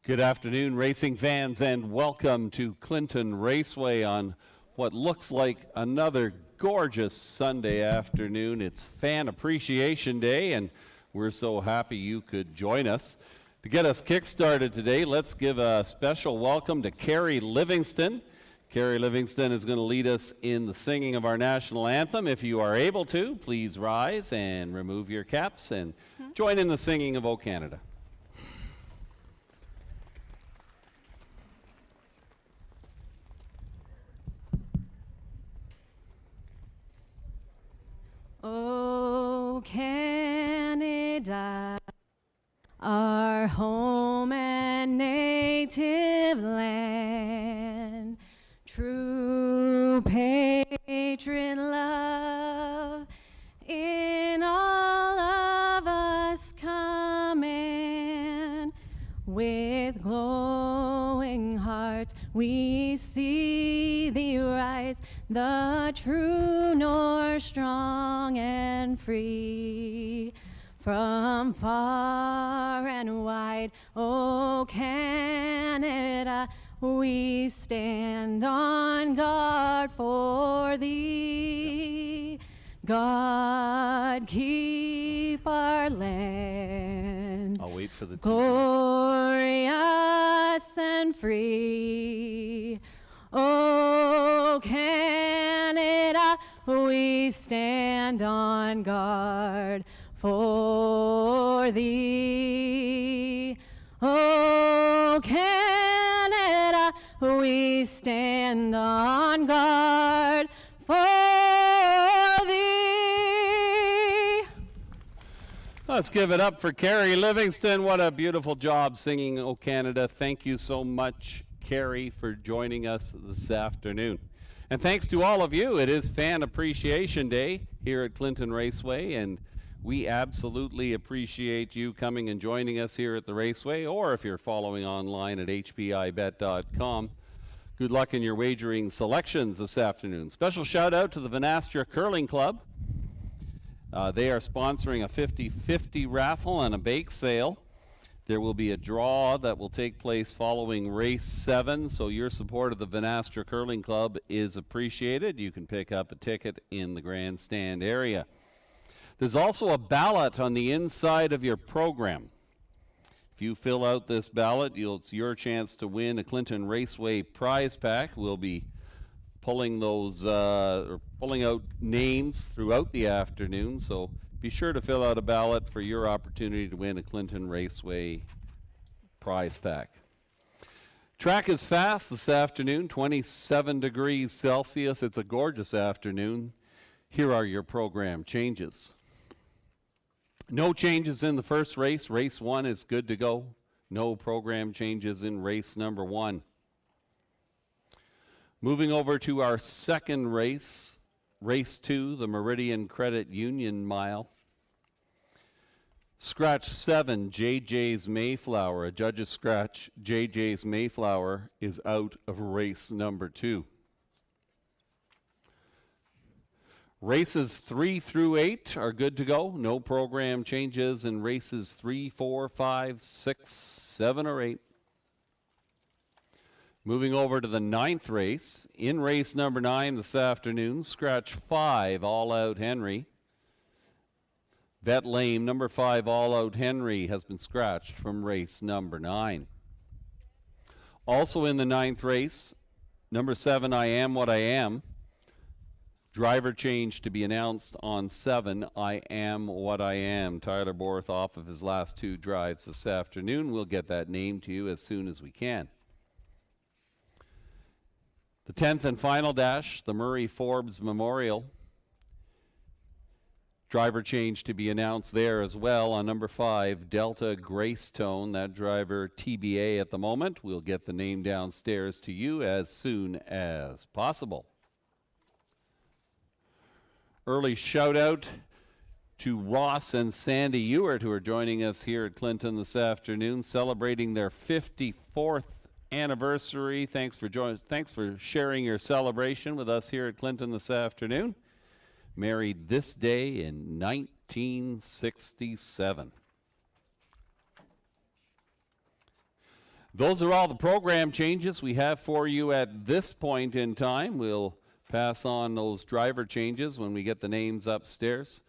Good afternoon, racing fans, and welcome to Clinton Raceway on what looks like another gorgeous Sunday afternoon. It's Fan Appreciation Day, and we're so happy you could join us. To get us kick-started today, let's give a special welcome to Carrie Livingston. Carrie Livingston is going to lead us in the singing of our national anthem. If you are able to, please rise and remove your caps and join in the singing of O Canada. O Canada, our home and native land, true patriot love in all of us command. With glowing hearts we see thee rise, the true north, strong and free. From far and wide, O Canada, we stand on guard for thee. God keep our land. I'll wait for the glorious and free. O Canada, we stand on guard for thee. O Canada, we stand on guard for thee. Let's give it up for Carrie Livingston. What a beautiful job singing O Canada. Thank you so much, Carrie, for joining us this afternoon. And thanks to all of you. It is Fan Appreciation Day here at Clinton Raceway, and we absolutely appreciate you coming and joining us here at the Raceway, or if you're following online at hpibet.com. Good luck in your wagering selections this afternoon. Special shout out to the Vanastra Curling Club. They are sponsoring a 50-50 raffle and a bake sale. There will be a draw that will take place following race 7, so your support of the Vanastra Curling Club is appreciated. You can pick up a ticket in the grandstand area. There's also a ballot on the inside of your program. If you fill out this ballot, it's your chance to win a Clinton Raceway prize pack. We'll be pulling those pulling out names throughout the afternoon, so be sure to fill out a ballot for your opportunity to win a Clinton Raceway prize pack. Track is fast this afternoon, 27 degrees Celsius. It's a gorgeous afternoon. Here are your program changes. No changes in the first race. Race 1 is good to go. No program changes in race number 1. Moving over to our second race, race 2, the Meridian Credit Union Mile. Scratch 7, JJ's Mayflower. A judge's scratch, JJ's Mayflower, is out of race number 2. Races 3 through 8 are good to go. No program changes in races 3, 4, 5, 6, 7, or 8. Moving over to the 9th race. In race number 9 this afternoon, scratch 5, All Out Henry. Vet Lame, number 5, All Out Henry, has been scratched from race number 9. Also in the 9th race, number 7, I Am What I Am. Driver change to be announced on 7, I Am What I Am. Tyler Borth off of his last 2 drives this afternoon. We'll get that name to you as soon as we can. The 10th and final dash, the Murray Forbes Memorial. Driver change to be announced there as well on number 5, Delta Gracetone. That driver TBA at the moment. We'll get the name downstairs to you as soon as possible. Early shout out to Ross and Sandy Ewart, who are joining us here at Clinton this afternoon, celebrating their 54th anniversary. Thanks for sharing your celebration with us here at Clinton this afternoon. Married this day in 1967. Those are all the program changes we have for you at this point in time. We'll pass on those driver changes when we get the names upstairs.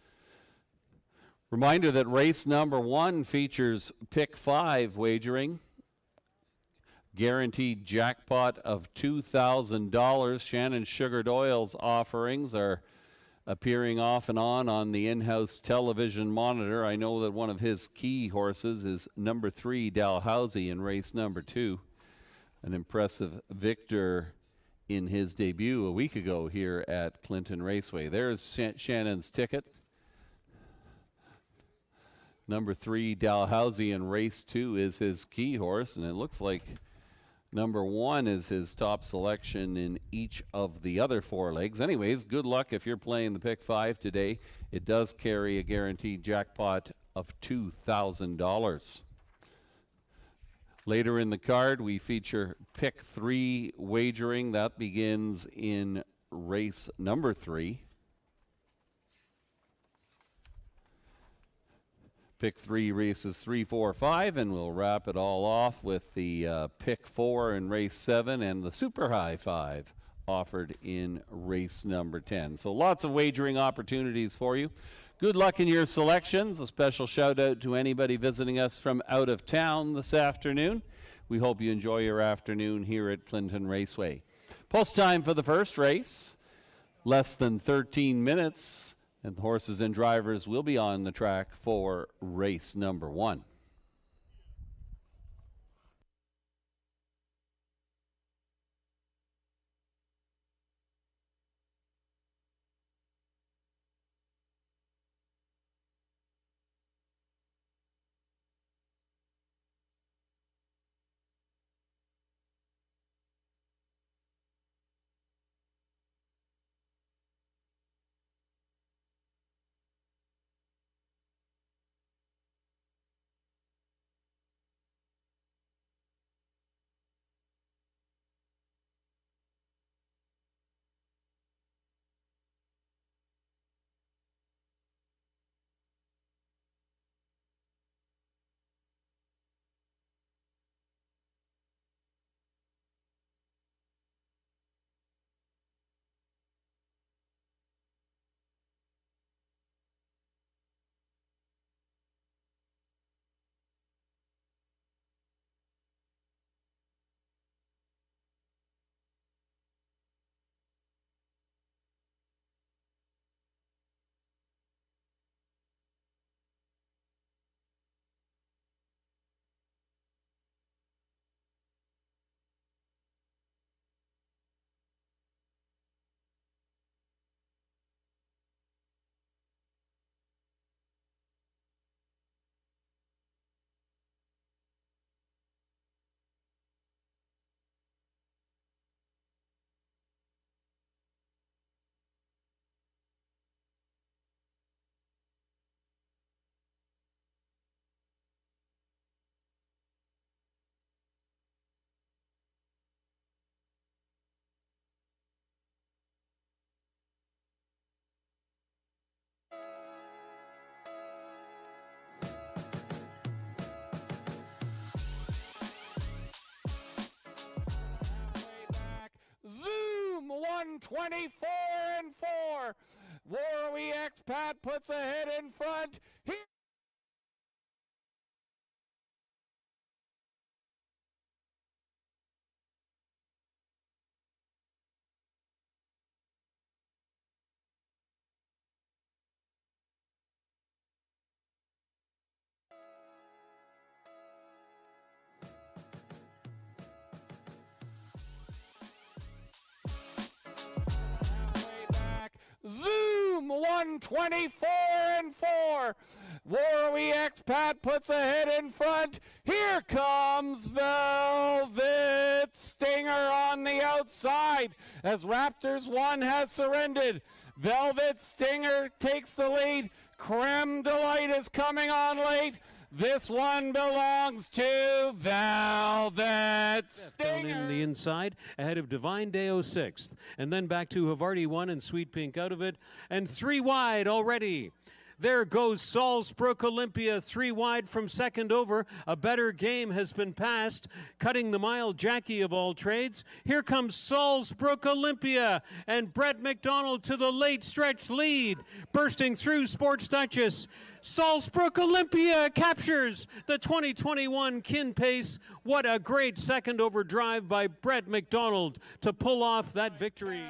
Reminder that race number 1 features pick 5 wagering. Guaranteed jackpot of $2,000. Shannon Sugared Oil's offerings are appearing off and on the in-house television monitor. I know that one of his key horses is number 3, Dalhousie, in race number 2. An impressive victor in his debut a week ago here at Clinton Raceway. There's Shannon's ticket. Number 3, Dalhousie, in race 2 is his key horse, and it looks like number 1 is his top selection in each of the other 4 legs. Anyways, good luck if you're playing the pick 5 today. It does carry a guaranteed jackpot of $2,000. Later in the card, we feature pick 3 wagering. That begins in race number 3. Pick 3 races 3, 4, 5, and we'll wrap it all off with the pick 4 in race 7 and the super high 5 offered in race number 10. So lots of wagering opportunities for you. Good luck in your selections. A special shout out to anybody visiting us from out of town this afternoon. We hope you enjoy your afternoon here at Clinton Raceway. Post time for the first race, less than 13 minutes. And the horses and drivers will be on the track for race number 1. Zoom 124 and 4. Warwi Expat puts a head in front. Here Zoom 124 and 4. Warwi Expat puts a head in front. Here comes Velvet Stinger on the outside as Raptors 1 has surrendered. Velvet Stinger takes the lead. Creme Delight is coming on late. This one belongs to Velvet Stinger. Down in the inside, ahead of Divine Deo 6th. And then back to Havarti 1 and Sweet Pink out of it. And 3 wide already. There goes Salzbrook Olympia, 3 wide from second over. A better game has been passed, cutting the mile Jackie of all trades. Here comes Salzbrook Olympia, and Brett McDonald to the late stretch lead, bursting through Sports Duchess. Salzbrook Olympia captures the 2021 Kin Pace. What a great second over drive by Brett McDonald to pull off that victory.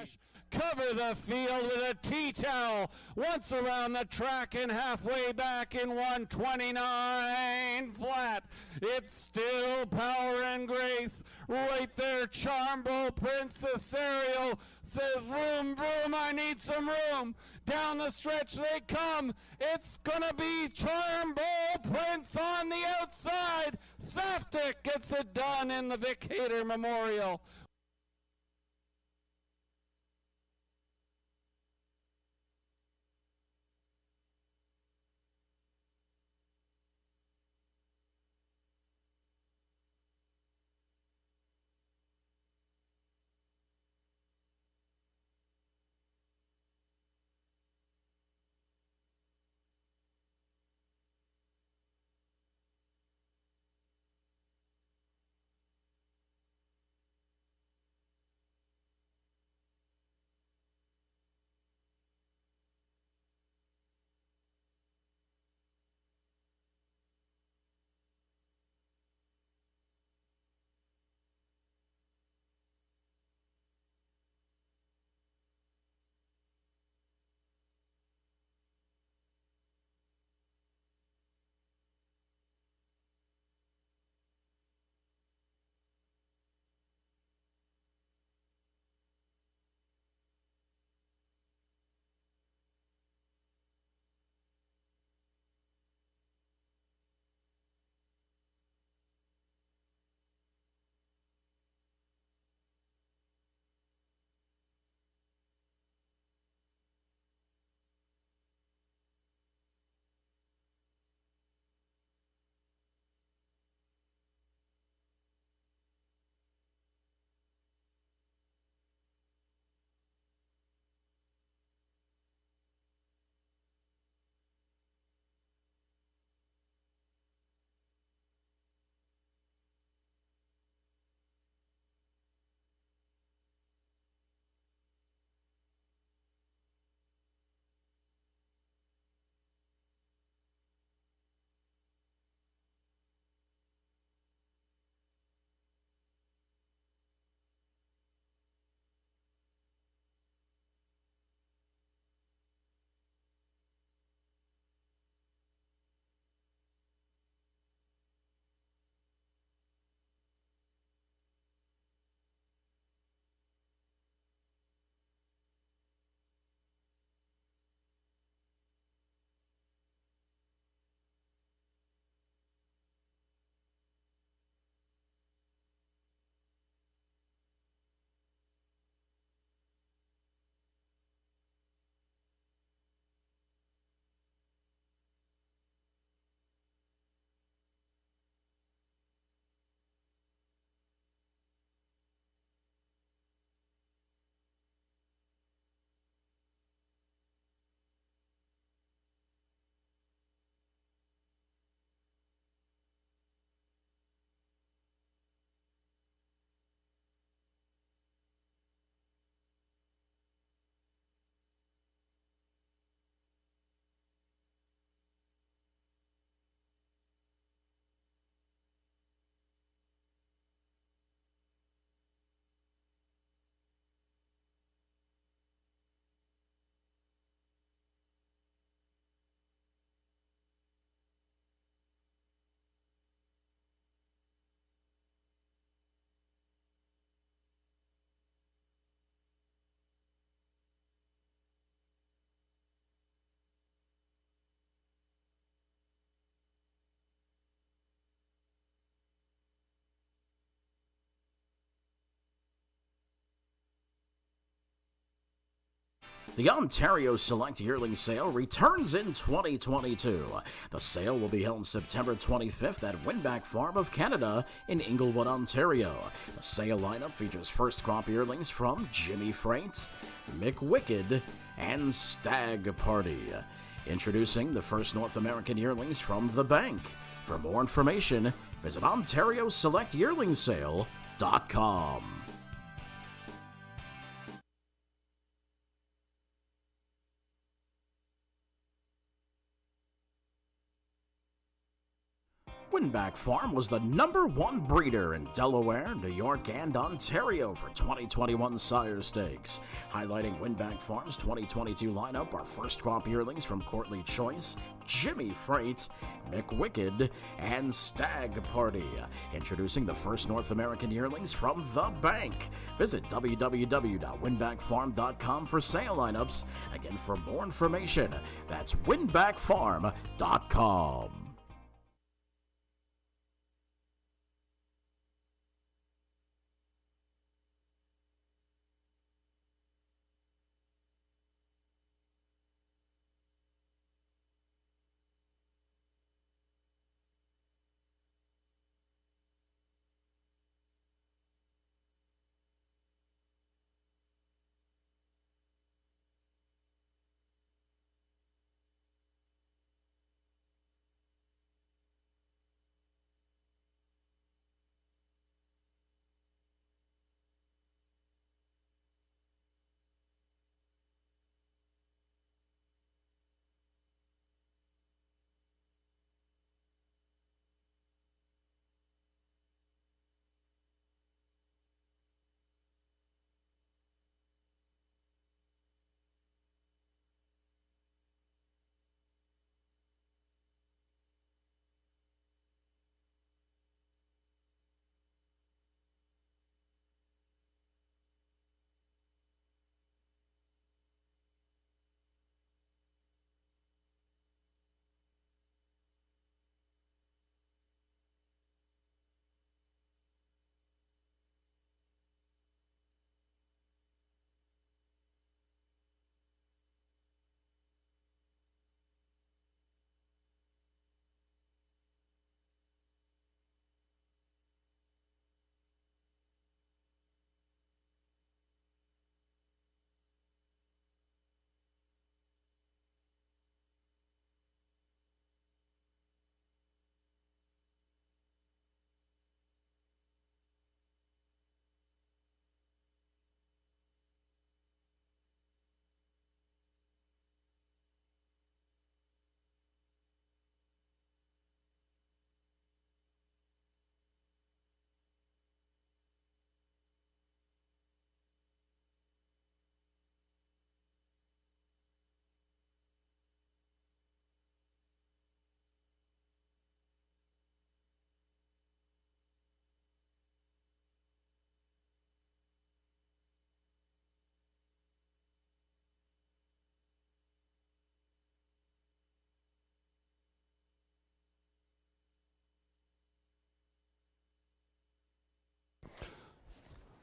Cover the field with a tea towel once around the track and halfway back in 129 flat. It's still power and grace right there. Charmbo Princess Cesario says, vroom, vroom, I need some room. Down the stretch they come. It's gonna be Charmbo Prince on the outside. Saftik gets it done in the Vic Hayter Memorial. The Ontario Select Yearling Sale returns in 2022. The sale will be held September 25th at Winback Farm of Canada in Inglewood, Ontario. The sale lineup features first crop yearlings from Jimmy Freight, Mick Wicked, and Stag Party. Introducing the first North American yearlings from the bank. For more information, visit OntarioSelectYearlingsSale.com. Winback Farm was the #1 breeder in Delaware, New York, and Ontario for 2021 sire stakes. Highlighting Winback Farm's 2022 lineup are first crop yearlings from Courtly Choice, Jimmy Freight, McWicked, and Stag Party. Introducing the first North American yearlings from the bank. Visit www.winbackfarm.com for sale lineups. Again, for more information, that's winbackfarm.com.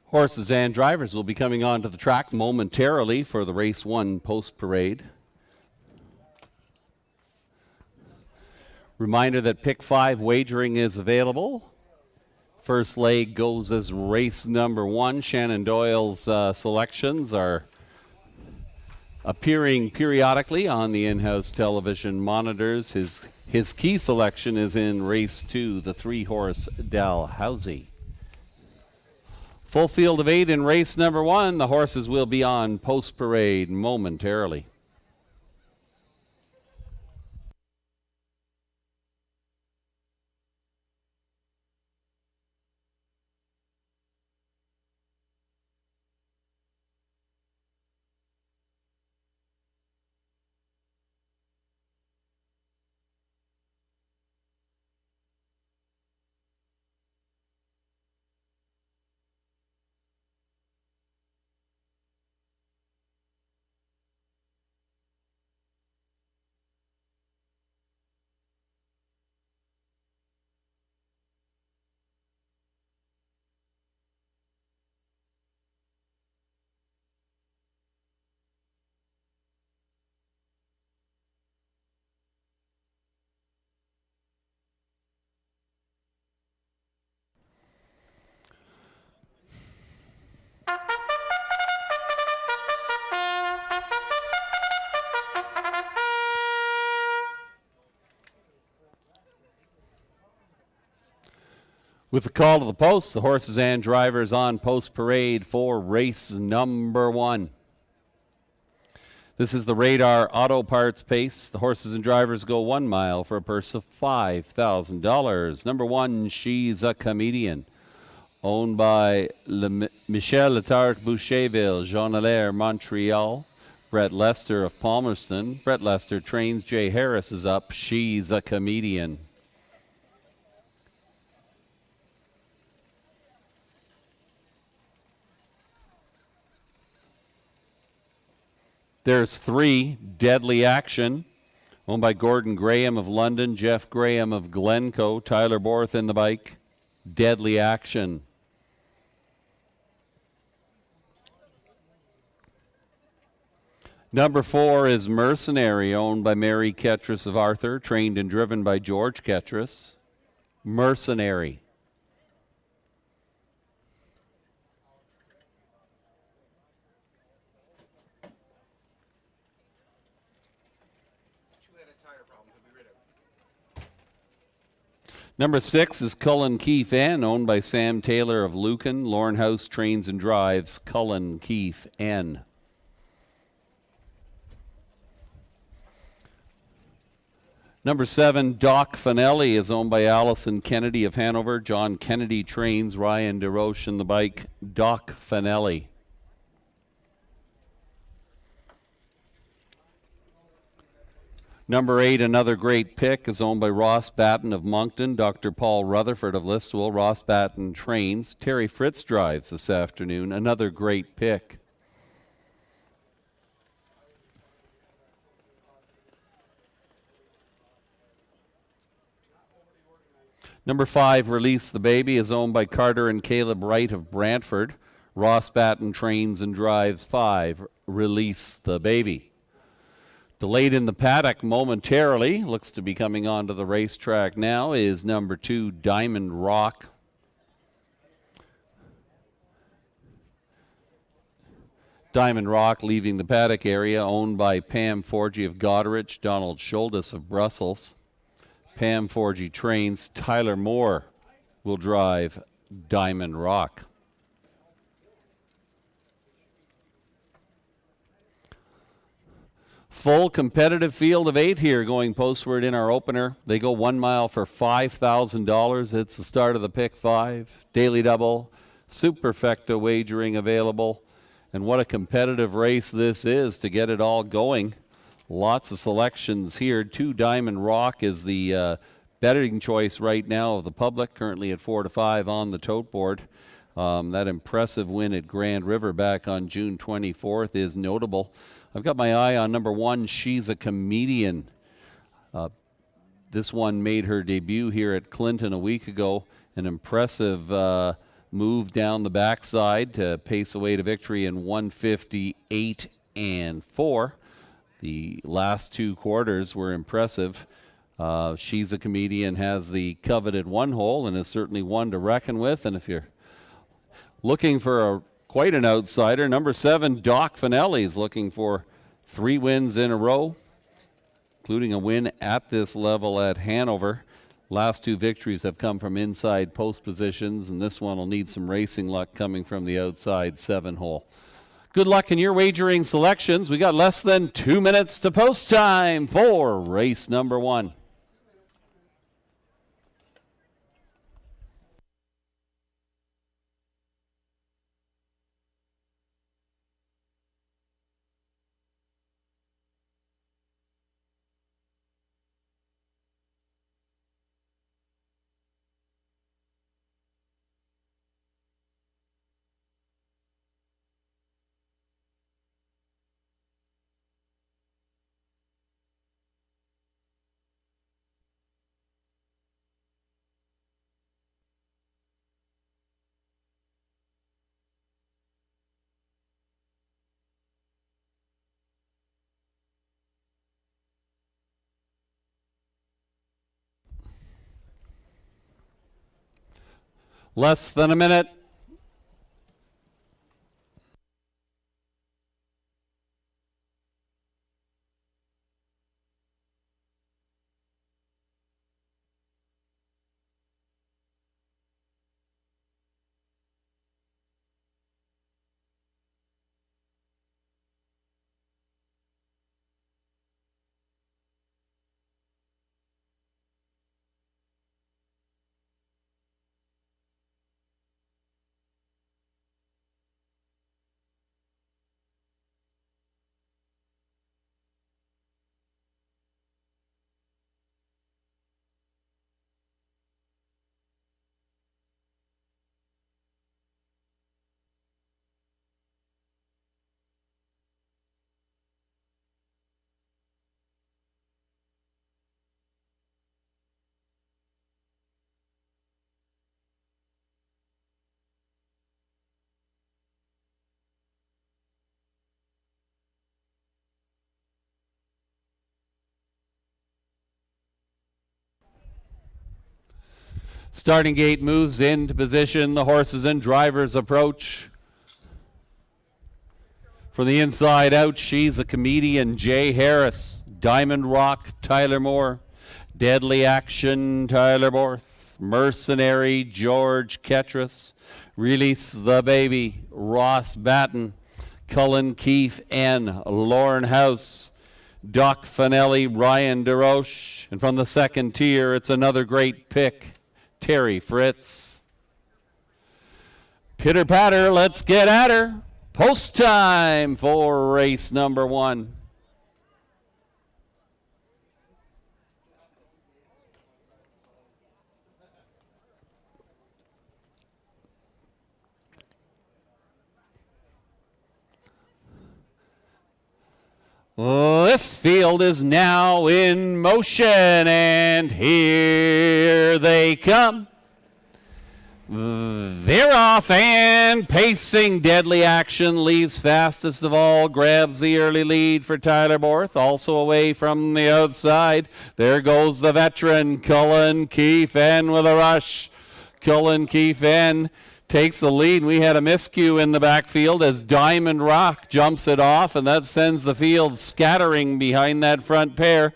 Horses and drivers will be coming onto the track momentarily for the Race 1 post parade. Reminder that pick 5 wagering is available. First leg goes as race number 1. Shannon Doyle's selections are appearing periodically on the in-house television monitors. His key selection is in race 2, the 3-horse Dalhousie. Full field of 8 in race number 1. The horses will be on post parade momentarily. With the call to the post, the horses and drivers on post parade for race number 1. This is the Radar Auto Parts Pace. The horses and drivers go 1 mile for a purse of $5,000. Number 1, She's a Comedian, owned by Michel Letarte Boucherville, Jean Allaire, Montreal, Brett Lester of Palmerston. Brett Lester trains. Jay Harris is up. She's a Comedian. There's 3, Deadly Action, owned by Gordon Graham of London, Jeff Graham of Glencoe, Tyler Borth in the bike. Deadly Action. Number 4 is Mercenary, owned by Mary Ketras of Arthur, trained and driven by George Ketras. Mercenary. Number 6 is Cullen Keefe N, owned by Sam Taylor of Lucan. Lorne House trains and drives. Cullen Keefe N. Number 7, Doc Finelli, is owned by Allison Kennedy of Hanover. John Kennedy trains. Ryan DeRoche in the bike. Doc Finelli. Number 8, another great pick, is owned by Ross Batten of Moncton. Dr. Paul Rutherford of Listowel. Ross Batten trains. Terry Fritz drives this afternoon. Another great pick. Number 5, Release the Baby, is owned by Carter and Caleb Wright of Brantford. Ross Batten trains and drives. 5, Release the Baby. Delayed in the paddock momentarily, looks to be coming onto the racetrack now, is number 2, Diamond Rock. Diamond Rock leaving the paddock area, owned by Pam Forgy of Goderich, Donald Schuldes of Brussels. Pam Forgy trains. Tyler Moore will drive Diamond Rock. Full competitive field of 8 here going postward in our opener. They go 1 mile for $5,000. It's the start of the pick 5. Daily double, superfecta wagering available. And what a competitive race this is to get it all going. Lots of selections here. 2, Diamond Rock is the betting choice right now of the public, currently at 4 to 5 on the tote board. That impressive win at Grand River back on June 24th is notable. I've got my eye on number 1, She's a Comedian. This one made her debut here at Clinton a week ago. An impressive move down the backside to pace away to victory in 1:58 and 4. The last 2 quarters were impressive. She's a Comedian has the coveted 1 hole and is certainly one to reckon with. And if you're looking for quite an outsider, number 7, Doc Finelli, is looking for 3 wins in a row, including a win at this level at Hanover. Last 2 victories have come from inside post positions, and this one will need some racing luck coming from the outside 7 hole. Good luck in your wagering selections. We got less than 2 minutes to post time for race number 1. Less than a minute. Starting gate moves into position. The horses and drivers approach. From the inside out, She's a Comedian, Jay Harris. Diamond Rock, Tyler Moore. Deadly Action, Tyler Borth. Mercenary, George Ketras. Release the Baby, Ross Batten. Cullen Keefe N. Lauren House. Doc Finelli, Ryan DeRoche. And from the second tier, it's another great pick, Terry Fritz. Pitter patter, let's get at her. Post time for race number 1. This field is now in motion, and here they come. They're off and pacing. Deadly Action leaves fastest of all, grabs the early lead for Tyler Borth. Also away from the outside, there goes the veteran, Cullen Keefe N with a rush. Cullen Keefe N takes the lead. We had a miscue in the backfield as Diamond Rock jumps it off, and that sends the field scattering behind that front pair.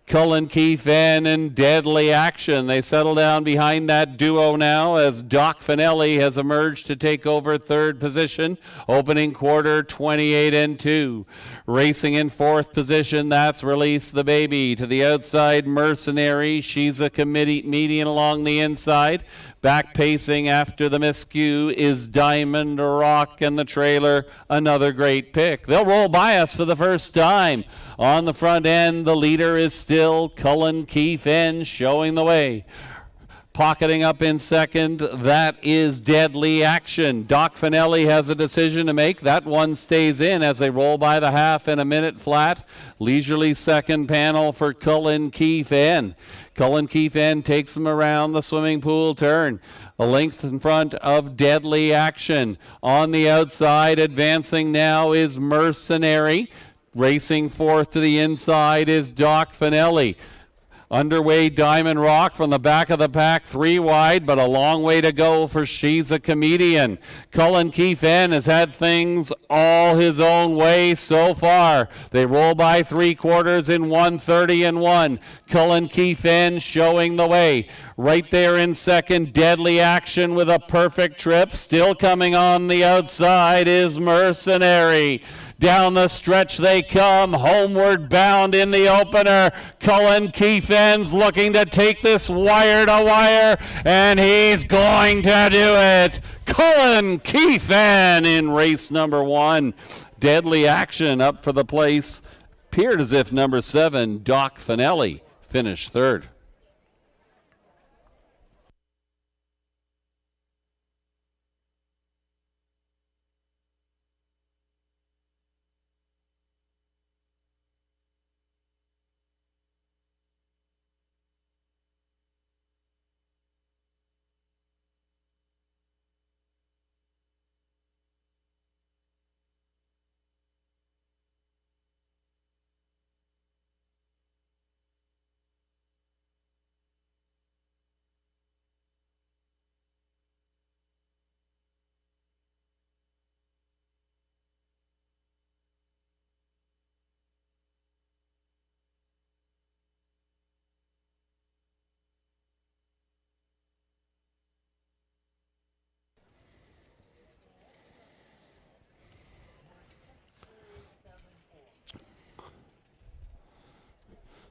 Cullen Keefe N and Deadly Action. They settle down behind that duo now as Doc Finelli has emerged to take over third position. Opening quarter, 28-2. Racing in fourth position, that's Release the Baby. To the outside, Mercenary. She's a Comedian along the inside. Back pacing after the miscue is Diamond Rock, and the trailer, another great pick. They'll roll by us for the first time. On the front end, the leader is still Cullen Keefe N, showing the way. Pocketing up in second, that is Deadly Action. Doc Finelli has a decision to make. That one stays in as they roll by the half in a minute flat. Leisurely second panel for Cullen Keefe N. Cullen Keefe N takes them around the swimming pool turn. A length in front of Deadly Action. On the outside, advancing now is Mercenary. Racing fourth to the inside is Doc Finelli. Underway, Diamond Rock from the back of the pack, 3 wide, but a long way to go for She's a Comedian. Cullen Keefe N has had things all his own way so far. They roll by 3/4 in 1:30-1. Cullen Keefe N showing the way. Right there in second, Deadly Action with a perfect trip. Still coming on the outside is Mercenary. Down the stretch they come, homeward bound in the opener. Cullen Keefe N's looking to take this wire to wire, and he's going to do it. Cullen Keefe N in race number 1. Deadly Action up for the place. Appeared as if number 7, Doc Finelli, finished third.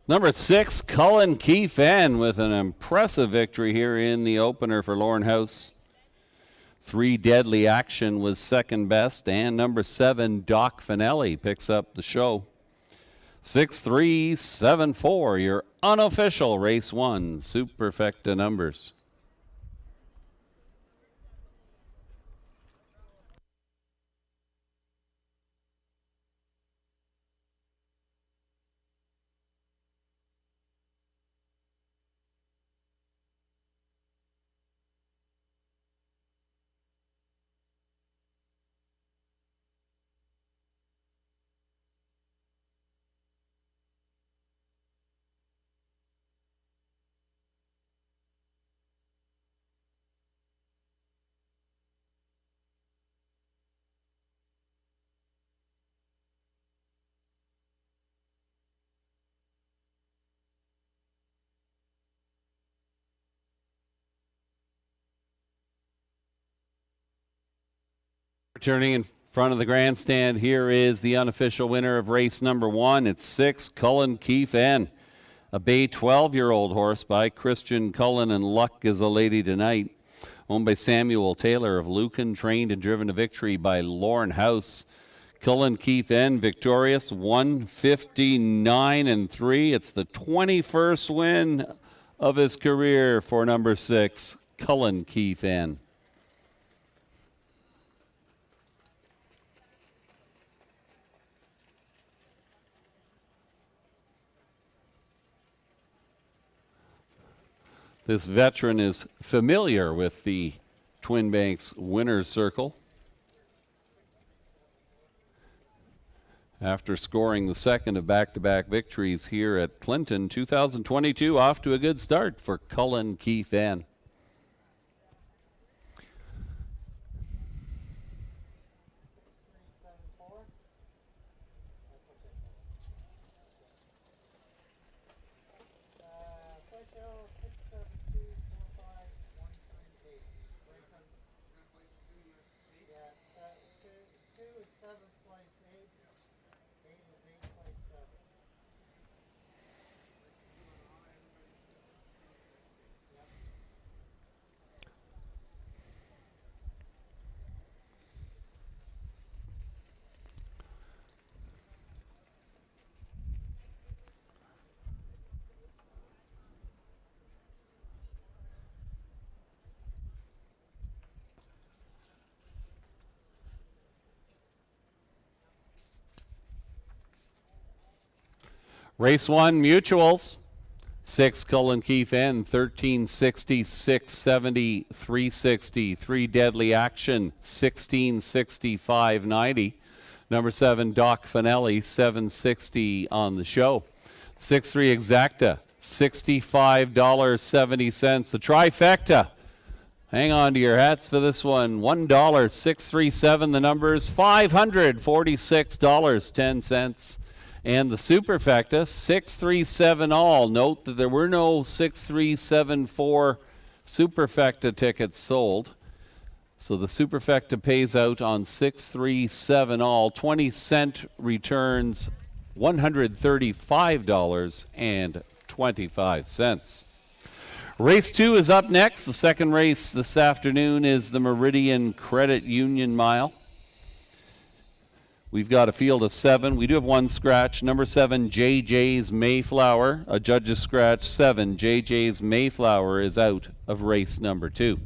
Number 6, Cullen Keefe N with an impressive victory here in the opener for Lauren House. 3, Deadly Action was second best, and number 7, Doc Finelli picks up the show. 6-3, 7-4, your unofficial race 1 Superfecta numbers. Returning in front of the grandstand, here is the unofficial winner of race number 1. It's 6, Cullen Keefe N. A bay 12-year-old horse by Christian Cullen, and Luck is a Lady Tonight. Owned by Samuel Taylor of Lucan, trained and driven to victory by Lauren House. Cullen Keefe N victorious, 159-3. It's the 21st win of his career for number 6, Cullen Keefe N. This veteran is familiar with the Twin Banks Winners Circle. After scoring the second of back-to-back victories here at Clinton, 2022 off to a good start for Cullen Keefe N. Race 1 mutuals. 6 Cullen Keefe N, 1360, 670, 360. 3 Deadly Action, 1660, 590. Number 7 Doc Finelli, 760 on the show. 6-3 Exacta, $65.70. The trifecta. Hang on to your hats for this one. $1.637. The numbers $546.10. And the superfecta, 637 all. Note that there were no 6374 superfecta tickets sold. So the superfecta pays out on 637 all. 20-cent returns $135.25. Race 2 is up next. The second race this afternoon is the Meridian Credit Union Mile. We've got a field of 7. We do have one scratch. Number 7, JJ's Mayflower. A judge's scratch. 7, JJ's Mayflower is out of race number 2.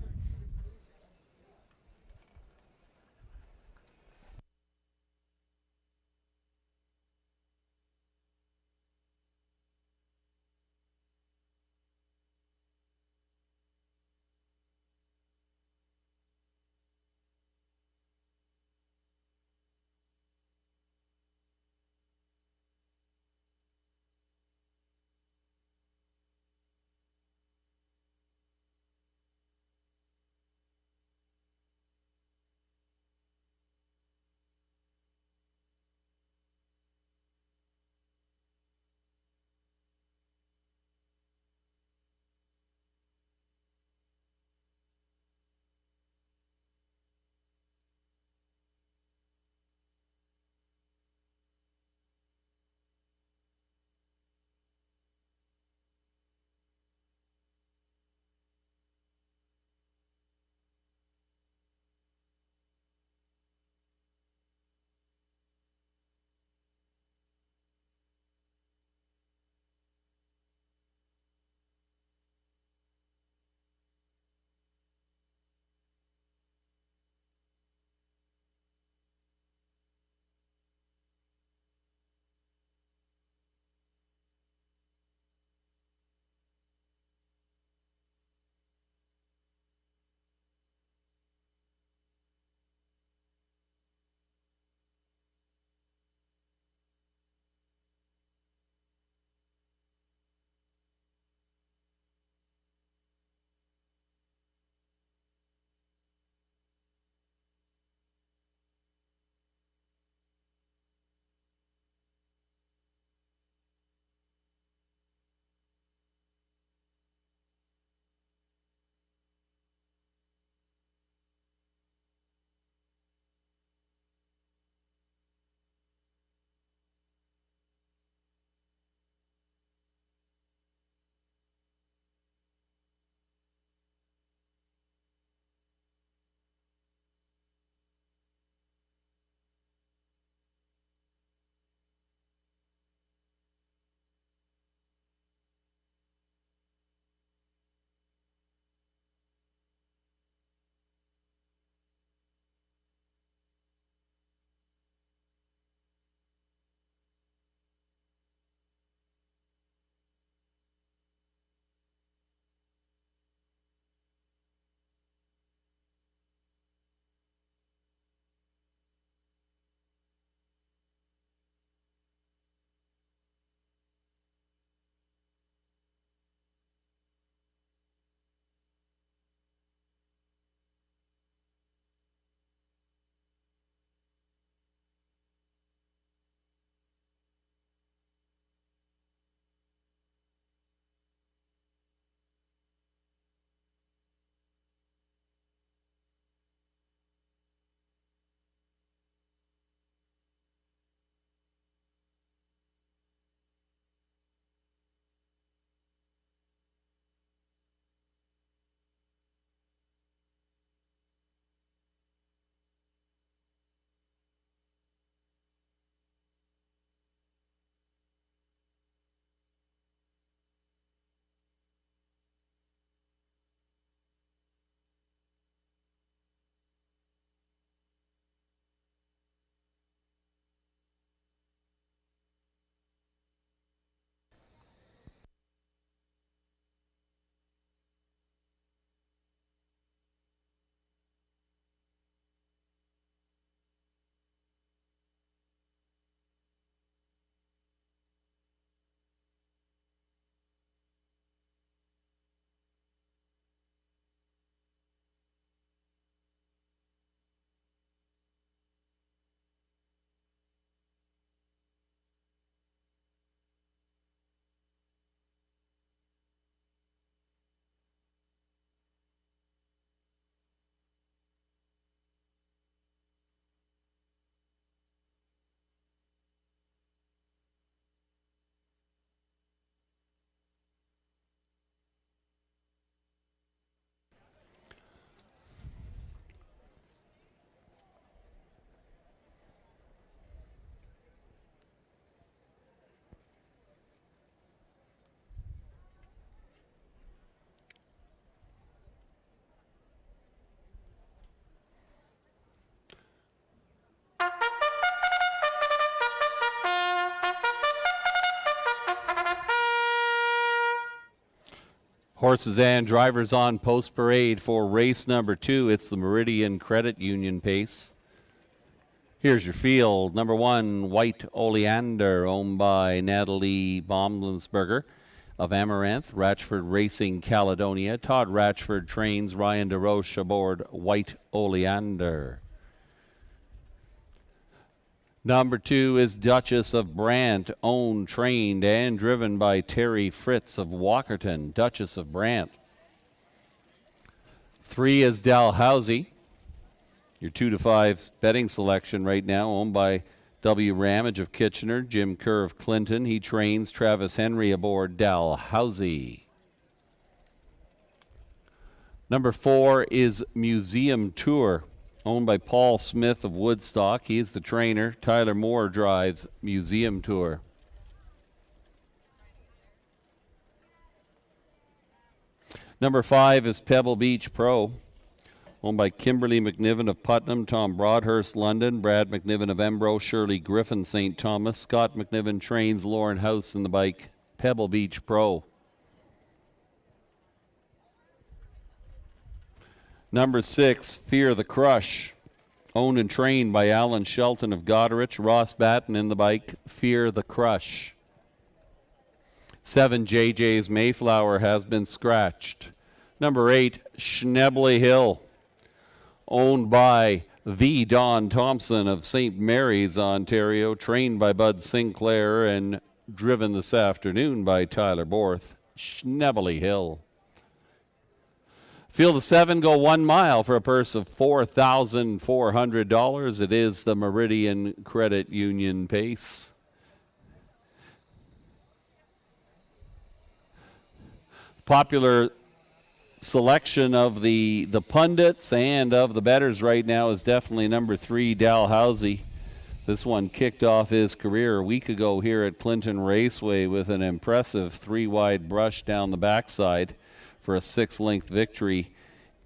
Horses and drivers on post parade for race number 2. It's the Meridian Credit Union pace. Here's your field. Number 1, White Oleander, owned by Natalie Baumlensberger of Amaranth. Ratchford Racing Caledonia. Todd Ratchford trains Ryan DeRoche aboard White Oleander. Number 2 is Duchess of Brant, owned, trained, and driven by Terry Fritz of Walkerton. Duchess of Brant. 3 is Dalhousie, your 2 to 5 betting selection right now, owned by W. Ramage of Kitchener, Jim Kerr of Clinton. He trains Travis Henry aboard Dalhousie. Number 4 is Museum Tour, owned by Paul Smith of Woodstock. He is the trainer. Tyler Moore drives Museum Tour. Number 5 is Pebble Beach Pro, owned by Kimberly McNiven of Putnam, Tom Broadhurst, London, Brad McNiven of Embro, Shirley Griffin, St. Thomas. Scott McNiven trains Lauren House in the bike Pebble Beach Pro. Number 6, Fear the Crush, owned and trained by Alan Shelton of Goderich, Ross Batten in the bike Fear the Crush. 7, JJ's Mayflower has been scratched. Number 8, Schnebley Hill, owned by the Don Thompson of St. Mary's, Ontario, trained by Bud Sinclair and driven this afternoon by Tyler Borth. Schnebley Hill. Field of 7 go 1 mile for a purse of $4,400. It is the Meridian Credit Union pace. Popular selection of the pundits and of the bettors right now is definitely number 3, Dalhousie. This one kicked off his career a week ago here at Clinton Raceway with an impressive 3-wide brush down the backside for a 6-length victory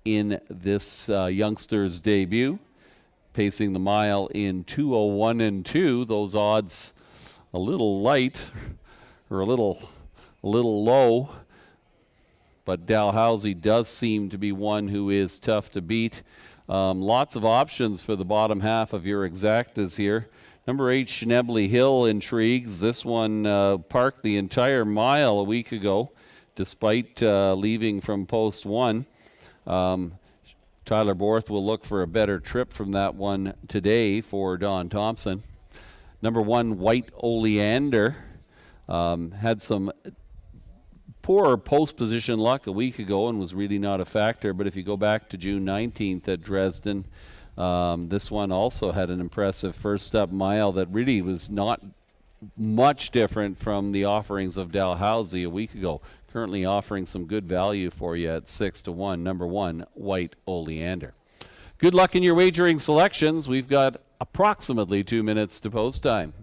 in this youngster's debut, pacing the mile in 2:01 and 2. Those odds a little light or a little low, but Dalhousie does seem to be one who is tough to beat. Lots of options for the bottom half of your exactas here. Number 8, Schnebley Hill intrigues. This one parked the entire mile a week ago, despite leaving from post 1. Tyler Borth will look for a better trip from that one today for Don Thompson. Number 1, White Oleander, had some poor post position luck a week ago and was really not a factor, but if you go back to June 19th at Dresden, this one also had an impressive first up mile that really was not much different from the offerings of Dalhousie a week ago. Currently offering some good value for you at 6-1. Number 1, White Oleander. Good luck in your wagering selections. We've got approximately 2 minutes to post time.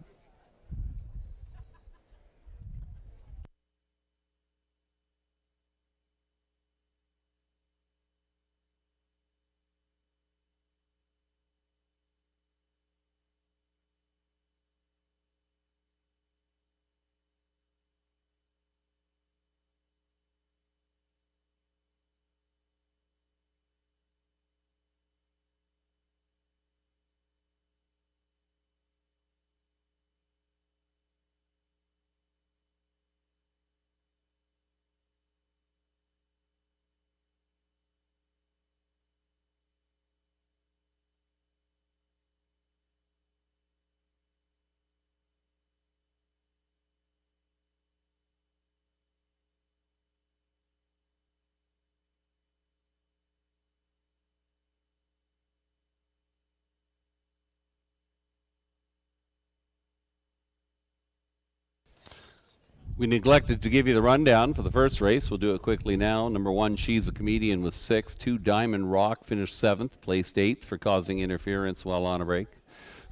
We neglected to give you the rundown for the first race. We'll do it quickly now. Number 1, She's a Comedian was 6. 2, Diamond Rock finished 7th, placed 8th for causing interference while on a break.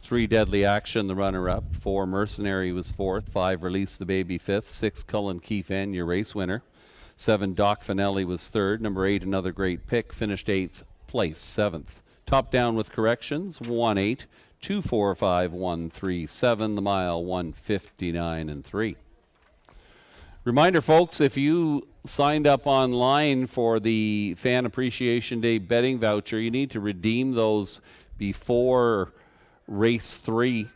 3, Deadly Action, the runner-up. 4, Mercenary was 4th. 5, Release the Baby 5th. 6, Cullen Keefe, your race winner. 7, Doc Finelli was 3rd. Number 8, Another Great Pick, finished 8th, place 7th. Top down with corrections, 1-8, 2-4-5, 1-3-7. The mile, 1:59 and 3. Reminder, folks, if you signed up online for the Fan Appreciation Day betting voucher, you need to redeem those before race 3.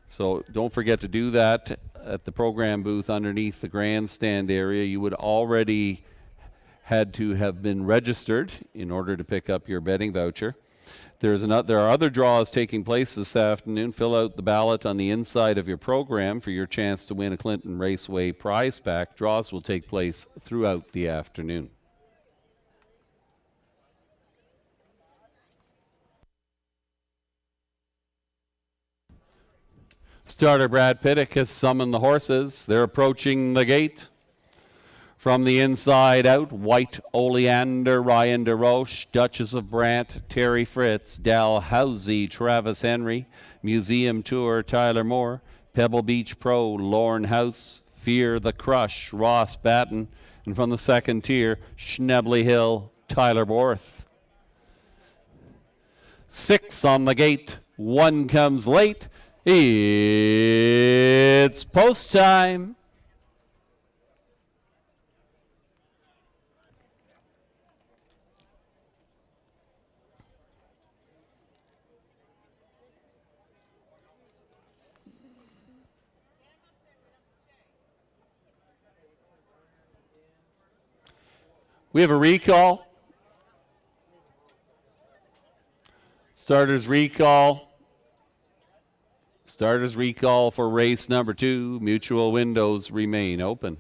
So don't forget to do that at the program booth underneath the grandstand area. You would already had to have been registered in order to pick up your betting voucher. There are other draws taking place this afternoon. Fill out the ballot on the inside of your program for your chance to win a Clinton Raceway prize pack. Draws will take place throughout the afternoon. Starter Brad Pittick has summoned the horses. They're approaching the gate. From the inside out, White Oleander, Ryan DeRoche, Duchess of Brant, Terry Fritz, Dalhousie, Travis Henry, Museum Tour, Tyler Moore, Pebble Beach Pro, Lorne House, Fear the Crush, Ross Batten, and from the second tier, Schnebley Hill, Tyler Worth. 6 on the gate, 1 comes late. It's post time. We have a recall. Starters recall. Starters recall for race number 2. Mutual windows remain open.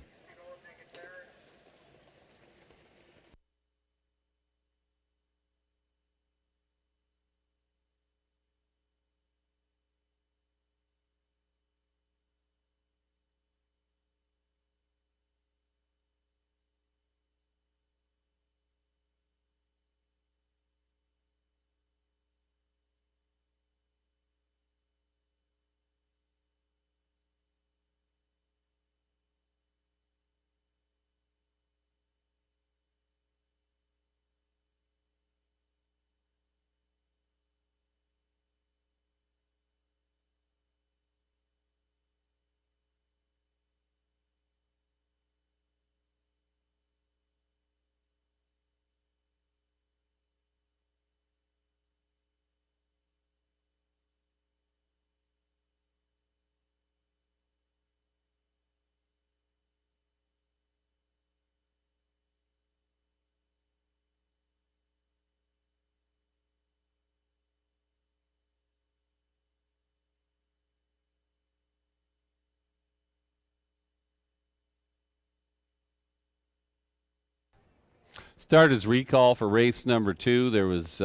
Starters recall for race number 2. There was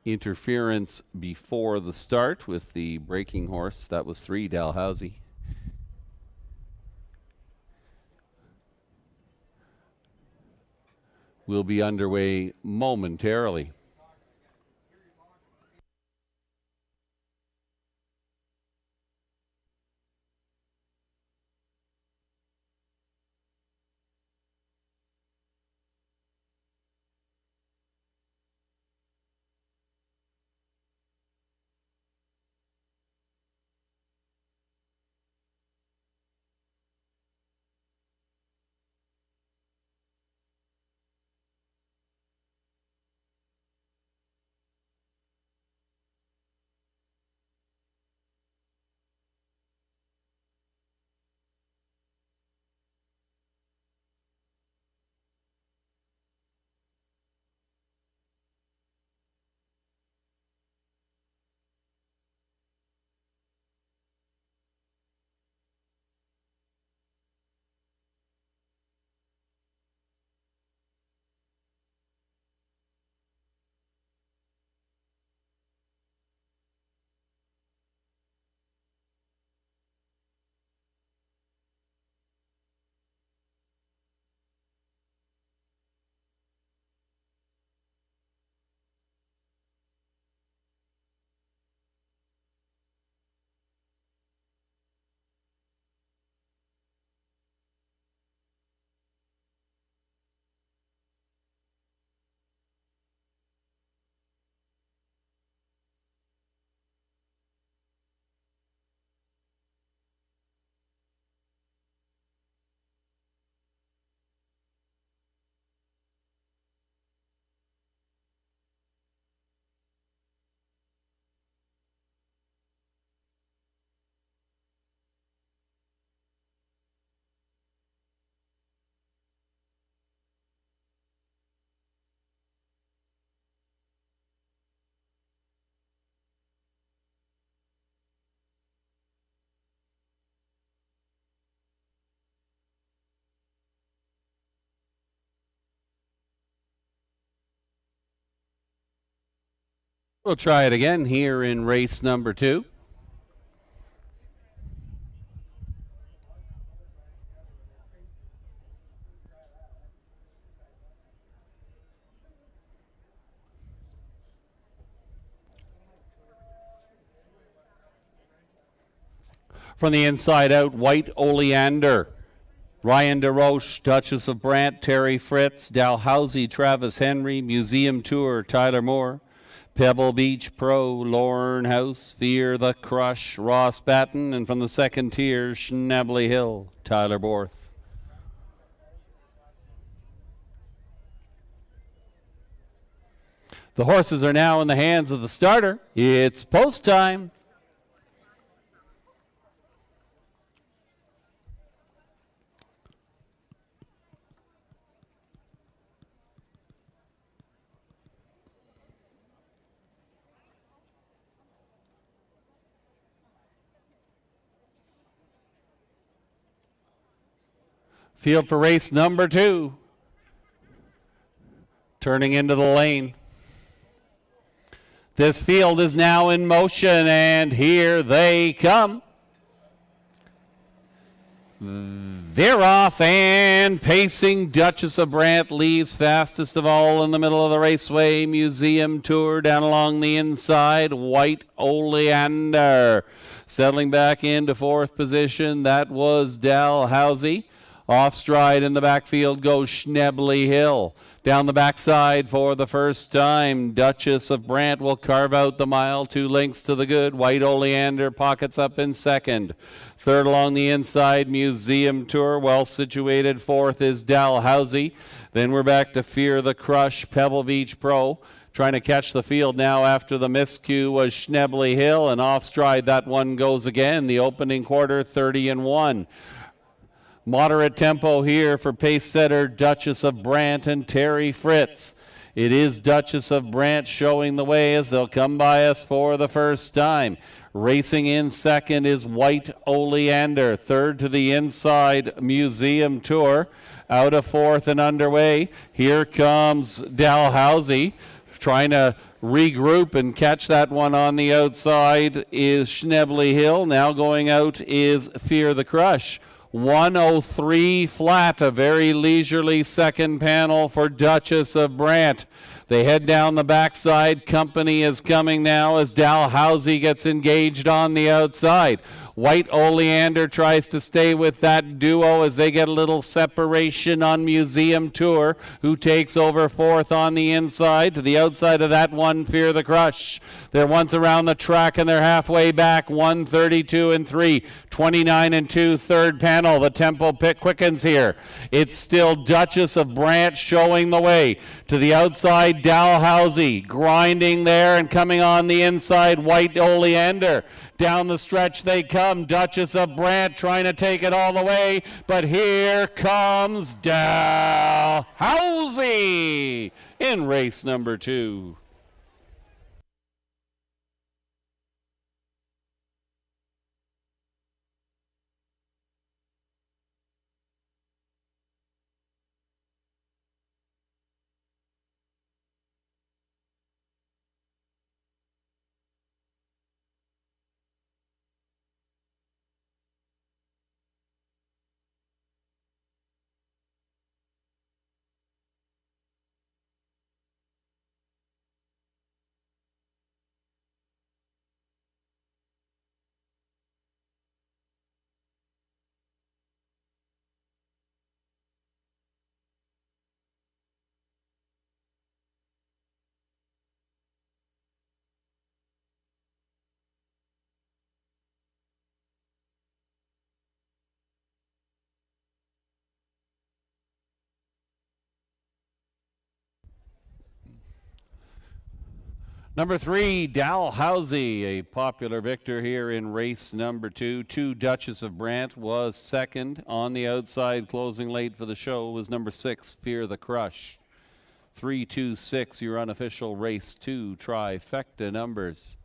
interference before the start with the braking horse. That was 3, Dalhousie. Will be underway momentarily. We'll try it again here in race number 2. From the inside out, White Oleander, Ryan DeRoche, Duchess of Brant, Terry Fritz, Dalhousie, Travis Henry, Museum Tour, Tyler Moore, Pebble Beach Pro, Lorne House, Fear the Crush, Ross Batten, and from the second tier, Schnebley Hill, Tyler Borth. The horses are now in the hands of the starter. It's post time. Field for race number 2. Turning into the lane. This field is now in motion, and here they come. They're off, and pacing, Duchess of Brant leaves fastest of all in the middle of the Raceway. Museum Tour down along the inside. White Oleander settling back into 4th position. That was Dalhousie. Off stride in the backfield goes Schnebley Hill. Down the backside for the first time, Duchess of Brant will carve out the mile, 2 lengths to the good. White Oleander pockets up in second. Third along the inside, Museum Tour. Well situated 4th is Dalhousie. Then we're back to Fear the Crush, Pebble Beach Pro. Trying to catch the field now after the miscue was Schnebley Hill, and off stride that one goes again. The opening quarter, 30-1. Moderate tempo here for pace setter Duchess of Brant and Terry Fritz. It is Duchess of Brant showing the way as they'll come by us for the first time. Racing in second is White Oleander. Third to the inside, Museum Tour. Out of 4th and underway. Here comes Dalhousie trying to regroup and catch that one on the outside is Schnebley Hill. Now going out is Fear the Crush. 103 flat, a very leisurely second panel for Duchess of Brant. They head down the backside. Company is coming now as Dalhousie gets engaged on the outside. White Oleander tries to stay with that duo as they get a little separation on Museum Tour, who takes over 4th on the inside. To the outside of that one, Fear the Crush. They're once around the track and they're halfway back. 132-3, 29-2, third panel. The tempo quickens here. It's still Duchess of Brant showing the way. To the outside, Dalhousie grinding there and coming on the inside, White Oleander. Down the stretch they come. Duchess of Brant trying to take it all the way, but here comes Dalhousie in race number 2. Number 3, Dalhousie, a popular victor here in race number 2. 2, Duchess of Brant was second. On the outside, closing late for the show, was number 6, Fear the Crush. 3, 2, 6, your unofficial race 2 trifecta numbers.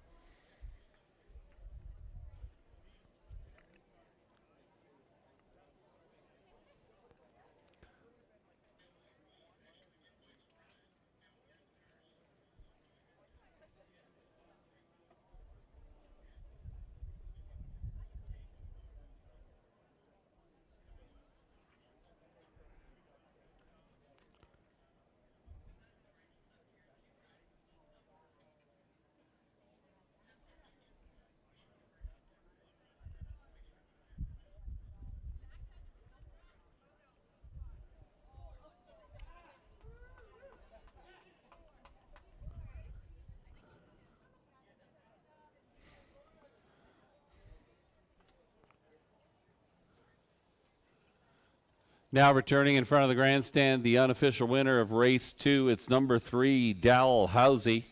Now returning in front of the grandstand, the unofficial winner of race 2. It's number 3, Dalhousie,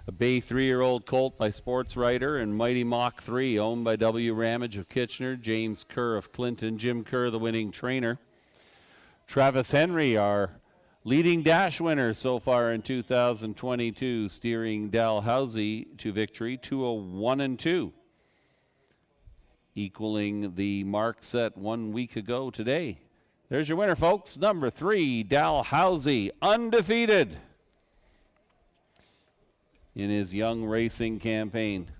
a Bay 3-year-old colt by Sports Writer, and Mighty Mach 3, owned by W. Ramage of Kitchener, James Kerr of Clinton, Jim Kerr, the winning trainer. Travis Henry, our leading dash winner so far in 2022, steering Dalhousie to victory, 201-2, equaling the mark set 1 week ago today. There's your winner, folks. Number 3, Dalhousie, undefeated in his young racing campaign.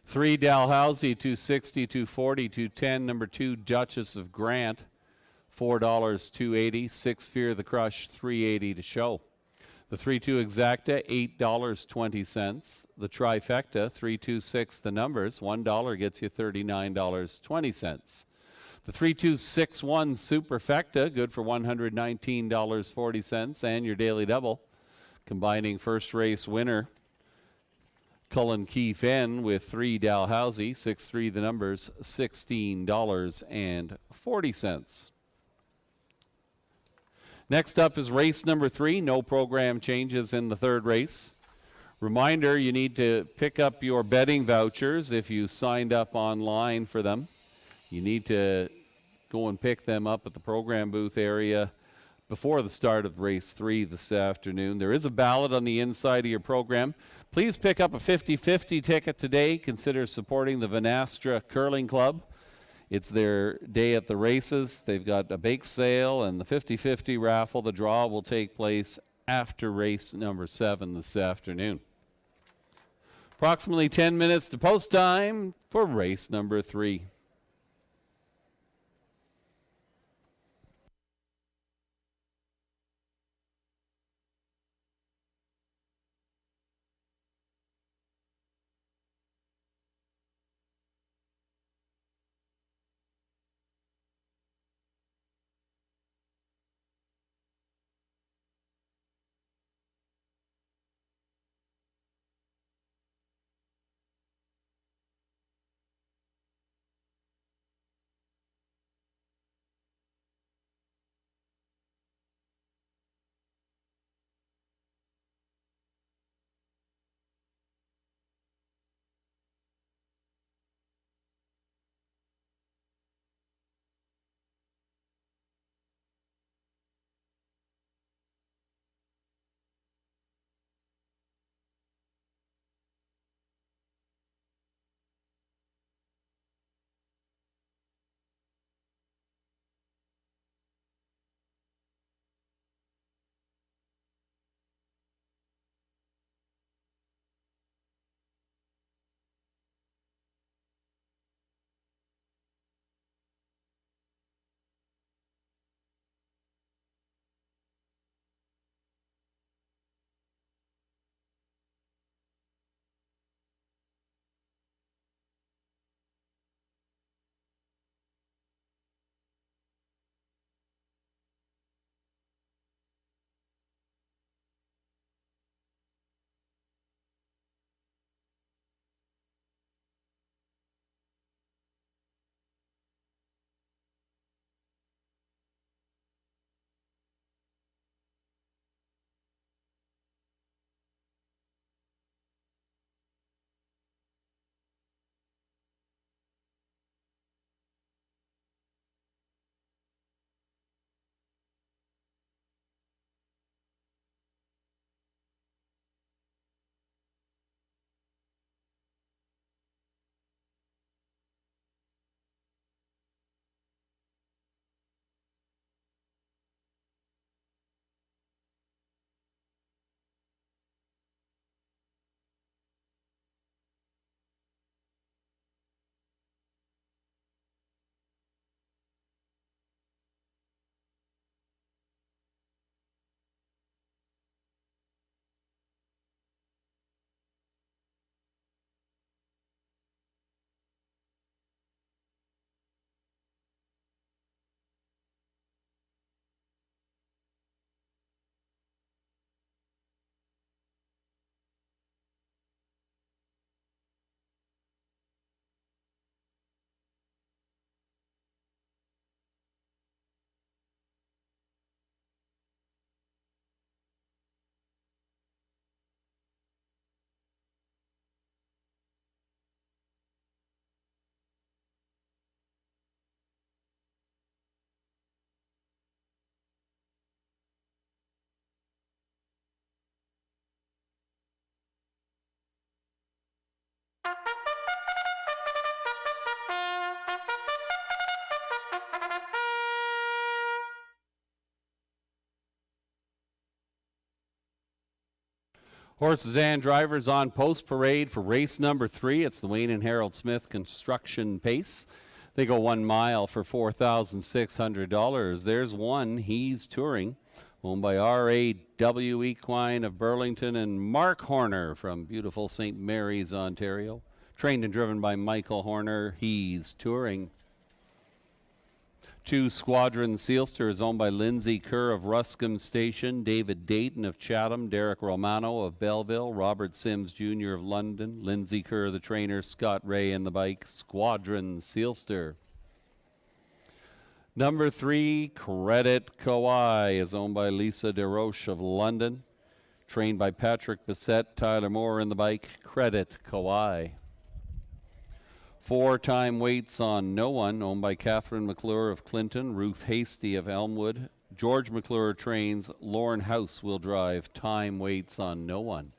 Three, Dalhousie, 260, 240, 210. Number 2, Duchess of Grant, $4, 280. 6, Fear the Crush, $3.80 to show. The 3-2 Exacta, $8.20. The Trifecta, 326, the numbers, $1 gets you $39.20. The 3261 Superfecta, good for $119.40. And your Daily Double, combining first race winner Cullen Key Fenn with 3, Dalhousie, 6-3 the numbers, $16.40. Next up is race number 3. No program changes in the third race. Reminder, you need to pick up your betting vouchers if you signed up online for them. You need to go and pick them up at the program booth area before the start of race 3 this afternoon. There is a ballot on the inside of your program. Please pick up a 50-50 ticket today. Consider supporting the Vanastra Curling Club. It's their day at the races. They've got a bake sale and the 50-50 raffle. The draw will take place after race number 7 this afternoon. Approximately 10 minutes to post time for race number 3. Horses and drivers on post parade for race number 3. It's the Wayne and Harold Smith Construction Pace. They go 1 mile for $4,600. There's one. He's touring. Owned by R.A.W. Equine of Burlington and Mark Horner from beautiful St. Mary's, Ontario. Trained and driven by Michael Horner. He's touring. 2 Squadron Sealster is owned by Lindsay Kerr of Ruscombe Station, David Dayton of Chatham, Derek Romano of Belleville, Robert Sims Jr. of London, Lindsay Kerr the trainer, Scott Ray in the bike, Squadron Sealster. Number 3, Credit Kawai is owned by Lisa DeRoche of London, trained by Patrick Bissett, Tyler Moore in the bike, Credit Kawai. 4-time weights on No One, owned by Catherine McClure of Clinton, Ruth Hasty of Elmwood. George McClure trains, Lauren House will drive. Time weights on No One.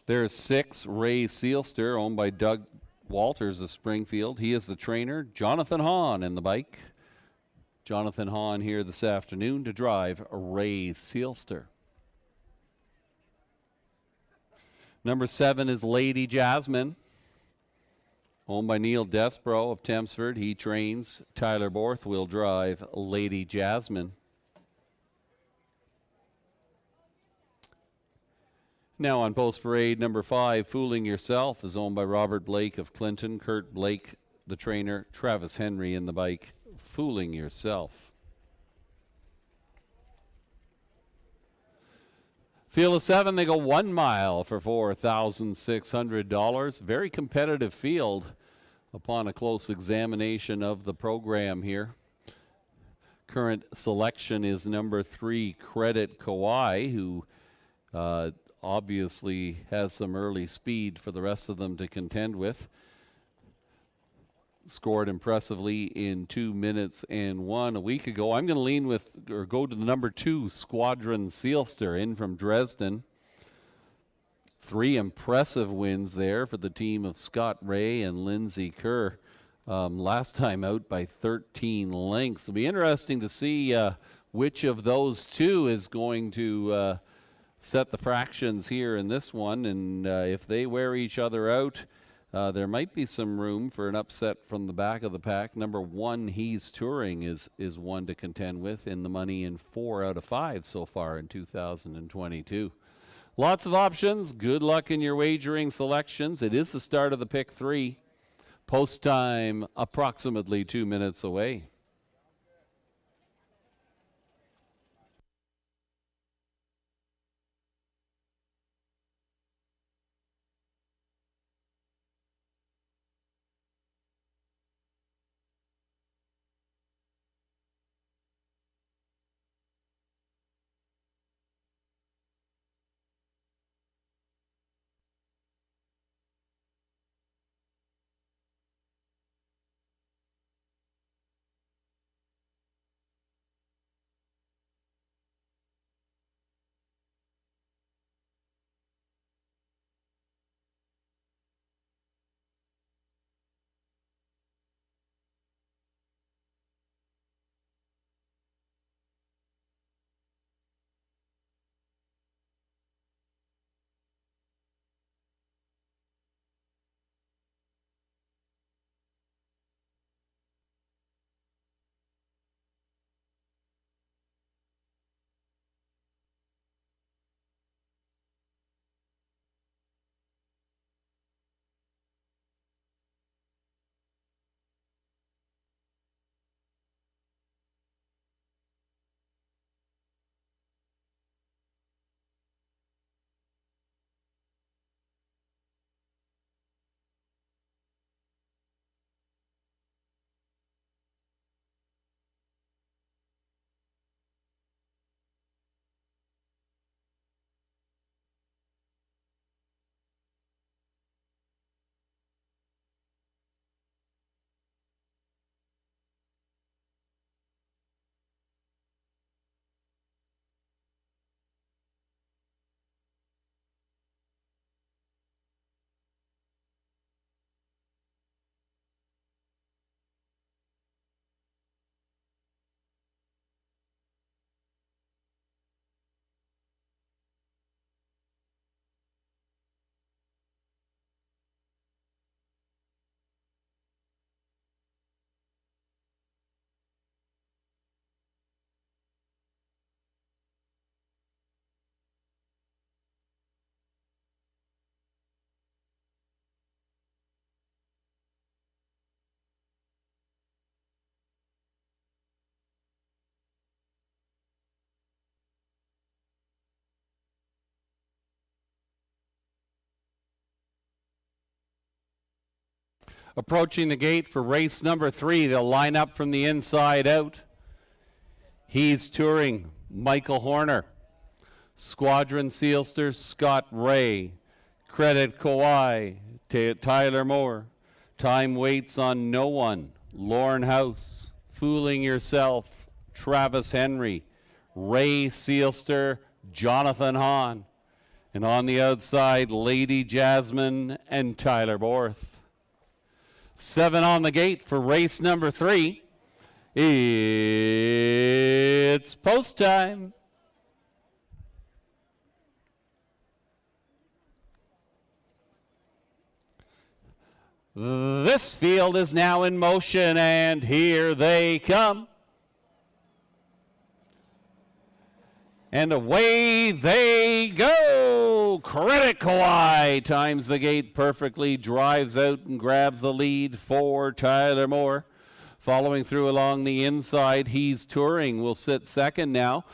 There's 6, Ray Sealster, owned by Doug Walters of Springfield. He is the trainer. Jonathan Hahn in the bike. Jonathan Hahn here this afternoon to drive Ray Sealster. Number 7 is Lady Jasmine, owned by Neil Desbro of Tempsford. He trains. Tyler Borth will drive Lady Jasmine. Now on post parade, number 5, Fooling Yourself, is owned by Robert Blake of Clinton. Kurt Blake, the trainer. Travis Henry in the bike. Fooling Yourself. Field of 7, they go 1 mile for $4,600. Very competitive field upon a close examination of the program here. Current selection is number 3, Credit Kawai, who obviously has some early speed for the rest of them to contend with. Scored impressively in 2 minutes and 1 a week ago. I'm going to lean with, or go to the number 2, Squadron Sealster, in from Dresden. 3 impressive wins there for the team of Scott Ray and Lindsay Kerr. Last time out by 13 lengths. It'll be interesting to see which of those 2 is going to set the fractions here in this one. And if they wear each other out, there might be some room for an upset from the back of the pack. Number 1, He's Touring, is one to contend with in the money in 4 out of 5 so far in 2022. Lots of options. Good luck in your wagering selections. It is the start of the pick 3. Post time approximately 2 minutes away. Approaching the gate for race number 3. They'll line up from the inside out. He's touring Michael Horner. Squadron Sealster, Scott Ray. Credit Kawhi, Tyler Moore. Time Waits on No One. Lauren House. Fooling Yourself, Travis Henry. Ray Sealster, Jonathan Hahn. And on the outside, Lady Jasmine and Tyler Borth. 7 on the gate for race number 3. It's post time. This field is now in motion, and here they come. And away they go. Credit Kawhi times the gate perfectly, drives out and grabs the lead for Tyler Moore. Following through along the inside, He's Touring will sit second now.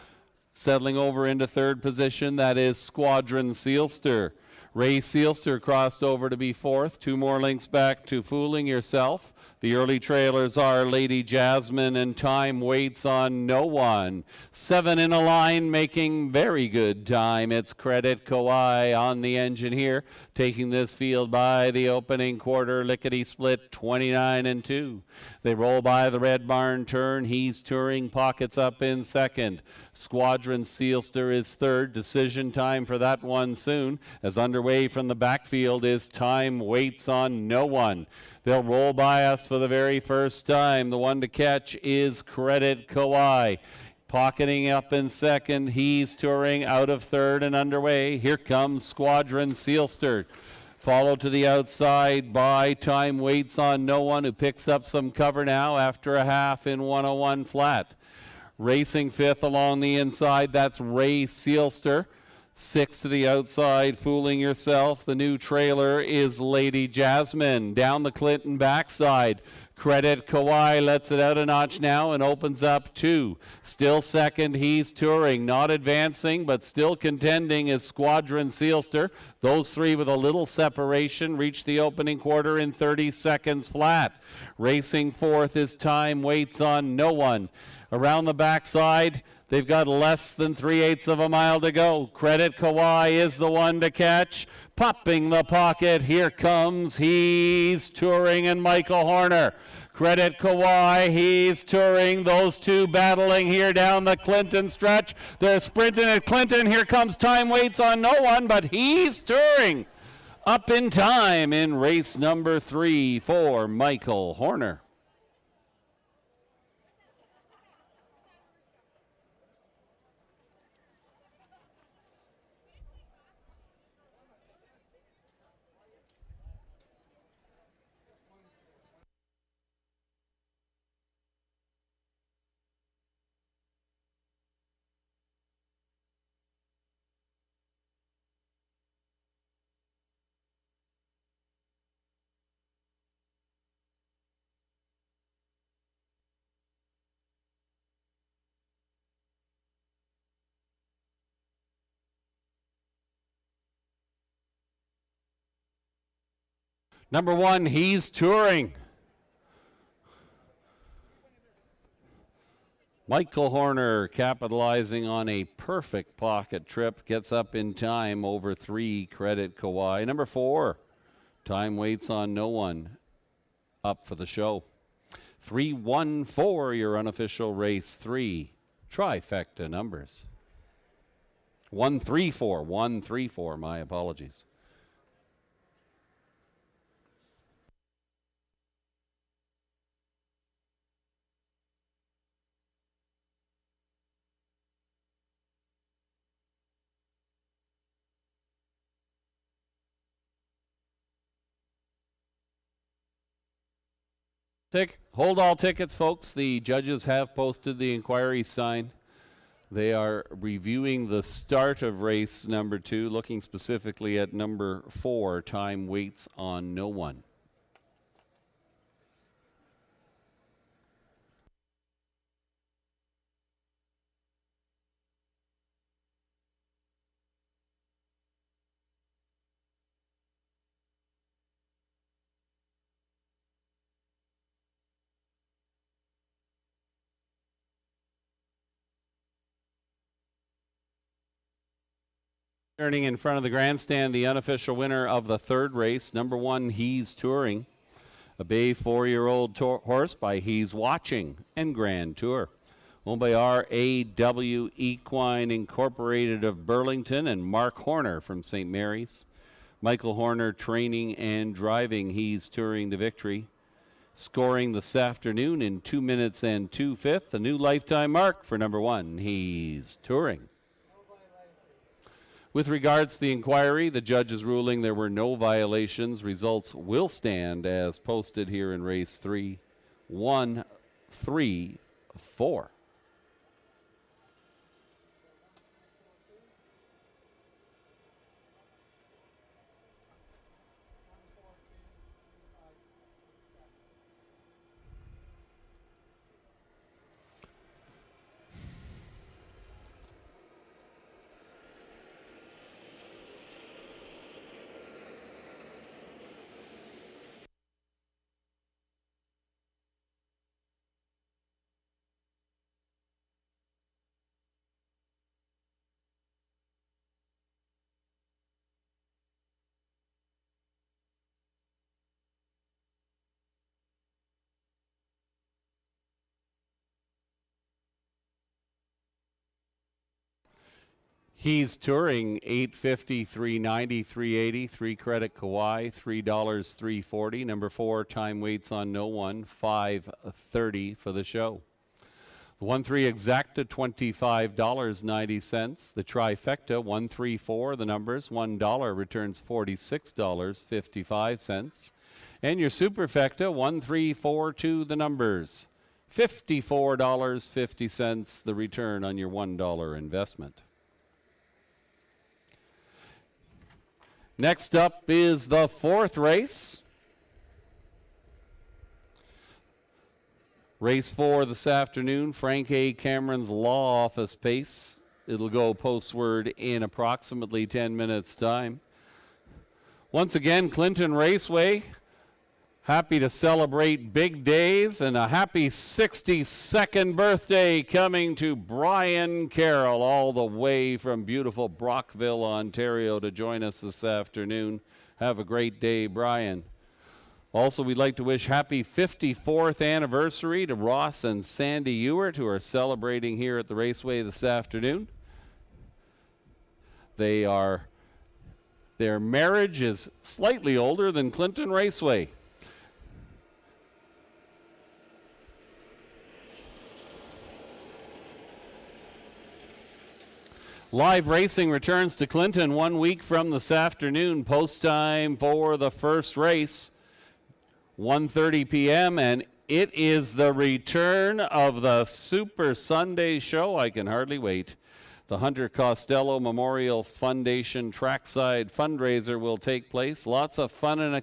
Settling over into third position, that is Squadron Sealster. Ray Sealster crossed over to be fourth. 2 more links back to Fooling Yourself. The early trailers are Lady Jasmine and Time Waits on No One. 7 in a line, making very good time. It's Credit Kawhi on the engine here, taking this field by the opening quarter. Lickety split, 29-2. They roll by the Red Barn turn. He's Touring, pockets up in second. Squadron Sealster is third. Decision time for that one soon. As underway from the backfield is Time Waits on No One. They'll roll by us for the very first time. The one to catch is Credit Kawhi. Pocketing up in second. He's Touring out of third and underway. Here comes Squadron Sealster. Followed to the outside by Time Waits on No One, who picks up some cover now after a half in 101 flat. Racing fifth along the inside, that's Ray Sealster. 6 to the outside, Fooling Yourself. The new trailer is Lady Jasmine. Down the Clinton backside, Credit Kawhi lets it out a notch now and opens up 2. Still second, He's Touring. Not advancing, but still contending is Squadron Sealster. Those 3 with a little separation reach the opening quarter in 30 seconds flat. Racing fourth is Time Waits on No One. Around the backside, they've got less than 3/8 of a mile to go. Credit Kawhi is the one to catch. Popping the pocket, here comes He's Touring and Michael Horner. Credit Kawhi, He's Touring, those 2 battling here down the Clinton stretch. They're sprinting at Clinton. Here comes Time Waits on No One, but He's Touring up in time in race number 3 for Michael Horner. Number 1, He's Touring. Michael Horner capitalizing on a perfect pocket trip. Gets up in time over 3, Credit Kawhi. Number 4, Time Waits on No One. Up for the show. 3-1-4, your unofficial race 3. Trifecta numbers. 1-3-4. 1-3-4, my apologies. Hold all tickets, folks. The judges have posted the inquiry sign. They are reviewing the start of race number 2, looking specifically at number 4, Time Waits on No One. Turning in front of the grandstand, the unofficial winner of the third race, number 1, He's Touring. A bay 4-year-old horse by He's Watching and Grand Tour. Owned by RAW Equine Incorporated of Burlington and Mark Horner from St. Mary's. Michael Horner training and driving He's Touring to victory. Scoring this afternoon in 2 minutes and 2/5. A new lifetime mark for number 1, He's Touring. With regards to the inquiry, the judge's ruling there were no violations. Results will stand as posted here in race 3, 1, 3, 4. He's Touring, $8.50, $3.90, $3.80, 3 credit Kauai, $3, $3.40. Number 4, time waits on no one, $5.30 for the show. The 1-3 exacta, $25.90. The trifecta, 1-3-4, the numbers, $1 returns $46.55. And your superfecta, 1-3-4-2, the numbers, $54.50, the return on your $1 investment. Next up is the 4th race. Race 4 this afternoon, Frank A. Cameron's Law Office pace. It'll go postward in approximately 10 minutes' time. Once again, Clinton Raceway, happy to celebrate big days and a happy 62nd birthday coming to Brian Carroll all the way from beautiful Brockville, Ontario to join us this afternoon. Have a great day, Brian. Also, we'd like to wish happy 54th anniversary to Ross and Sandy Ewart, who are celebrating here at the Raceway this afternoon. Their marriage is slightly older than Clinton Raceway. Live racing returns to Clinton 1 week from this afternoon. Post time for the first race, 1:30 p.m. And it is the return of the Super Sunday Show. I can hardly wait. The Hunter Costello Memorial Foundation Trackside Fundraiser will take place. Lots of fun and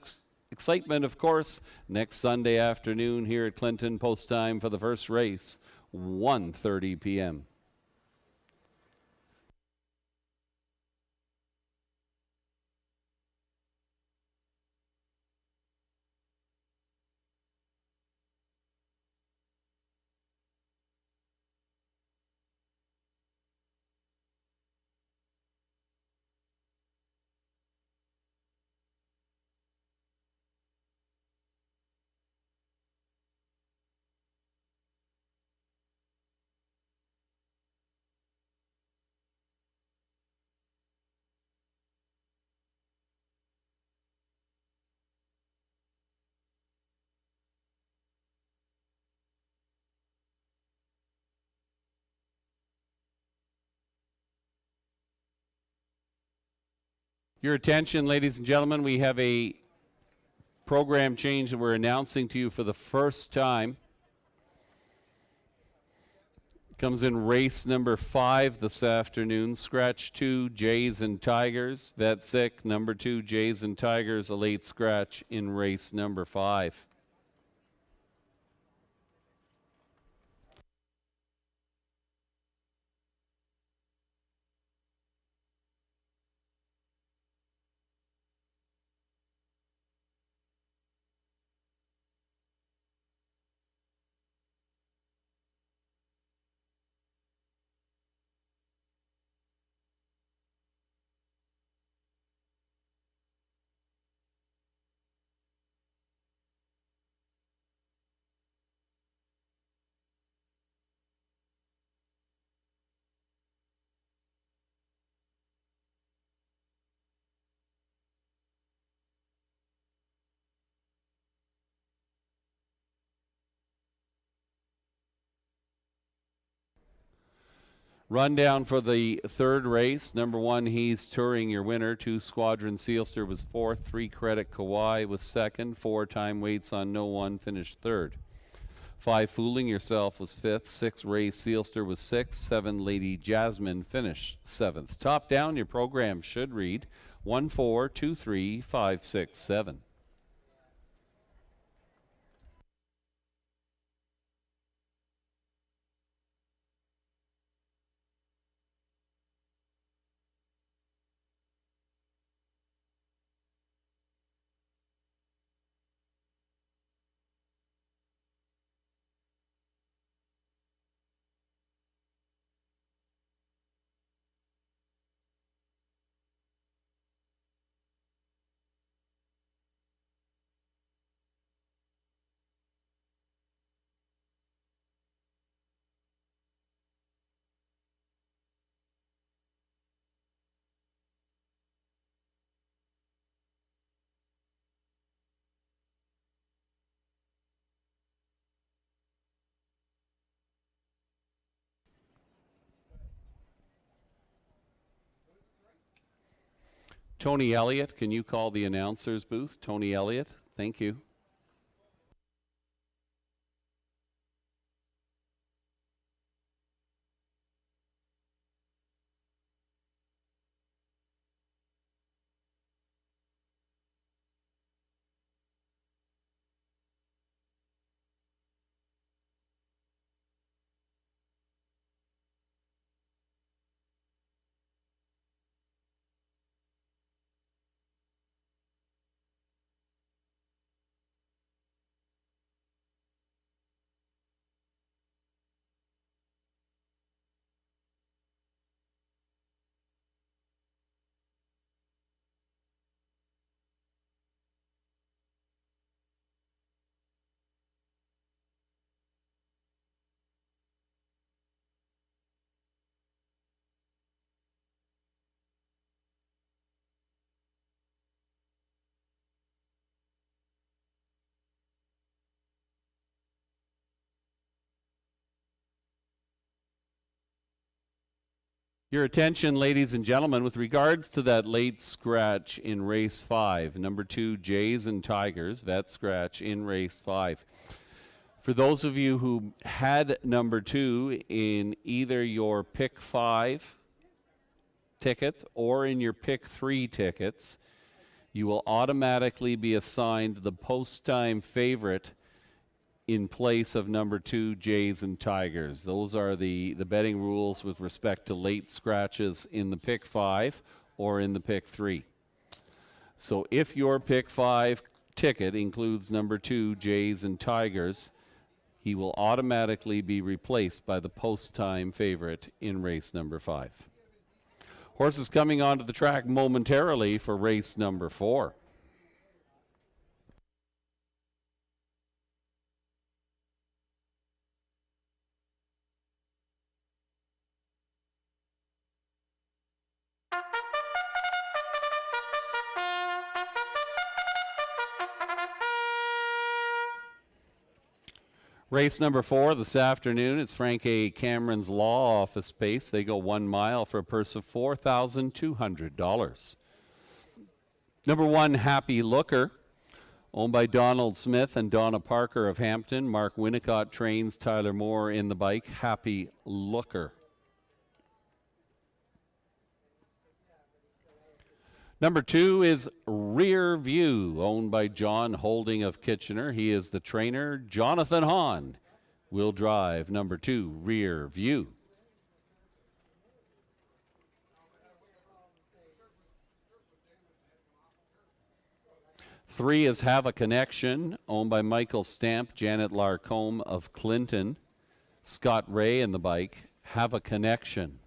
excitement, of course, next Sunday afternoon here at Clinton. Post time for the first race, 1:30 p.m. Your attention, ladies and gentlemen, we have a program change that we're announcing to you for the first time. Comes in race number 5 this afternoon. Scratch 2, Jays and Tigers. Vet sick, number 2, Jays and Tigers, a late scratch in race number 5. Rundown for the third race. Number 1, He's Touring, your winner. 2, Squadron Sealster was 4th. 3, Credit Kawhi was 2nd. 4, Time Waits on No One finished 3rd. 5, Fooling Yourself was 5th. 6, Ray Sealster was 6th. 7, Lady Jasmine finished 7th. Top down, your program should read 1, 4, 2, 3, 5, 6, 7. Tony Elliott, can you call the announcer's booth? Tony Elliott, thank you. Your attention, ladies and gentlemen, with regards to that late scratch in race 5, number 2, Jays and Tigers, that scratch in race 5. For those of you who had number 2 in either your pick 5 ticket or in your pick 3 tickets, you will automatically be assigned the post-time favorite in place of number 2, Jays and Tigers. Those are the betting rules with respect to late scratches in the pick 5 or in the pick 3. So if your pick 5 ticket includes number 2, Jays and Tigers, he will automatically be replaced by the post-time favorite in race number 5. Horses coming onto the track momentarily for race number 4. Race number 4 this afternoon. It's Frank A. Cameron's Law Office Space. They go 1 mile for a purse of $4,200. Number 1, Happy Looker, owned by Donald Smith and Donna Parker of Hampton. Mark Winnicott trains Tyler Moore in the bike. Happy Looker. Number 2 is Rear View, owned by John Holding of Kitchener. He is the trainer. Jonathan Hahn will drive number 2, Rear View. Three is Have a Connection, owned by Michael Stamp, Janet Larcombe of Clinton. Scott Ray in the bike. Have a Connection.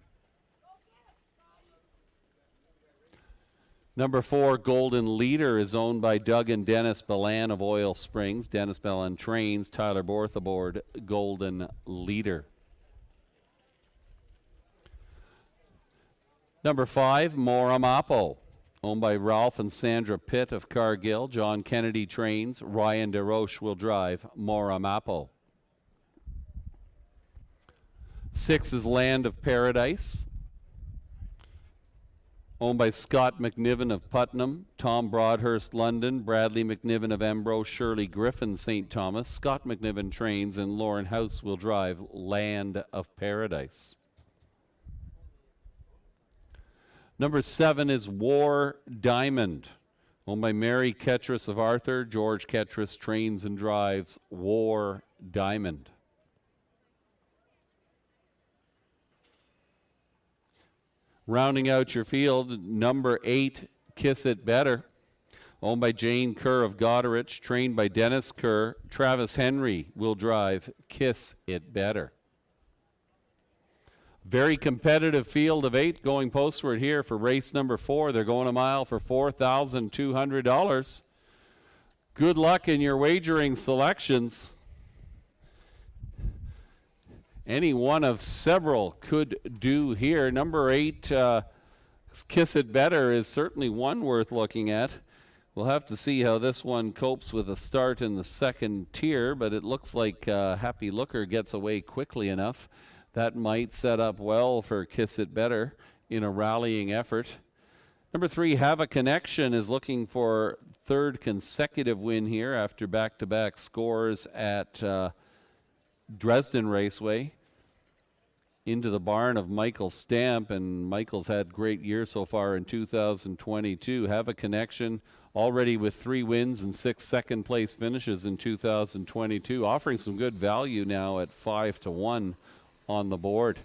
Number 4, Golden Leader, is owned by Doug and Dennis Bellan of Oil Springs. Dennis Bellan trains Tyler Borth aboard Golden Leader. Number 5, Moramapo, owned by Ralph and Sandra Pitt of Cargill. John Kennedy trains. Ryan DeRoche will drive Moramapo. 6 is Land of Paradise, owned by Scott McNiven of Putnam, Tom Broadhurst, London, Bradley McNiven of Embro, Shirley Griffin, St. Thomas. Scott McNiven trains, and Lauren House will drive Land of Paradise. Number 7 is War Diamond, owned by Mary Ketras of Arthur. George Ketras trains and drives War Diamond. Rounding out your field, number 8, Kiss It Better, owned by Jane Kerr of Goderich, trained by Dennis Kerr. Travis Henry will drive Kiss It Better. Very competitive field of 8 going postward here for race number 4. They're going a mile for $4,200. Good luck in your wagering selections. Any one of several could do here. Number 8, Kiss It Better, is certainly one worth looking at. We'll have to see how this one copes with a start in the second tier, but it looks like Happy Looker gets away quickly enough. That might set up well for Kiss It Better in a rallying effort. Number 3, Have a Connection, is looking for third consecutive win here after back-to-back scores at Dresden Raceway. Into the barn of Michael Stamp, and Michael's had great year so far in 2022. Have a Connection already with 3 wins and 6 second place finishes in 2022, offering some good value now at 5-1 on the board.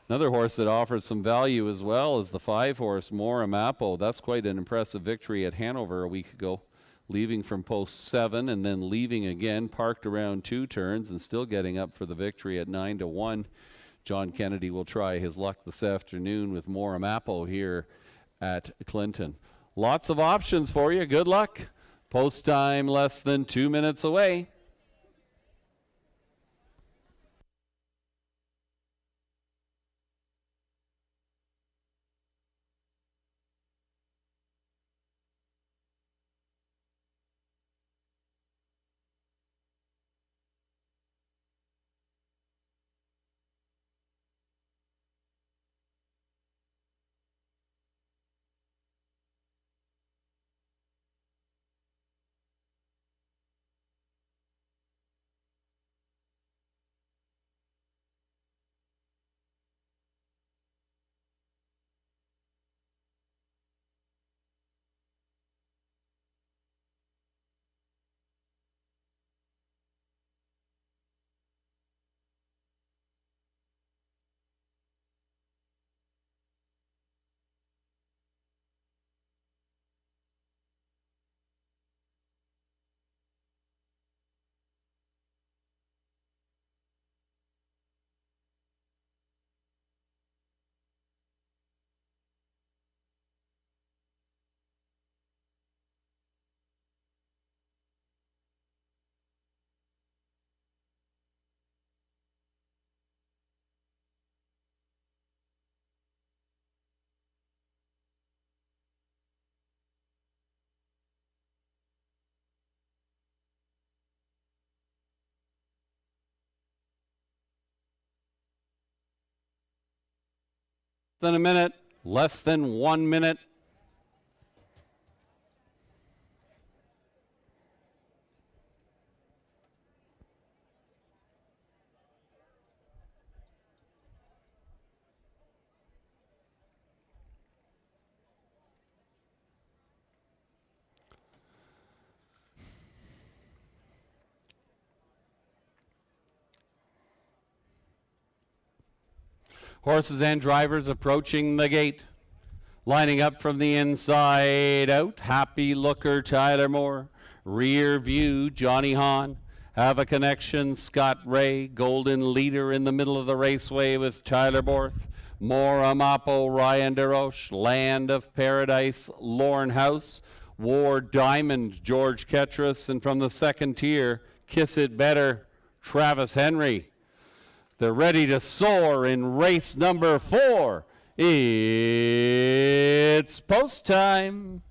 Another horse that offers some value as well is the 5-horse Mora Mapo. That's quite an impressive victory at Hanover a week ago, leaving from post 7 and then leaving again, parked around 2 turns and still getting up for the victory at 9-1. John Kennedy will try his luck this afternoon with Mora Mapo here at Clinton. Lots of options for you. Good luck. Post time less than 2 minutes away. Than a minute, less than 1 minute. Horses and drivers approaching the gate. Lining up from the inside out. Happy Looker, Tyler Moore. Rear View, Johnny Hahn. Have a Connection, Scott Ray. Golden Leader in the middle of the raceway with Tyler Borth. Mora Mapo, Ryan DeRoche. Land of Paradise, Lauren House. War Diamond, George Ketras. And from the second tier, Kiss It Better, Travis Henry. They're ready to soar in race number 4. It's post time.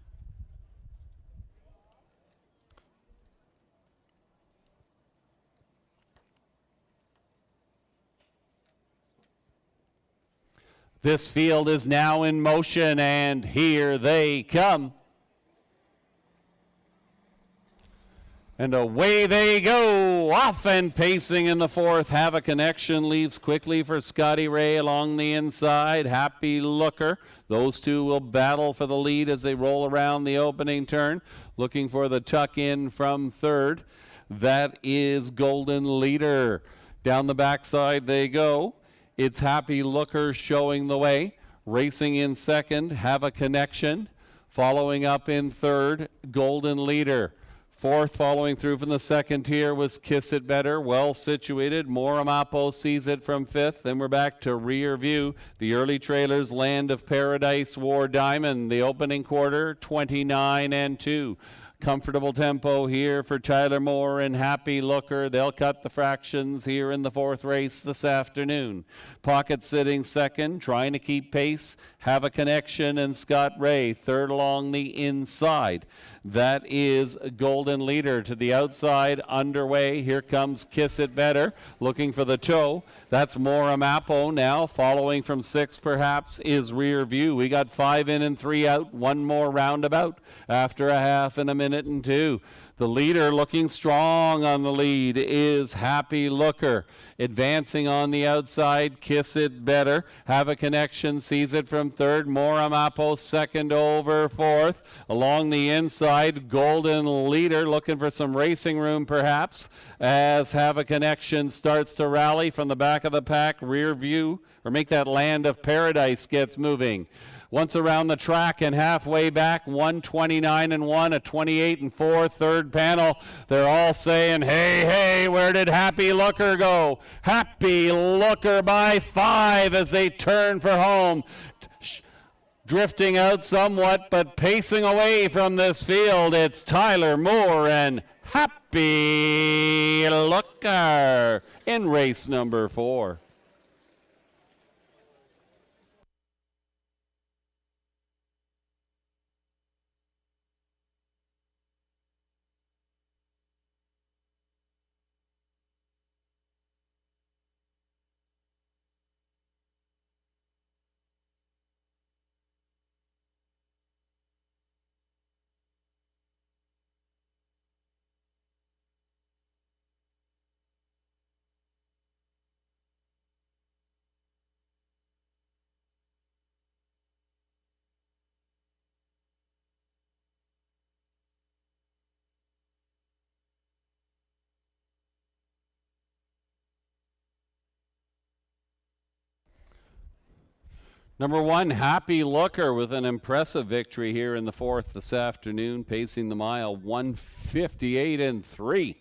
This field is now in motion, and here they come. And away they go, off and pacing in the fourth. Have a Connection leaves quickly for Scotty Ray along the inside. Happy Looker. Those two will battle for the lead as they roll around the opening turn, looking for the tuck in from third. That is Golden Leader. Down the backside they go. It's Happy Looker showing the way. Racing in second, Have a Connection. Following up in third, Golden Leader. Fourth, following through from the second tier, was Kiss It Better, well situated. Moramapo sees it from fifth. Then we're back to rear view. The early trailers, Land of Paradise, War Diamond. The opening quarter, 29-2. Comfortable tempo here for Tyler Moore and Happy Looker. They'll cut the fractions here in the fourth race this afternoon. Pocket sitting second, trying to keep pace. Have a Connection and Scott Ray third along the inside. That is Golden Leader to the outside, underway. Here comes Kiss It Better, looking for the toe. That's Moramapo now. Following from six, perhaps, is Rear View. We got 5 in and 3 out. One more roundabout after a half and a minute and 2. The leader looking strong on the lead is Happy Looker. Advancing on the outside, Kiss It Better. Have a Connection, sees it from third. Moramapo second over fourth. Along the inside, Golden Leader looking for some racing room perhaps as Have a Connection starts to rally from the back of the pack. Rear View, or Make That Land of Paradise gets moving. Once around the track and halfway back, 129-1, a 28-4 third panel. They're all saying, hey, hey, where did Happy Looker go? Happy Looker by 5 as they turn for home. Drifting out somewhat, but pacing away from this field, it's Tyler Moore and Happy Looker in race number 4. Number 1, Happy Looker with an impressive victory here in the fourth this afternoon, pacing the mile 158-3.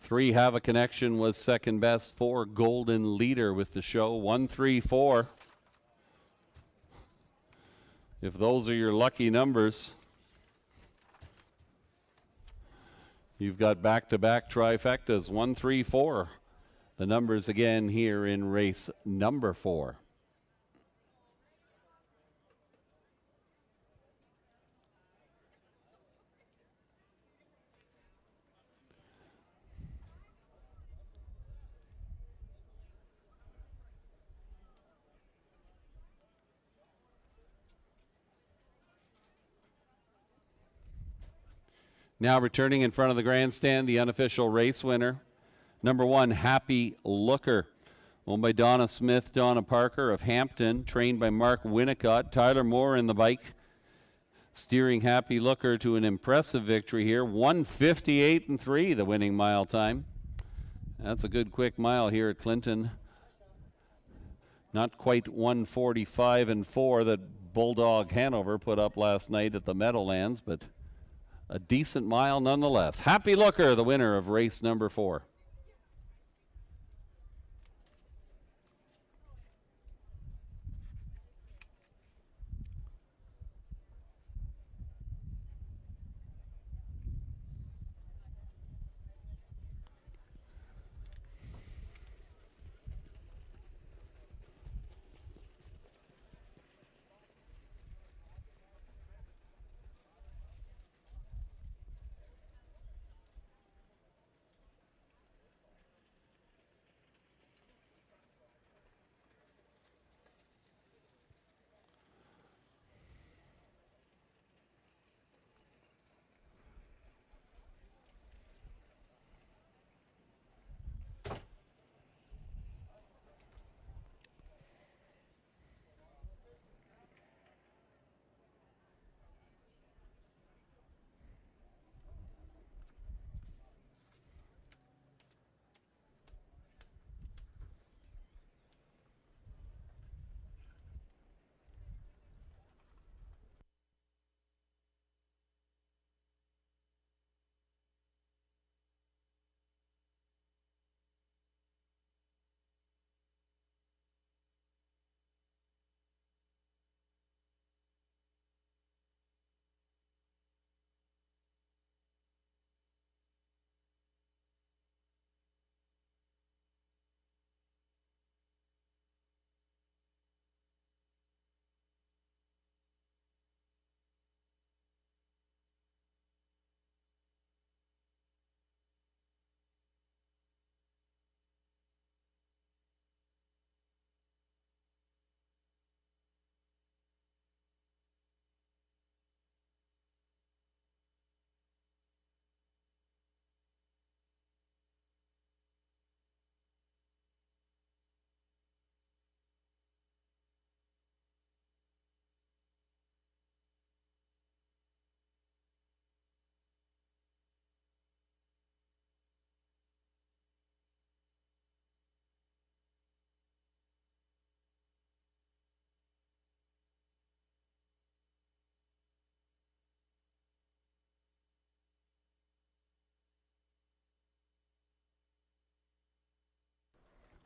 3, Have a Connection was second best. 4, Golden Leader with the show, 134. If those are your lucky numbers, you've got back-to-back trifectas, 134. The numbers again here in race number 4. Now returning in front of the grandstand, the unofficial race winner. Number 1, Happy Looker, owned by Donna Smith, Donna Parker of Hampton, trained by Mark Winnicott. Tyler Moore in the bike, steering Happy Looker to an impressive victory here. 158-3, the winning mile time. That's a good quick mile here at Clinton. Not quite 145-4 that Bulldog Hanover put up last night at the Meadowlands, but a decent mile nonetheless. Happy Looker, the winner of race number 4.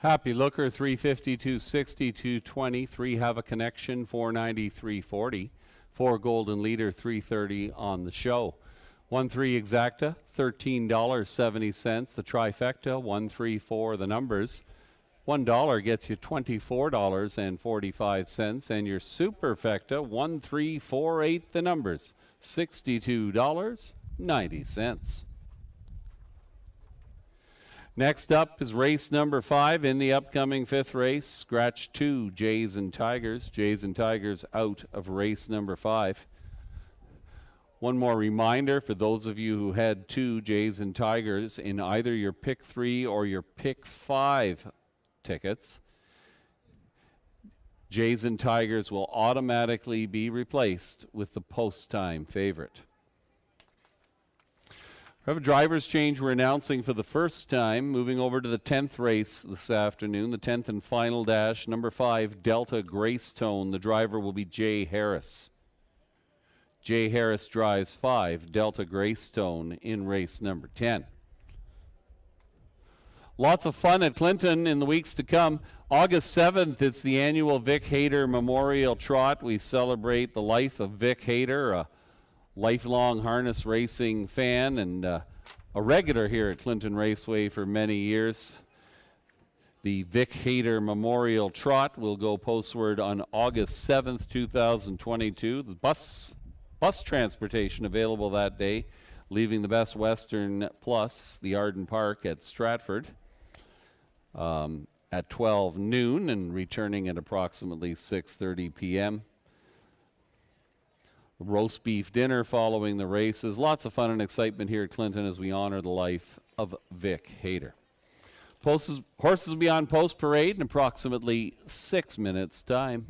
Happy Looker 350, 260, 220. 3 Have a Connection 490, 340. 4 Golden Leader 330 on the show. 1-3 Exacta $13.70. The trifecta 1-3-4 the numbers. $1 gets you $24.45, and your superfecta 1-3-4-8 the numbers. $62.90. Next up is race number 5 in the upcoming 5th race. Scratch 2, Jays and Tigers. Jays and Tigers out of race number 5. One more reminder for those of you who had 2 Jays and Tigers in either your pick 3 or your pick 5 tickets. Jays and Tigers will automatically be replaced with the post-time favorite. We have a driver's change we're announcing for the first time, moving over to the 10th race this afternoon, the 10th and final dash, number 5, Delta Gracetone. The driver will be Jay Harris. Jay Harris drives 5, Delta Gracetone, in race number 10. Lots of fun at Clinton in the weeks to come. August 7th, it's the annual Vic Hayter Memorial Trot. We celebrate the life of Vic Hayter, a lifelong harness racing fan and a regular here at Clinton Raceway for many years. The Vic Hayter Memorial Trot will go postward on August 7th, 2022. The bus transportation available that day, leaving the Best Western Plus, the Arden Park at Stratford, at 12 noon and returning at approximately 6:30 p.m. Roast beef dinner following the races. Lots of fun and excitement here at Clinton as we honor the life of Vic Hayter. Horses will be on post parade in approximately 6 minutes' time.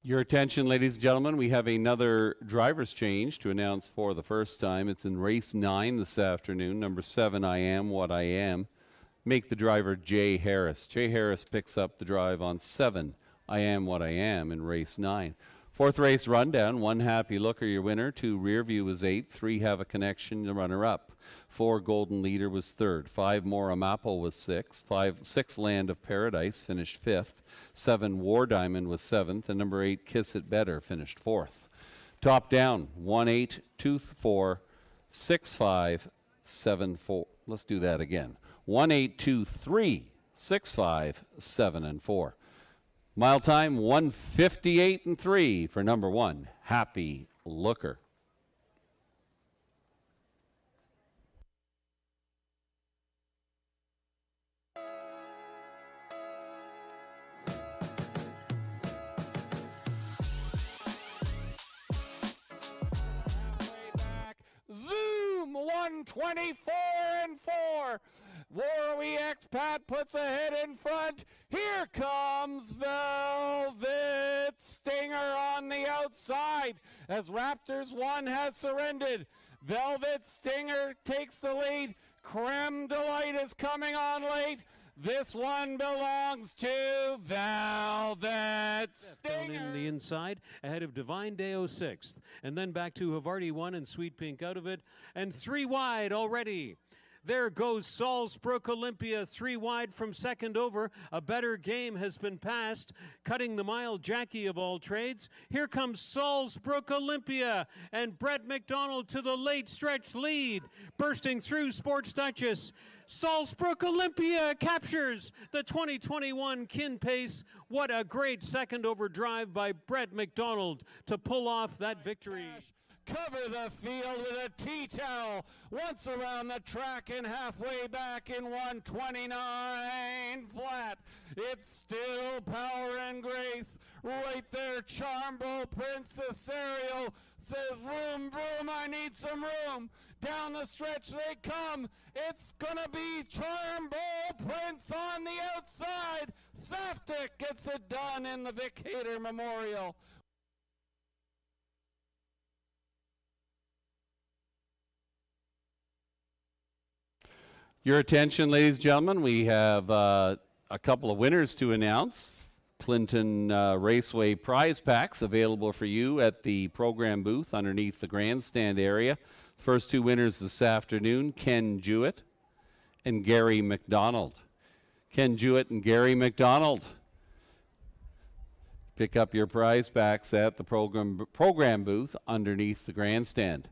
Your attention, ladies and gentlemen, we have another driver's change to announce for the first time. It's in race 9 this afternoon, number 7, I Am What I Am. Make the driver Jay Harris. Jay Harris picks up the drive on 7, I Am What I Am, in race 9. 4th race rundown, 1 Happy Looker, your winner. 2 Rearview was 8th. 3 Have a Connection, the runner-up. 4 Golden Leader was 3rd. 5 Mora Maple was 6th. 6 Land of Paradise finished 5th. 7 War Diamond was 7th. And number 8 Kiss It Better finished 4th. Top down, 1-8, 2-4, 6-5, 7-4. Let's do that again. 1-8, 2-3, 6-5, 7-4. Mile time 1:58.3 for number 1, Happy Looker. Zoom 124 and 4. Warwick Expat puts a head in front. Here comes Velvet Stinger on the outside as Raptors 1 has surrendered. Velvet Stinger takes the lead. Creme Delight is coming on late. This one belongs to Velvet Stinger. Down in the inside, ahead of Divine Deo 6th. And then back to Havarti 1 and Sweet Pink out of it. And 3 wide already. There goes Salzbrook Olympia, 3 wide from second over. A better game has been passed, cutting the mile, Jackie of all trades. Here comes Salzbrook Olympia, and Brett McDonald to the late stretch lead, bursting through Sports Duchess. Salzbrook Olympia captures the 2021 Kin Pace. What a great second over drive by Brett McDonald to pull off that victory. Cover the field with a tea towel. Once around the track and halfway back in 129 flat. It's still Power and Grace. Right there, Charmbo Prince Cesario says, vroom, vroom, I need some room. Down the stretch they come. It's gonna be Charmbo Prince on the outside. Saftik gets it done in the Vic Hayter Memorial. Your attention, ladies and gentlemen, we have a couple of winners to announce. Clinton Raceway prize packs available for you at the program booth underneath the grandstand area. First 2 winners this afternoon, Ken Jewett and Gary McDonald. Ken Jewett and Gary McDonald. Pick up your prize packs at the program booth underneath the grandstand.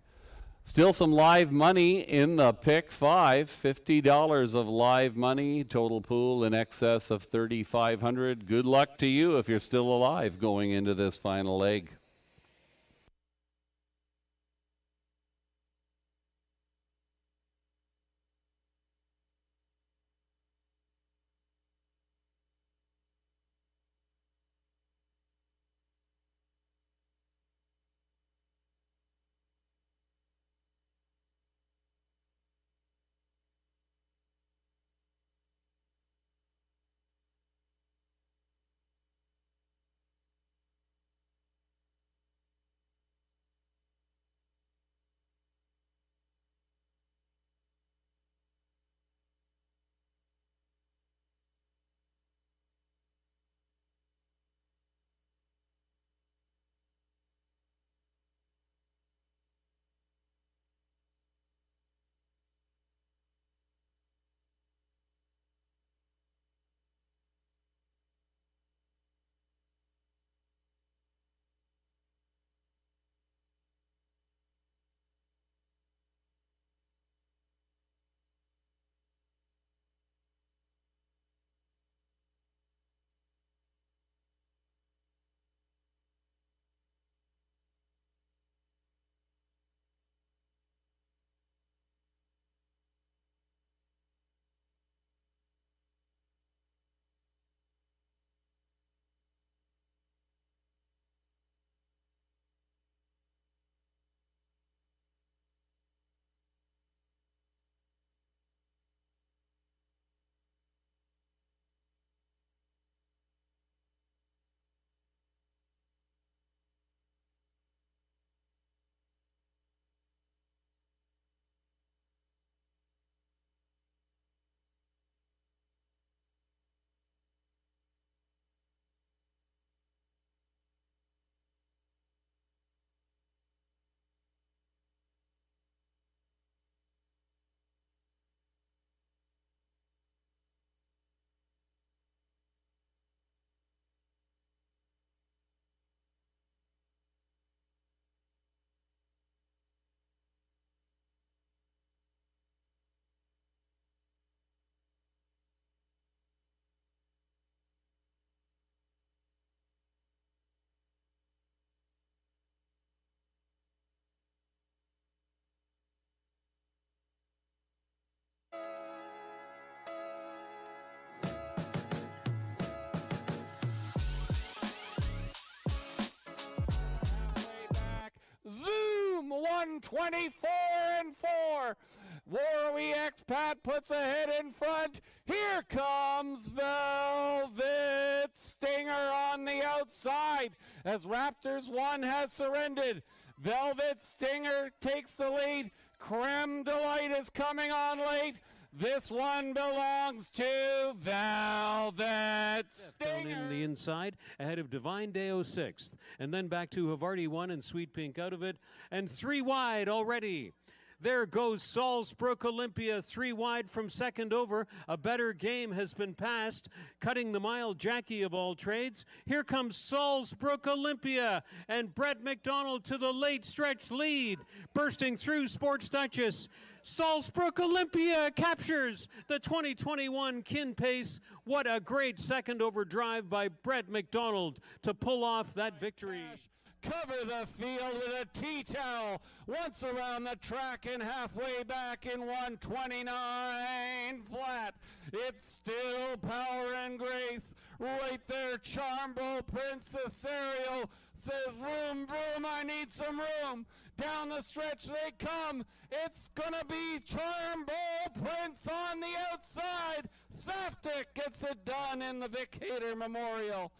Still some live money in the pick 5, $50 of live money, total pool in excess of $3,500. Good luck to you if you're still alive going into this final leg. Zoom 124 and 4. Warwick Expat puts a head in front. Here comes Velvet Stinger on the outside as Raptors 1 has surrendered. Velvet Stinger takes the lead. Creme Delight is coming on late. This one belongs to Velvet Stinger. Down in the inside, ahead of Divine Deo 6th. And then back to Havarti 1 and Sweet Pink out of it. And 3 wide already. There goes Salzbrook Olympia, 3 wide from second over. A better game has been passed, cutting the mile, Jackie of all trades. Here comes Salzbrook Olympia, and Brett McDonald to the late stretch lead, bursting through Sports Duchess. Salzbrook Olympia captures the 2021 Kin Pace. What a great second over drive by Brett McDonald to pull off that victory. Cover the field with a tea towel. Once around the track and halfway back in 129 flat. It's still power and grace. Right there, Charmbo Prince Cesario says, vroom, vroom, I need some room. Down the stretch they come. It's gonna be Charmbo Prince on the outside. Saftik gets it done in the Vic Hayter Memorial.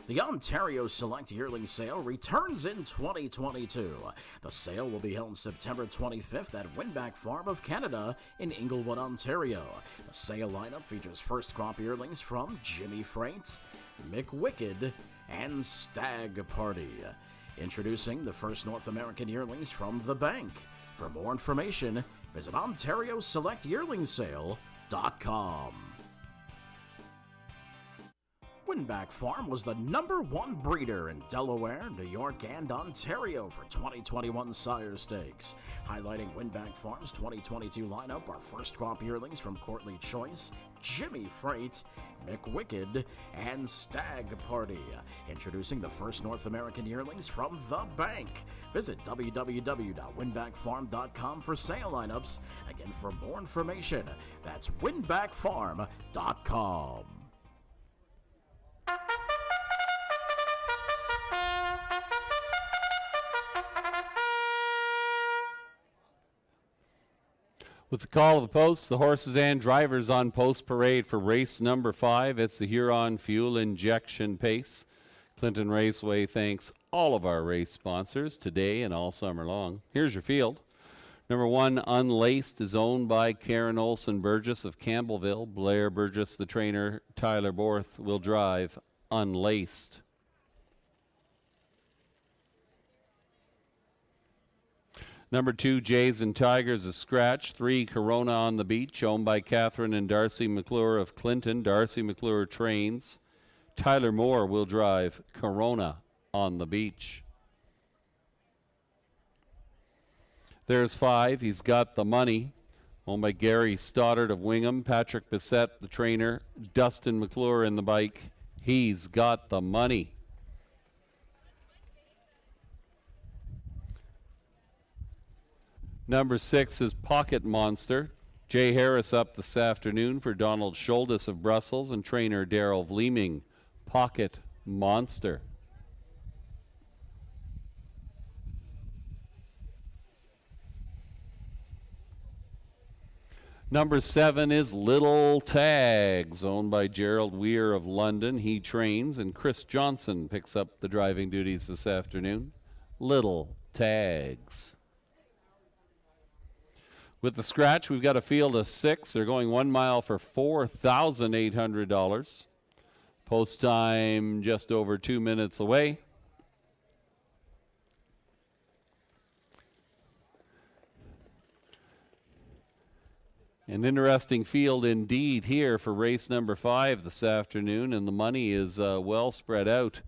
The Ontario Select Yearling Sale returns in 2022. The sale will be held September 25th at Winback Farm of Canada in Inglewood, Ontario. The sale lineup features first crop yearlings from Jimmy Freight, McWicked, and Stag Party. Introducing the first North American yearlings from the bank. For more information, visit OntarioSelectYearlingsSale.com. Winback Farm was the #1 breeder in Delaware, New York, and Ontario for 2021 Sire Stakes. Highlighting Winback Farm's 2022 lineup are first crop yearlings from Courtly Choice, Jimmy Freight, McWicked, and Stag Party. Introducing the first North American yearlings from the bank. Visit www.winbackfarm.com for sale lineups. Again, for more information, that's winbackfarm.com. With the call of the post, the horses and drivers on post parade for race number 5. It's the Huron Fuel Injection Pace. Clinton Raceway thanks all of our race sponsors today and all summer long. Here's your field. Number 1, Unlaced, is owned by Karen Olson Burgess of Campbellville. Blair Burgess, the trainer. Tyler Borth will drive Unlaced. Number 2, Jays and Tigers, a scratch. 3, Corona on the Beach, owned by Catherine and Darcy McClure of Clinton. Darcy McClure trains. Tyler Moore will drive Corona on the Beach. There's 5, He's Got the Money, owned by Gary Stoddard of Wingham. Patrick Bissett, the trainer. Dustin McClure in the bike. He's Got the Money. Number 6 is Pocket Monster. Jay Harris up this afternoon for Donald Schuldis of Brussels and trainer Daryl Vleeming. Pocket Monster. Number 7 is Little Tags, owned by Gerald Weir of London. He trains, and Chris Johnson picks up the driving duties this afternoon. Little Tags. With the scratch, we've got a field of 6. They're going 1 mile for $4,800. Post time just over 2 minutes away. An interesting field indeed here for race number 5 this afternoon, and the money is well spread out.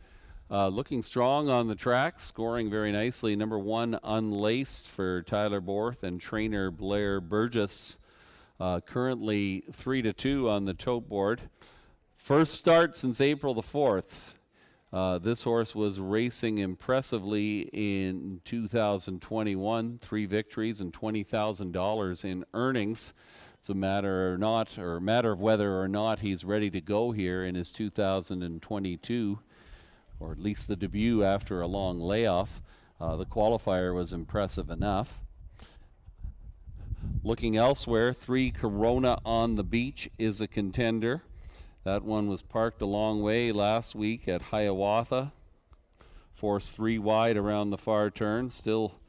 Looking strong on the track, scoring very nicely. Number 1, Unlaced for Tyler Borth and trainer Blair Burgess. Currently 3-2 on the tote board. First start since April the 4th. This horse was racing impressively in 2021. 3 victories and $20,000 in earnings. It's a matter of whether or not he's ready to go here in his 2022. Or at least the debut after a long layoff. The qualifier was impressive enough. Looking elsewhere, 3 Corona on the Beach is a contender. That one was parked a long way last week at Hiawatha. Forced 3 wide around the far turn. Still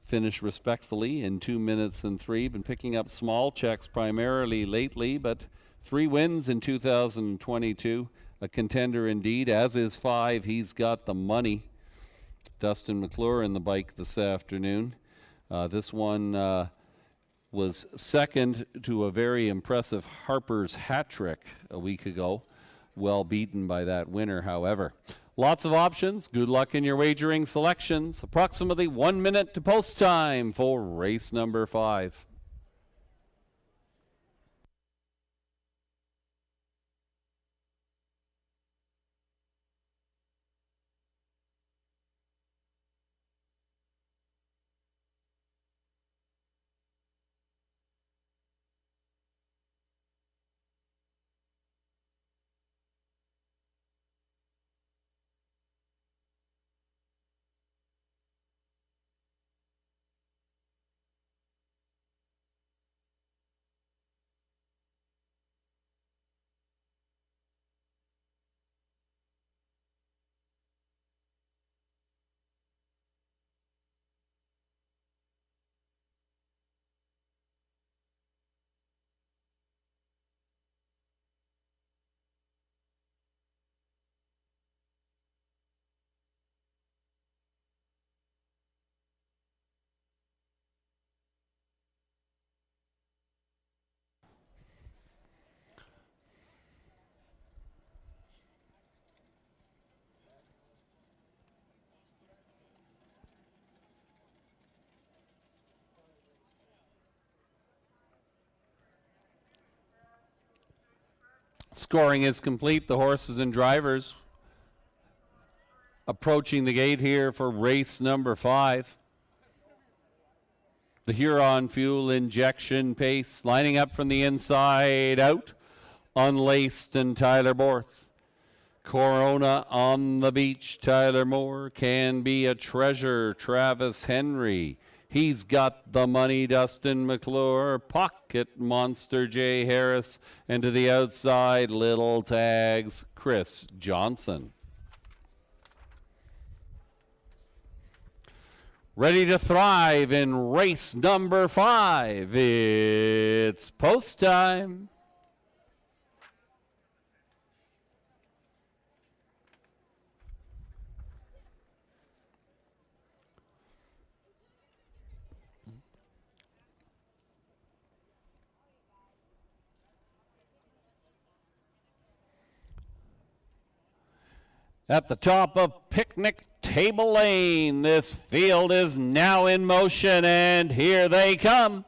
finished respectfully in 2 minutes and 3. Been picking up small checks primarily lately, but 3 wins in 2022. A contender indeed, as is 5. He's got the money. Dustin McClure in the bike this afternoon. This one was second to a very impressive Harper's hat trick a week ago. Well beaten by that winner, however. Lots of options. Good luck in your wagering selections. Approximately 1 minute to post time for race number 5. Scoring is complete. The horses and drivers approaching the gate here for race number 5. The Huron fuel injection pace lining up from the inside out. Unlaced and Tyler Borth. Corona on the Beach, Tyler Moore. Can Be a Treasure, Travis Henry. He's got the money, Dustin McClure. Pocket Monster, Jay Harris. And to the outside, Little Tags, Chris Johnson. Ready to thrive in race number 5. It's post time. At the top of Picnic Table Lane, this field is now in motion, and here they come.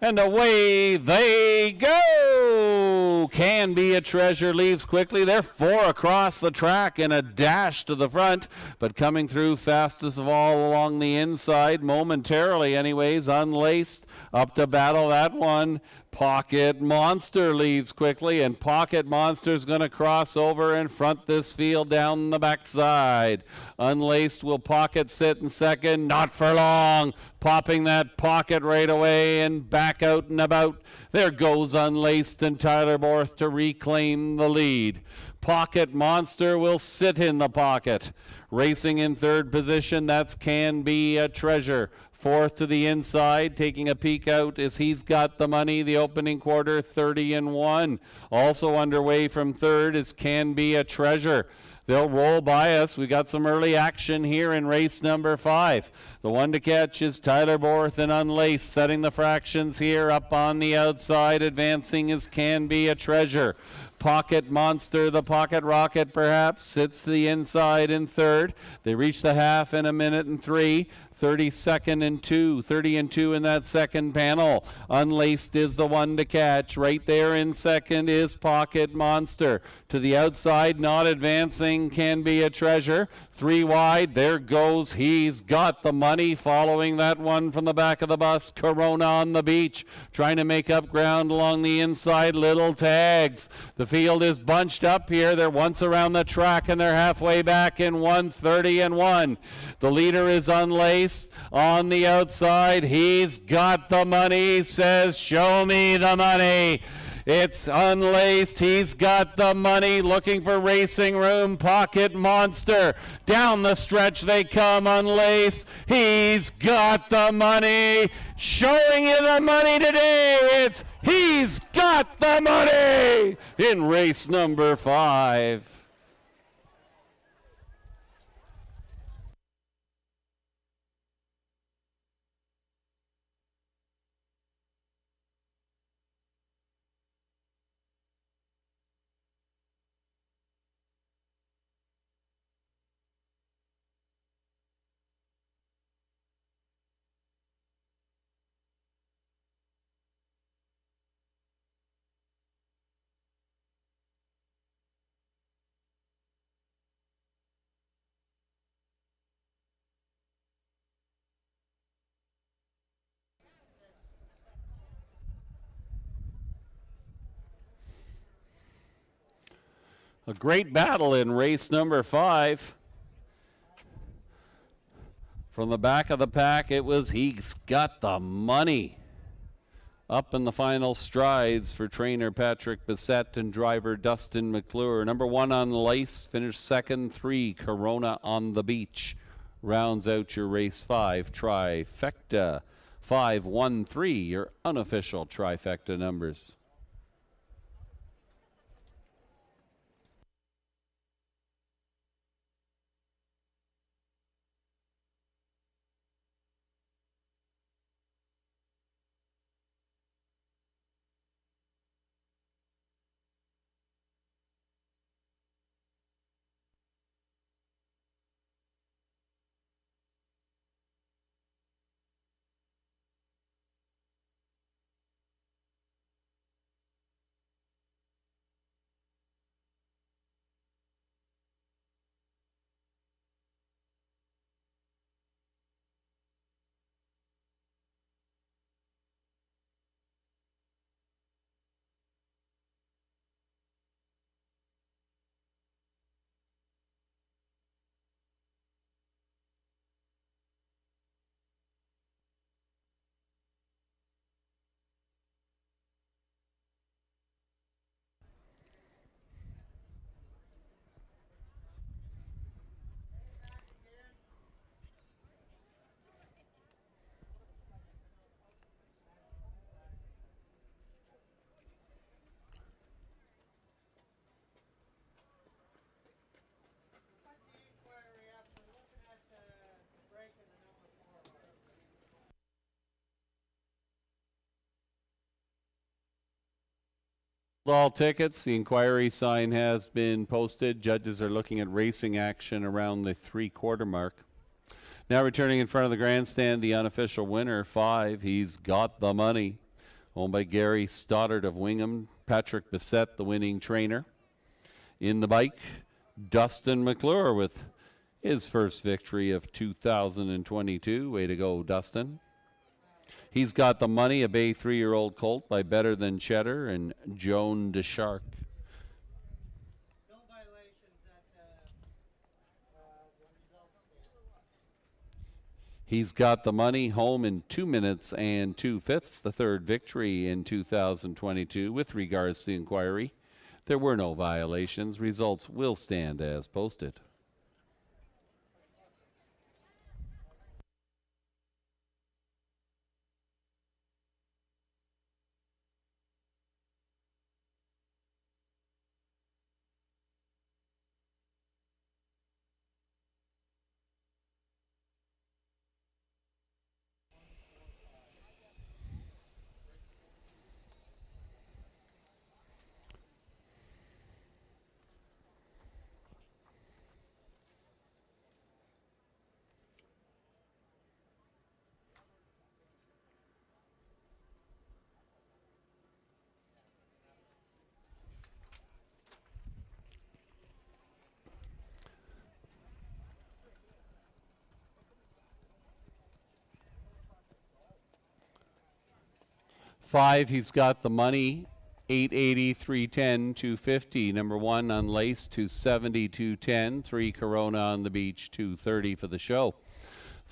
And away they go. Can Be a Treasure leaves quickly. They're 4 across the track in a dash to the front, but coming through fastest of all along the inside, momentarily anyways, Unlaced up to battle that one. Pocket Monster leads quickly, and Pocket Monster's going to cross over and front this field down the backside. Unlaced will Pocket sit in second, not for long. Popping that Pocket right away and back out and about. There goes Unlaced and Tyler Borth to reclaim the lead. Pocket Monster will sit in the pocket. Racing in third position, that's Can Be a Treasure. 4th to the inside, taking a peek out is He's Got the Money, the opening quarter, 30-1. Also underway from 3rd is Can Be a Treasure. They'll roll by us. We got some early action here in race number 5. The one to catch is Tyler Borth and Unlaced, setting the fractions here up on the outside. Advancing is Can Be a Treasure. Pocket Monster, the Pocket Rocket perhaps, sits to the inside in 3rd. They reach the half in 1 minute and 3. 32nd and 2, 30 and 2 in that second panel. Unlaced is the one to catch. Right there in second is Pocket Monster. To the outside, not advancing, Can Be a Treasure. 3 wide, there goes He's Got the Money. Following that one from the back of the bus, Corona on the Beach. Trying to make up ground along the inside, Little Tags. The field is bunched up here. They're once around the track and they're halfway back in 1:30-1. The leader is unlaced on the outside. He's got the money. He says, show me the money. It's unlaced. He's got the money, looking for racing room. Pocket Monster. Down the stretch they come, unlaced. He's got the money. Showing you the money today. It's He's Got the Money in race number 5. A great battle in race number 5. From the back of the pack, it was He's Got the Money. Up in the final strides for trainer Patrick Bissett and driver Dustin McClure. Number 1 on Lace, finished second. 3, Corona on the Beach. Rounds out your race 5 trifecta. 5, 1, 3, your unofficial trifecta numbers. All tickets. The inquiry sign has been posted. Judges are looking at racing action around the 3/4 mark. Now returning in front of the grandstand, the unofficial winner, 5, He's Got the Money. Owned by Gary Stoddard of Wingham. Patrick Bissett, the winning trainer. In the bike, Dustin McClure with his first victory of 2022. Way to go, Dustin. He's Got the Money, a Bay 3-year-old colt by Better Than Cheddar and Joan DeShark. No violations at the results. He's Got the Money, home in 2 minutes and 2/5, the third victory in 2022. With regards to the inquiry, there were no violations. Results will stand as posted. Five, He's Got the Money, 880, 310, 250. Number 1 Unlaced, 270, 210. 3 Corona on the Beach, 230 for the show.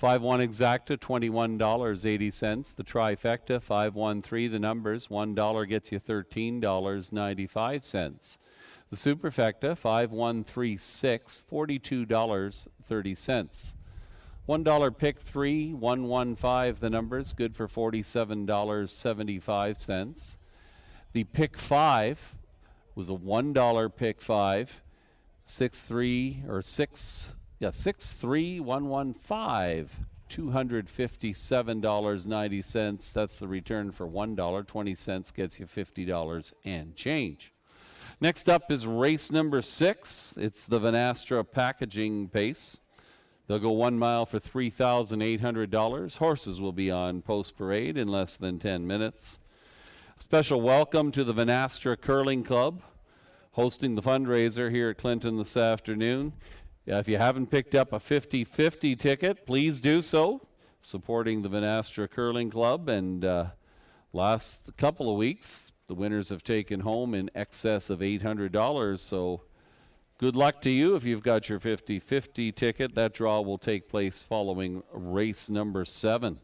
5-1 Exacta, $21.80. The trifecta, 5-1-3. The numbers, $1 gets you $13.95. The superfecta, 5-1-3-6, $42.30. $1 pick 3, 115. The numbers, good for $47.75. The pick 5 was a $1 pick 5, 6-3 or 6. Yeah, 63115, $257.90. That's the return for $1. 20 cents gets you $50 and change. Next up is race number 6. It's the Vanastra packaging pace. They'll go 1 mile for $3,800. Horses will be on post parade in less than 10 minutes. Special welcome to the Vanastra Curling Club, hosting the fundraiser here at Clinton this afternoon. If you haven't picked up a 50-50 ticket, please do so, supporting the Vanastra Curling Club. And last couple of weeks, the winners have taken home in excess of $800. So good luck to you if you've got your 50-50 ticket. That draw will take place following race number 7.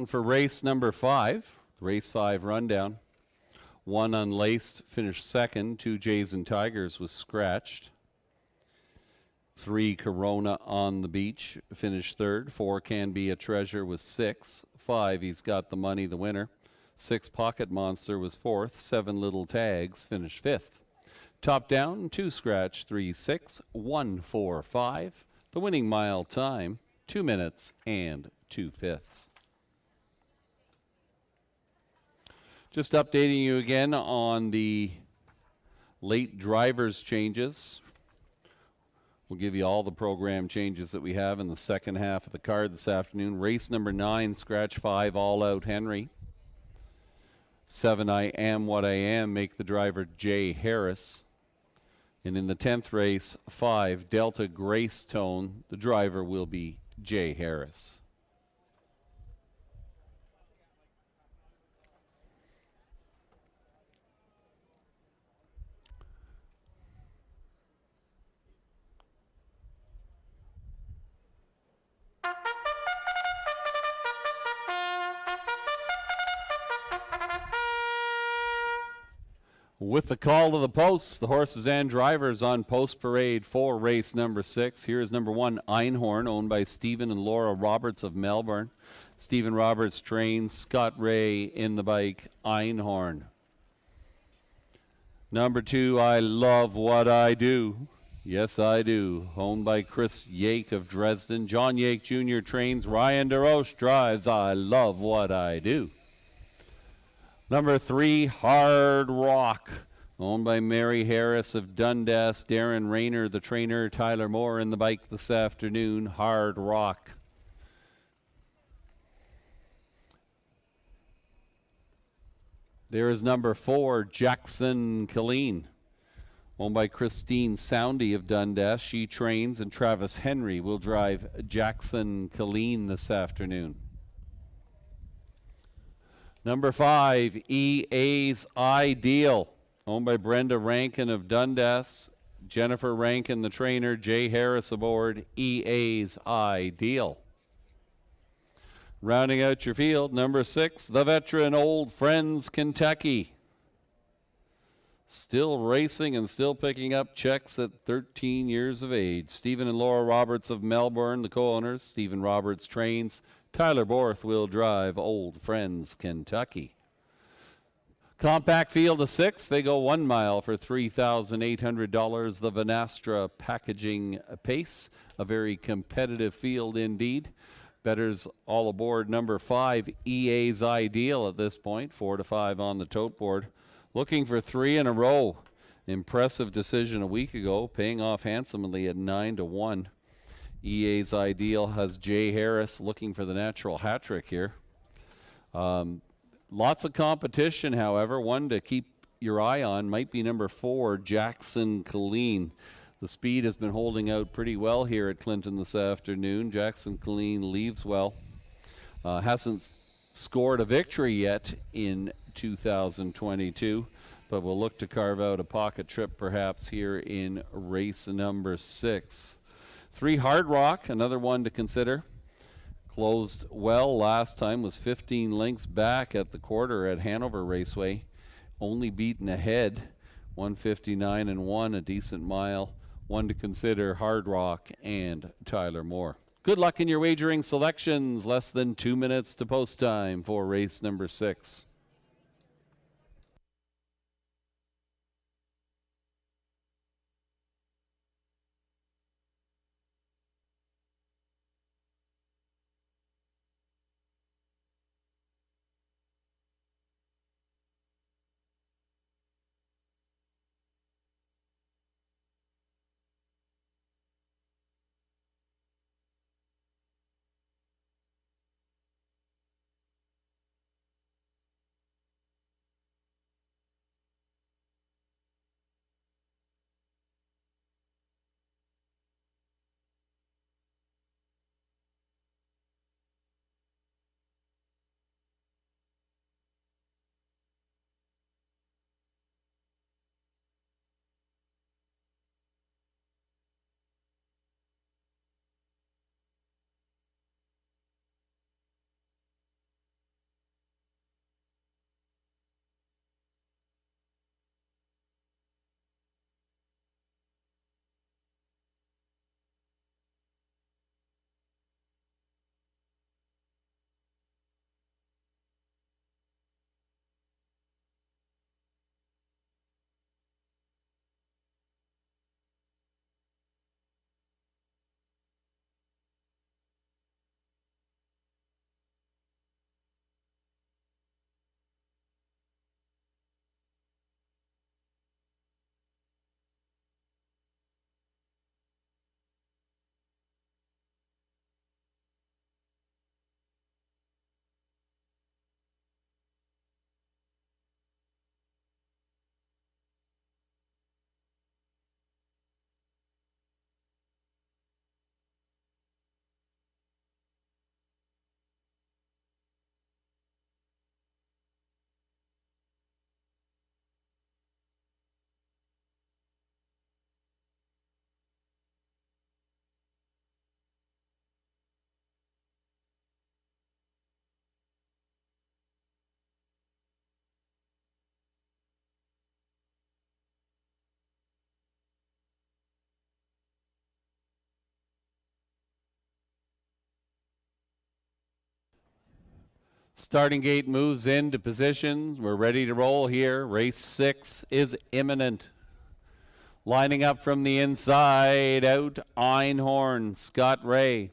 For race number 5, race 5 rundown. 1 Unlaced finished second. 2 Jays and Tigers was scratched. 3 Corona on the Beach finished third. 4 Can Be a Treasure was 6. 5 He's Got the Money, the winner. 6 Pocket Monster was 4th. 7 Little Tags finished 5th. Top down, 2 scratch, 3 6 1 4 5. The winning mile time, 2 minutes and 2/5. Just updating you again on the late drivers changes. We'll give you all the program changes that we have in the second half of the card this afternoon. Race number 9, scratch 5, All Out Henry. 7, I Am What I Am, make the driver Jay Harris. And in the 10th race, 5, Delta Grace Tone, the driver will be Jay Harris. With the call to the posts, the horses and drivers on post parade for race number 6. Here is number 1, Einhorn, owned by Stephen and Laura Roberts of Melbourne. Stephen Roberts trains, Scott Ray in the bike, Einhorn. Number 2, I Love What I Do. Yes, I do. Owned by Chris Yake of Dresden. John Yake Jr. trains, Ryan DeRoche drives, I Love What I Do. Number 3, Hard Rock, owned by Mary Harris of Dundas, Darren Rayner, the trainer, Tyler Moore in the bike this afternoon, Hard Rock. There is number 4, Jackson Killeen, owned by Christine Soundy of Dundas. She trains, and Travis Henry will drive Jackson Killeen this afternoon. Number 5, EA's Ideal, owned by Brenda Rankin of Dundas. Jennifer Rankin, the trainer, Jay Harris aboard, EA's Ideal. Rounding out your field, number 6, the veteran Old Friends Kentucky. Still racing and still picking up checks at 13 years of age. Stephen and Laura Roberts of Melbourne, the co-owners. Stephen Roberts trains. Tyler Borth will drive Old Friends Kentucky. Compact field of 6. They go 1 mile for $3,800. The Vanastra Packaging Pace. A very competitive field indeed. Bettors all aboard number 5, EA's Ideal at this point. 4 to 5 on the tote board. Looking for 3 in a row. Impressive decision a week ago, paying off handsomely at 9 to 1. EA's Ideal has Jay Harris looking for the natural hat trick here. Lots of competition, however. One to keep your eye on might be number 4, Jackson Killeen. The speed has been holding out pretty well here at Clinton this afternoon. Jackson Killeen leaves well. Hasn't scored a victory yet in 2022, but will look to carve out a pocket trip perhaps here in race number 6. 3, Hard Rock, another one to consider. Closed well last time, was 15 lengths back at the quarter at Hanover Raceway. Only beaten ahead, 159 and 1, a decent mile. One to consider, Hard Rock and Tyler Moore. Good luck in your wagering selections. Less than 2 minutes to post time for race number 6. Starting gate moves into position. We're ready to roll here. Race 6 is imminent. Lining up from the inside out, Einhorn, Scott Ray.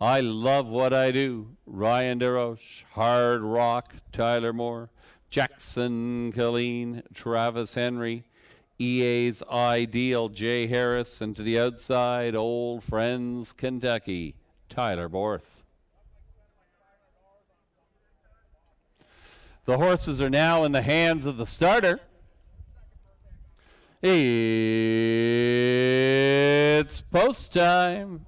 I Love What I Do, Ryan DeRoche, Hard Rock, Tyler Moore, Jackson Colleen, Travis Henry, EA's Ideal, Jay Harris, and to the outside, Old Friends, Kentucky, Tyler Borth. The horses are now in the hands of the starter. It's post time.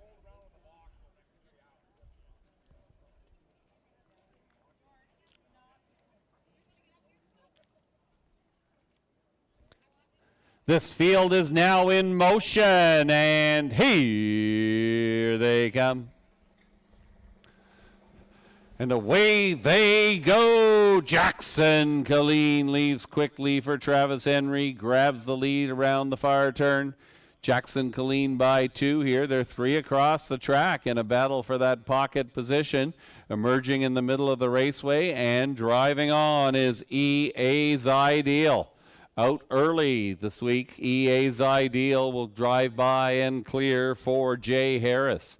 This field is now in motion, and here they come. And away they go. Jackson Colleen leaves quickly for Travis Henry, grabs the lead around the far turn. Jackson Colleen by 2 here. They're 3 across the track in a battle for that pocket position. Emerging in the middle of the raceway and driving on is EA's Ideal. Out early this week, EA's Ideal will drive by and clear for Jay Harris.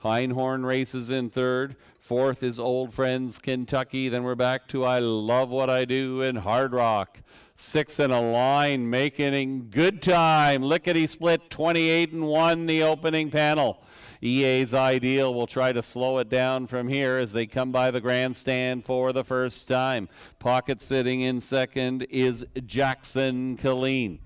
Einhorn races in 3rd. 4th is Old Friends Kentucky. Then we're back to I Love What I Do in Hard Rock. 6 in a line, making good time. Lickety split, 28-1 the opening panel. EA's Ideal will try to slow it down from here as they come by the grandstand for the first time. Pocket sitting in 2nd is Jackson Colleen.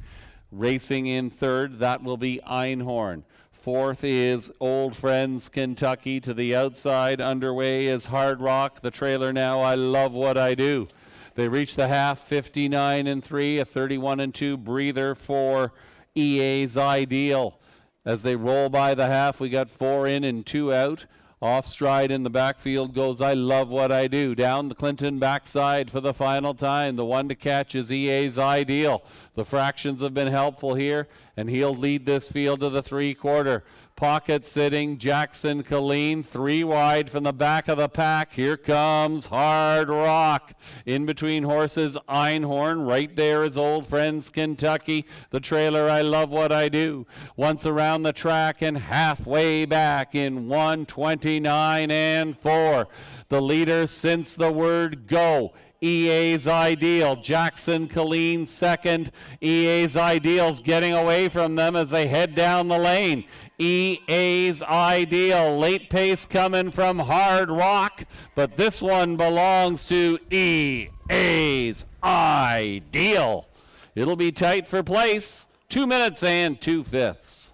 Racing in 3rd, that will be Einhorn. 4th is Old Friends Kentucky. To the outside, underway is Hard Rock. The trailer now, I Love What I Do. They reach the half, 59-3, a 31-2 breather for EA's Ideal. As they roll by the half, we got 4 in and 2 out. Off stride in the backfield goes I Love What I Do. Down the Clinton backside for the final time. The one to catch is EA's Ideal. The fractions have been helpful here, and he'll lead this field to the 3/4. Pocket sitting, Jackson Colleen, 3 wide from the back of the pack. Here comes Hard Rock. In between horses, Einhorn. Right there is Old Friends Kentucky. The trailer, I Love What I Do. Once around the track and halfway back in 1:29-4. The leader since the word go. EA's Ideal, Jackson Colleen 2nd. EA's Ideal's getting away from them as they head down the lane. EA's Ideal, late pace coming from Hard Rock, but this one belongs to EA's Ideal. It'll be tight for place, 2 minutes and 2/5.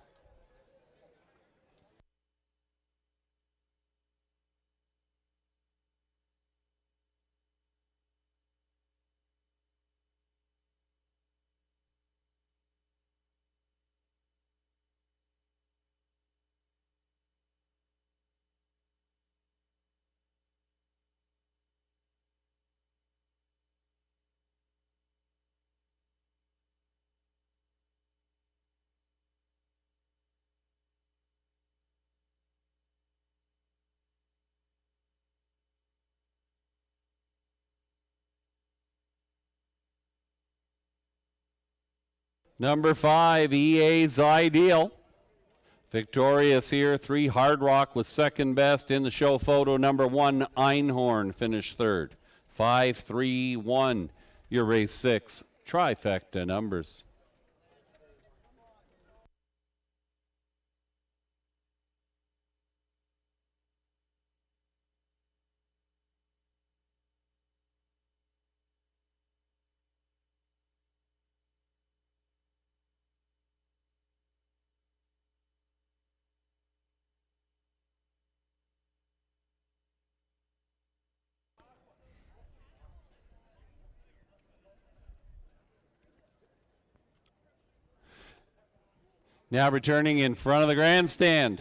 Number 5, EA's Ideal. Victorious here, 3 Hard Rock was second best in the show photo. Number 1, Einhorn finished 3rd. 5-3-1, your race 6. Trifecta numbers. Now returning in front of the grandstand.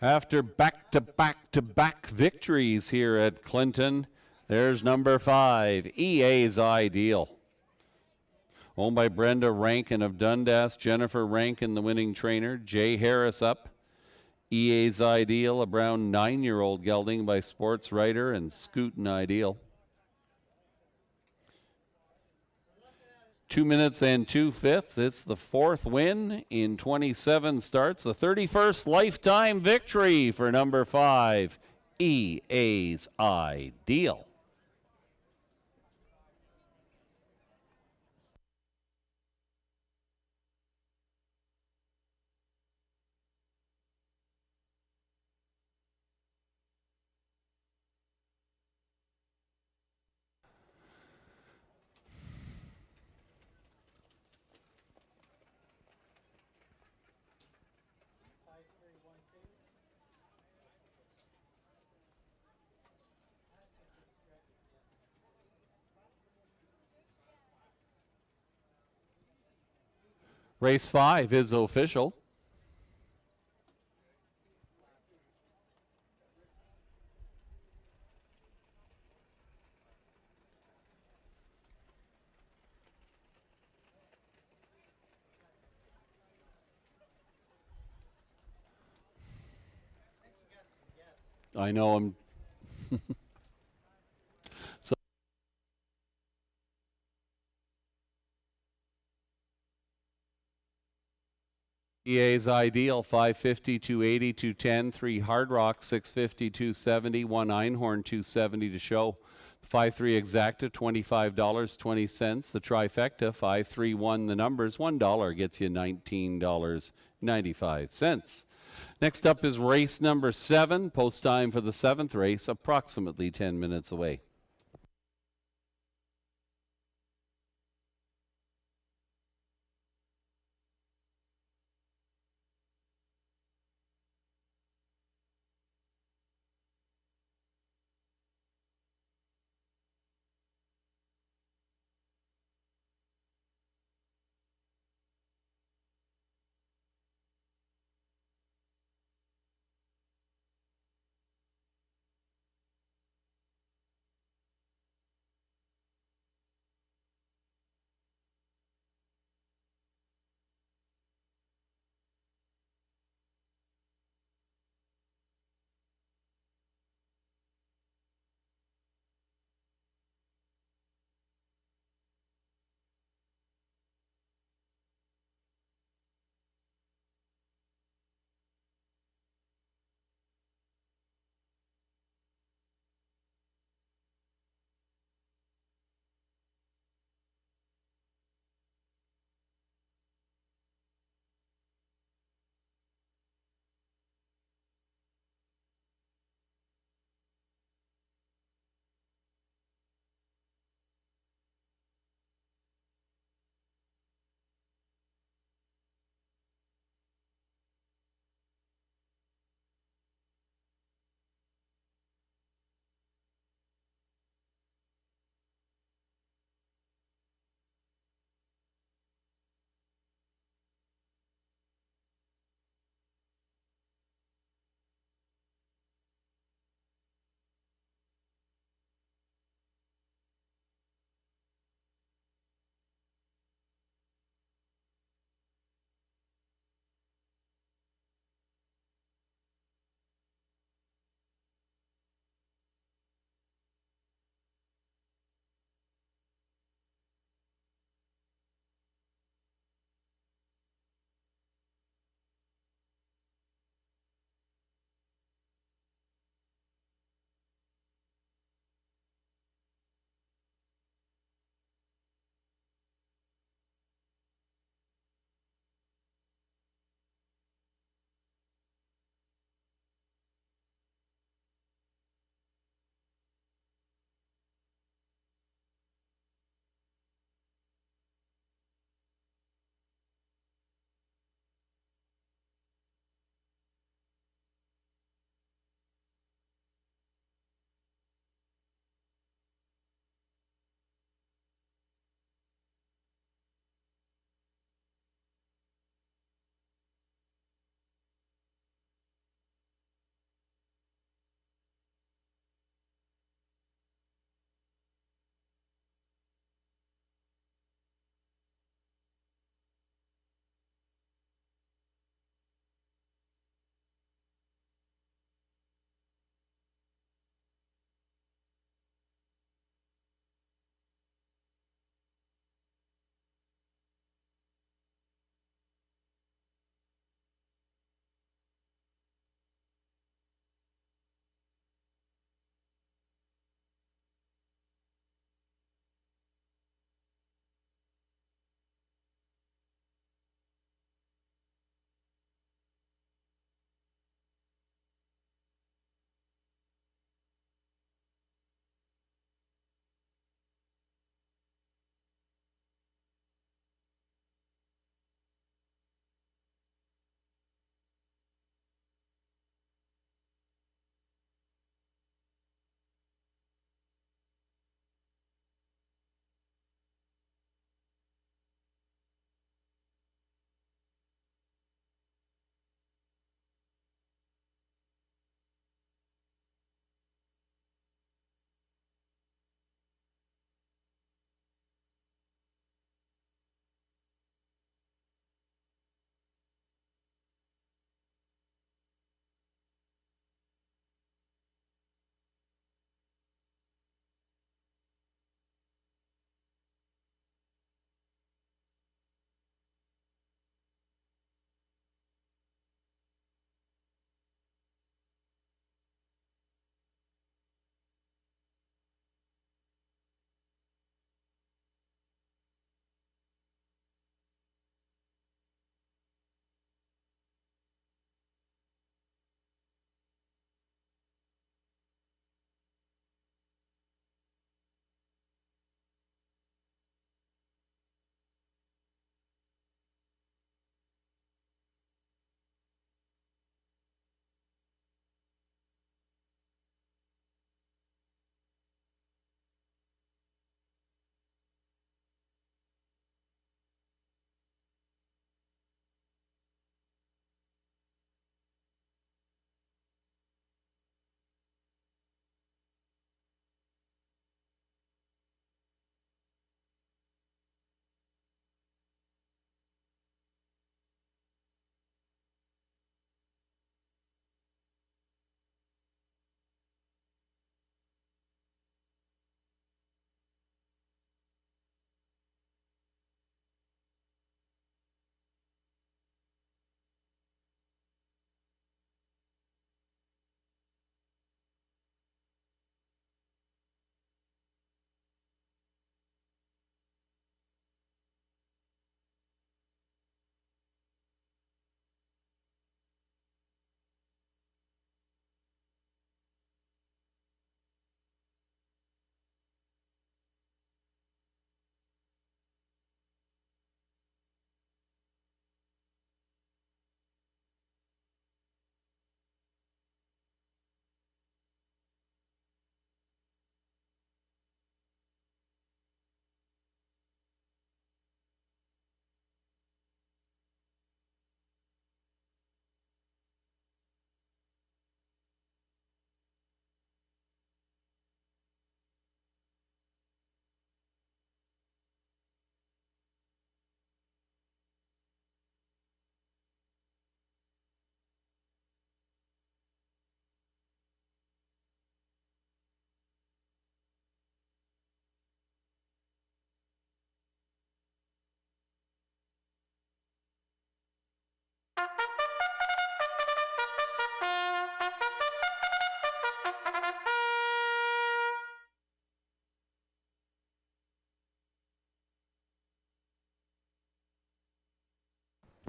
After back-to-back-to-back victories here at Clinton, there's number 5, EA's Ideal. Owned by Brenda Rankin of Dundas, Jennifer Rankin, the winning trainer, Jay Harris up. EA's Ideal, a brown 9-year-old gelding by Sports Writer and Scootin' Ideal. 2 minutes and 2/5. It's the 4th win in 27 starts. The 31st lifetime victory for number 5, EA's Ideal. Race 5 is official. I know I'm so EA's Ideal 550, 280, 210, 3 Hard Rock 650, 270, 1 Einhorn 270 to show. 5-3 Exacta $25.20. The trifecta 5-3-1 the numbers $1 gets you $19.95. Next up is race number 7. Post time for the 7th race approximately 10 minutes away.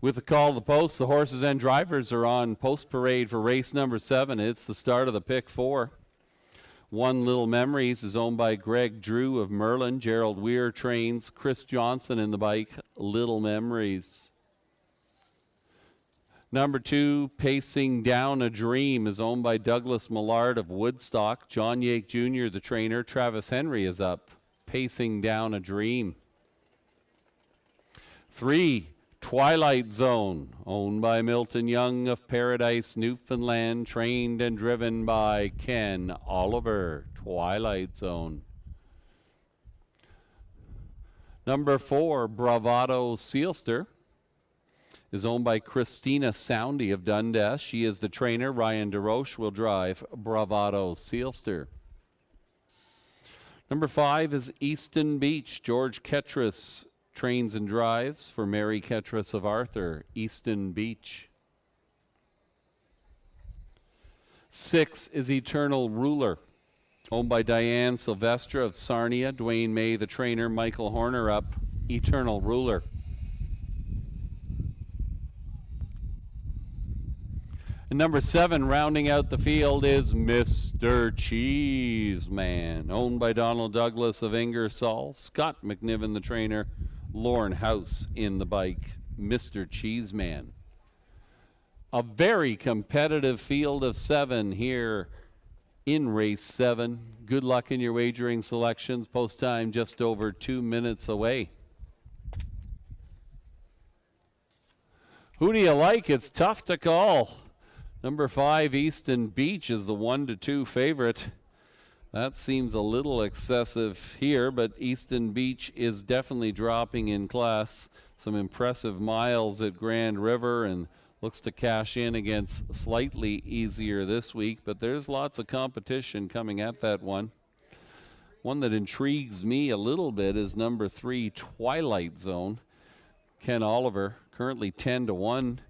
With the call to the post, the horses and drivers are on post parade for race number 7. It's the start of the pick 4. One Little Memories is owned by Greg Drew of Merlin. Gerald Weir trains Chris Johnson in the bike, Little Memories. Number 2, Pacing Down a Dream, is owned by Douglas Millard of Woodstock. John Yake Jr., the trainer. Travis Henry is up. Pacing Down a Dream. 3, Twilight Zone, owned by Milton Young of Paradise, Newfoundland, trained and driven by Ken Oliver. Twilight Zone. Number 4, Bravado Sealster, is owned by Christina Soundy of Dundas. She is the trainer. Ryan DeRoche will drive Bravado Sealster. Number 5 is Easton Beach. George Ketras trains and drives for Mary Ketras of Arthur. Easton Beach. 6 is Eternal Ruler, owned by Diane Sylvestre of Sarnia. Dwayne May, the trainer. Michael Horner up. Eternal Ruler. And number 7, rounding out the field, is Mr. Cheeseman, owned by Donald Douglas of Ingersoll. Scott McNiven, the trainer. Lauren House in the bike. Mr. Cheeseman. A very competitive field of 7 here in race 7. Good luck in your wagering selections. Post time just over 2 minutes away. Who do you like? It's tough to call. Number 5, Easton Beach, is the 1-2 favorite. That seems a little excessive here, but Easton Beach is definitely dropping in class. Some impressive miles at Grand River and looks to cash in against slightly easier this week, but there's lots of competition coming at that one. One that intrigues me a little bit is number 3, Twilight Zone. Ken Oliver, currently 10-1.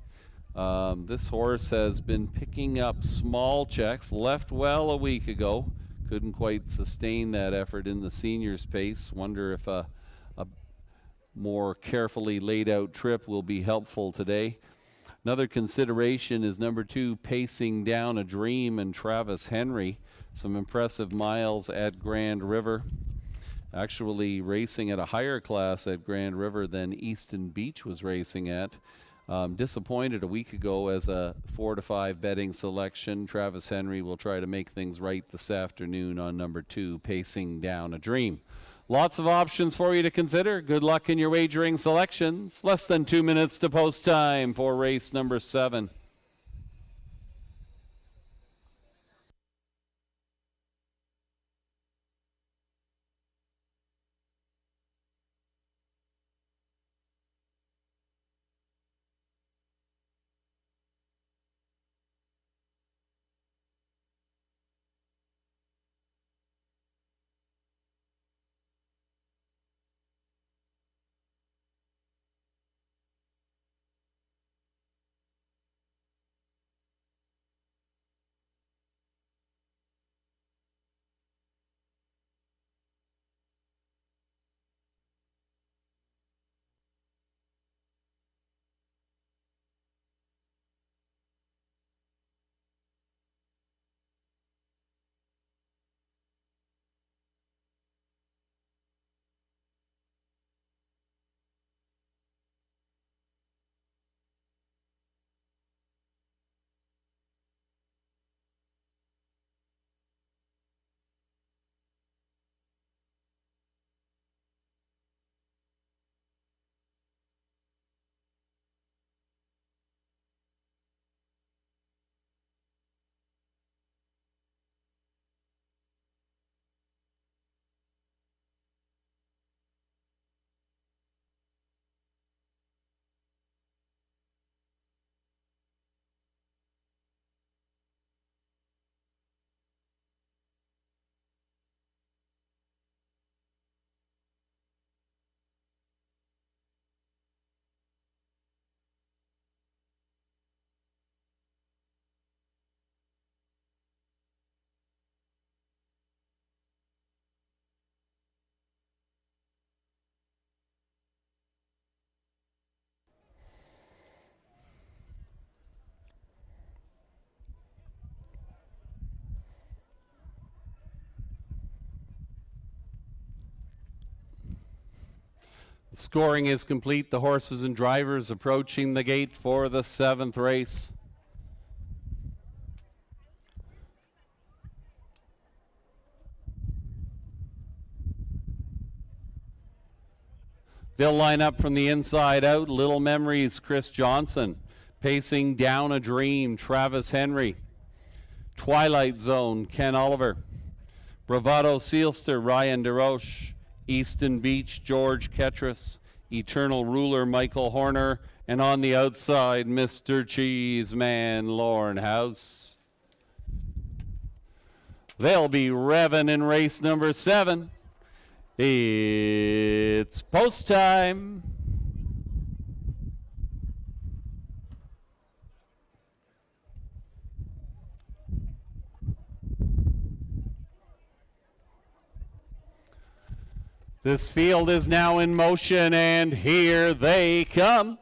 This horse has been picking up small checks. Left well a week ago. Couldn't quite sustain that effort in the seniors pace. Wonder if a more carefully laid out trip will be helpful today. Another consideration is number 2, Pacing Down a Dream, and Travis Henry. Some impressive miles at Grand River. Actually racing at a higher class at Grand River than Easton Beach was racing at. Disappointed a week ago as a 4-5 betting selection. Travis Henry will try to make things right this afternoon on number 2, Pacing Down a Dream. Lots of options for you to consider. Good luck in your wagering selections. Less than 2 minutes to post time for race number 7. Scoring is complete. The horses and drivers approaching the gate for the 7th race. They'll line up from the inside out. Little Memories, Chris Johnson. Pacing Down a Dream, Travis Henry. Twilight Zone, Ken Oliver. Bravado Sealster, Ryan DeRoche. Easton Beach, George Ketras. Eternal Ruler, Michael Horner. And on the outside, Mr. Cheeseman, Lorne House. They'll be revving in race number 7. It's post time. This field is now in motion, and here they come.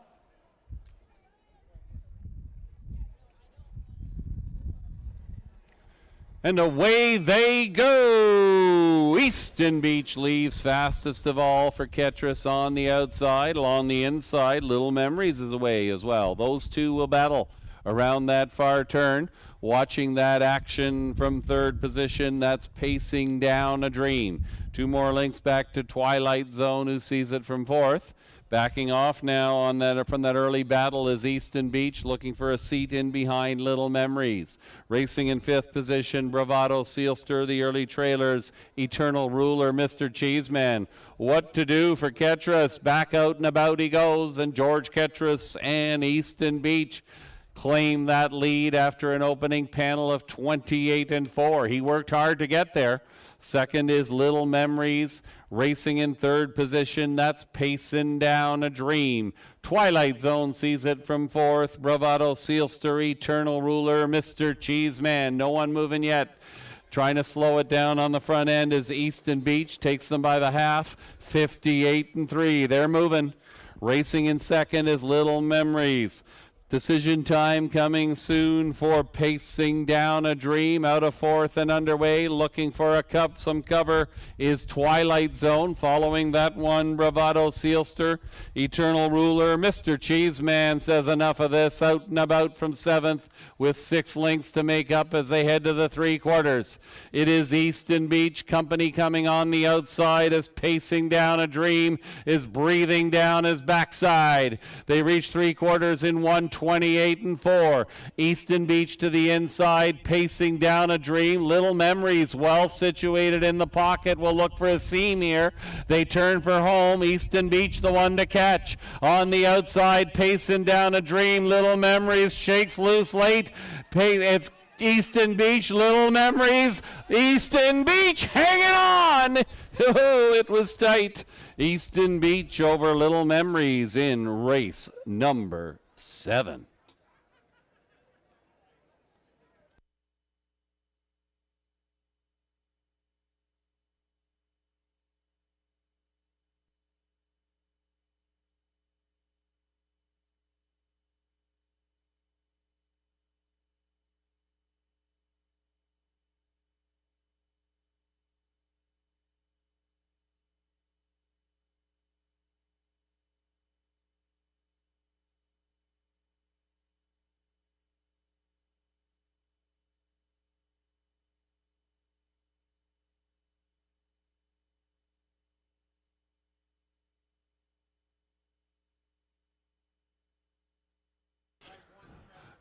And away they go. Easton Beach leaves fastest of all for Ketras on the outside. Along the inside, Little Memories is away as well. Those two will battle around that far turn. Watching that action from 3rd position, that's Pacing Down a Dream. 2 more links back to Twilight Zone, who sees it from 4th. Backing off now on that from that early battle is Easton Beach, looking for a seat in behind Little Memories. Racing in 5th position, Bravado Sealster, the early trailers, Eternal Ruler, Mr. Cheeseman. What to do for Ketras? Back out and about he goes, and George Ketras and Easton Beach claim that lead after an opening panel of 28-4. He worked hard to get there. Second is Little Memories. Racing in 3rd position, that's Pacing Down a Dream. Twilight Zone sees it from 4th. Bravado Sealster, Eternal Ruler, Mr. Cheeseman. No one moving yet. Trying to slow it down on the front end is Easton Beach. Takes them by the half. 58-3. They're moving. Racing in 2nd is Little Memories. Decision time coming soon for Pacing Down a Dream. Out of 4th and underway, looking for some cover is Twilight Zone. Following that one, Bravado Sealster, Eternal Ruler. Mr. Cheeseman says enough of this. Out and about from 7th with 6 lengths to make up as they head to the 3/4. It is Easton Beach Company coming on the outside as Pacing Down a Dream is breathing down his backside. They reach 3/4 in 1:28-4. Easton Beach to the inside, Pacing Down a Dream. Little Memories well situated in the pocket, will look for a seam here. They turn for home. Easton Beach the one to catch. On the outside, Pacing Down a Dream. Little Memories shakes loose late. It's Easton Beach, Little Memories. Easton Beach hanging on. Oh, it was tight. Easton Beach over Little Memories in race number 7.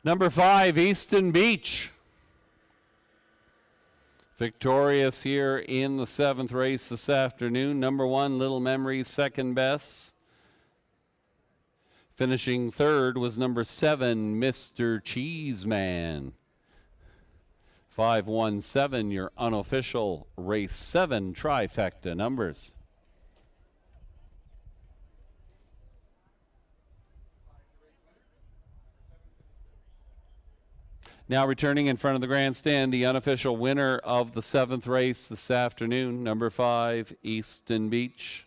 Number 5, Easton Beach. Victorious here in the 7th race this afternoon. Number 1, Little Memories, second best. Finishing 3rd was number 7, Mr. Cheeseman. 517, your unofficial race 7 trifecta numbers. Now returning in front of the grandstand, the unofficial winner of the 7th race this afternoon, number 5, Easton Beach.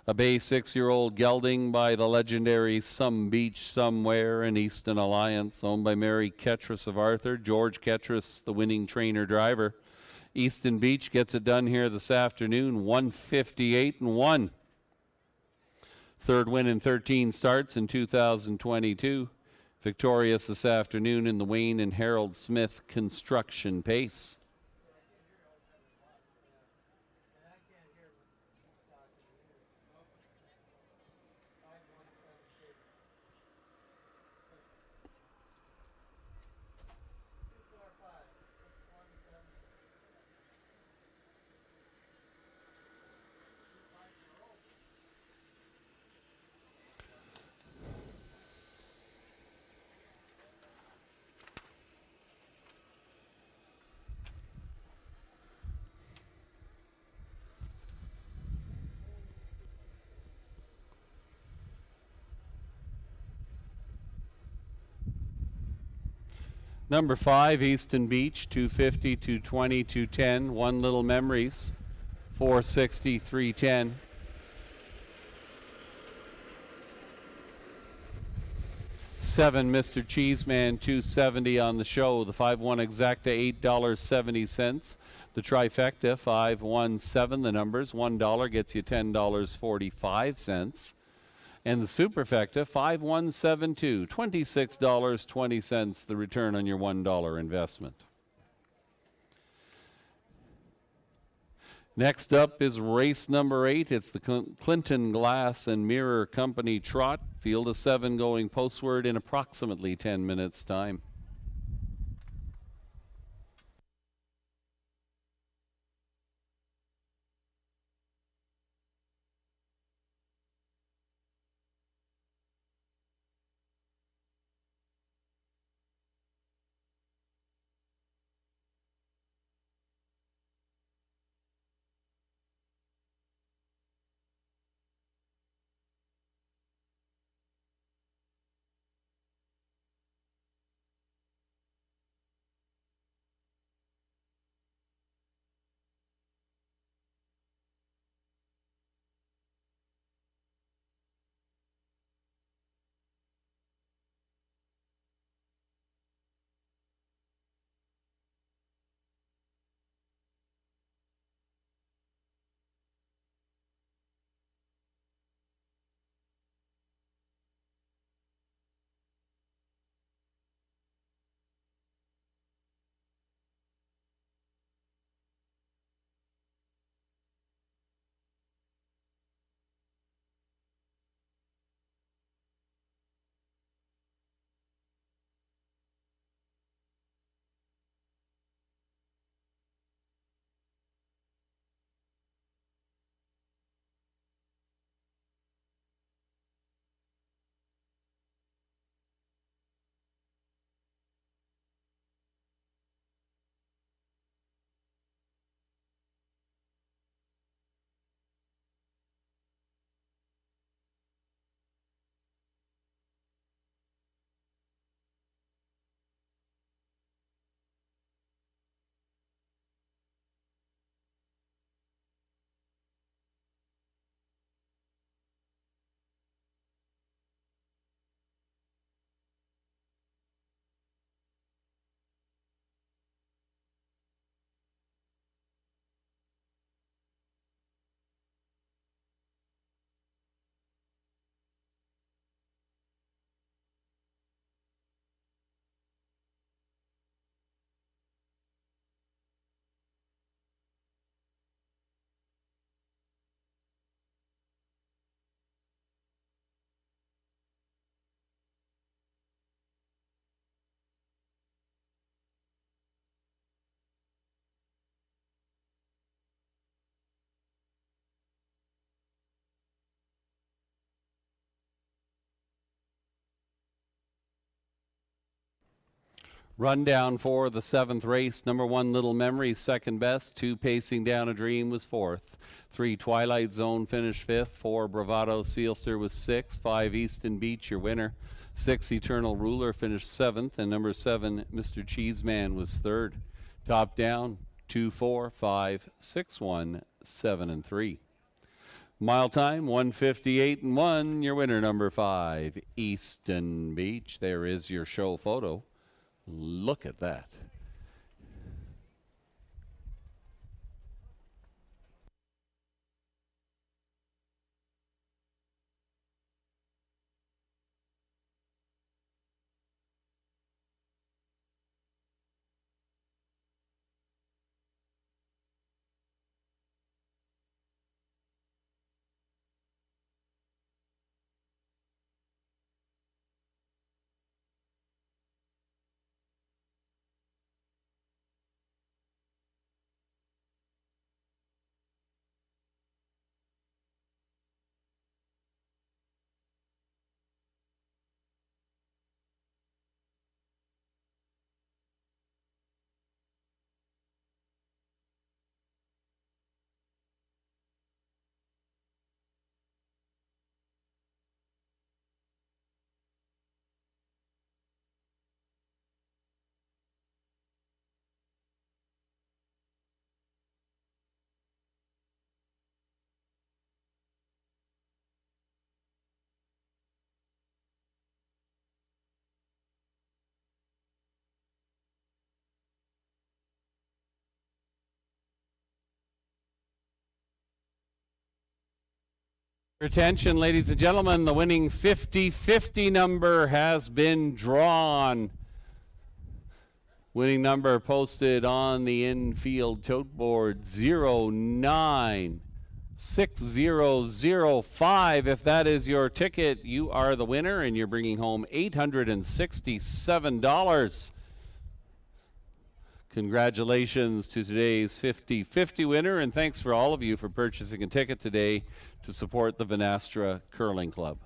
A Bay 6-year-old gelding by the legendary Some Beach Somewhere and Easton Alliance, owned by Mary Ketras of Arthur. George Ketras, the winning trainer driver. Easton Beach gets it done here this afternoon, 158-1. Third win in 13 starts in 2022. Victorious this afternoon in the Wayne and Harold Smith Construction Pace. Number 5, Easton Beach, 250, 220, 210. One Little Memories, 460, 310. Seven, Mr. Cheeseman, 270 on the show. The 5-1 exacta, $8.70. The trifecta, 517, the numbers. $1 gets you $10.45. And the superfecta, 5172, $26.20, the return on your $1 investment. Next up is race number 8. It's the Clinton Glass and Mirror Company Trot. Field of 7 going postward in approximately 10 minutes' time. Rundown for the 7th race. Number 1, Little Memories, second best. 2, Pacing Down a Dream was 4th. 3, Twilight Zone finished 5th. 4, Bravado Sealster was 6th. 5, Easton Beach, your winner. 6, Eternal Ruler finished 7th. And number 7, Mr. Cheeseman was 3rd. Top down, 2, 4, 5, 6, 1, 7, and 3. Mile time, 158-1. Your winner, number 5, Easton Beach. There is your show photo. Look at that. Attention, ladies and gentlemen, the winning 50-50 number has been drawn. Winning number posted on the infield tote board 096005. If that is your ticket, you are the winner and you're bringing home $867. Congratulations to today's 50-50 winner, and thanks for all of you for purchasing a ticket today to support the Vanastra Curling Club.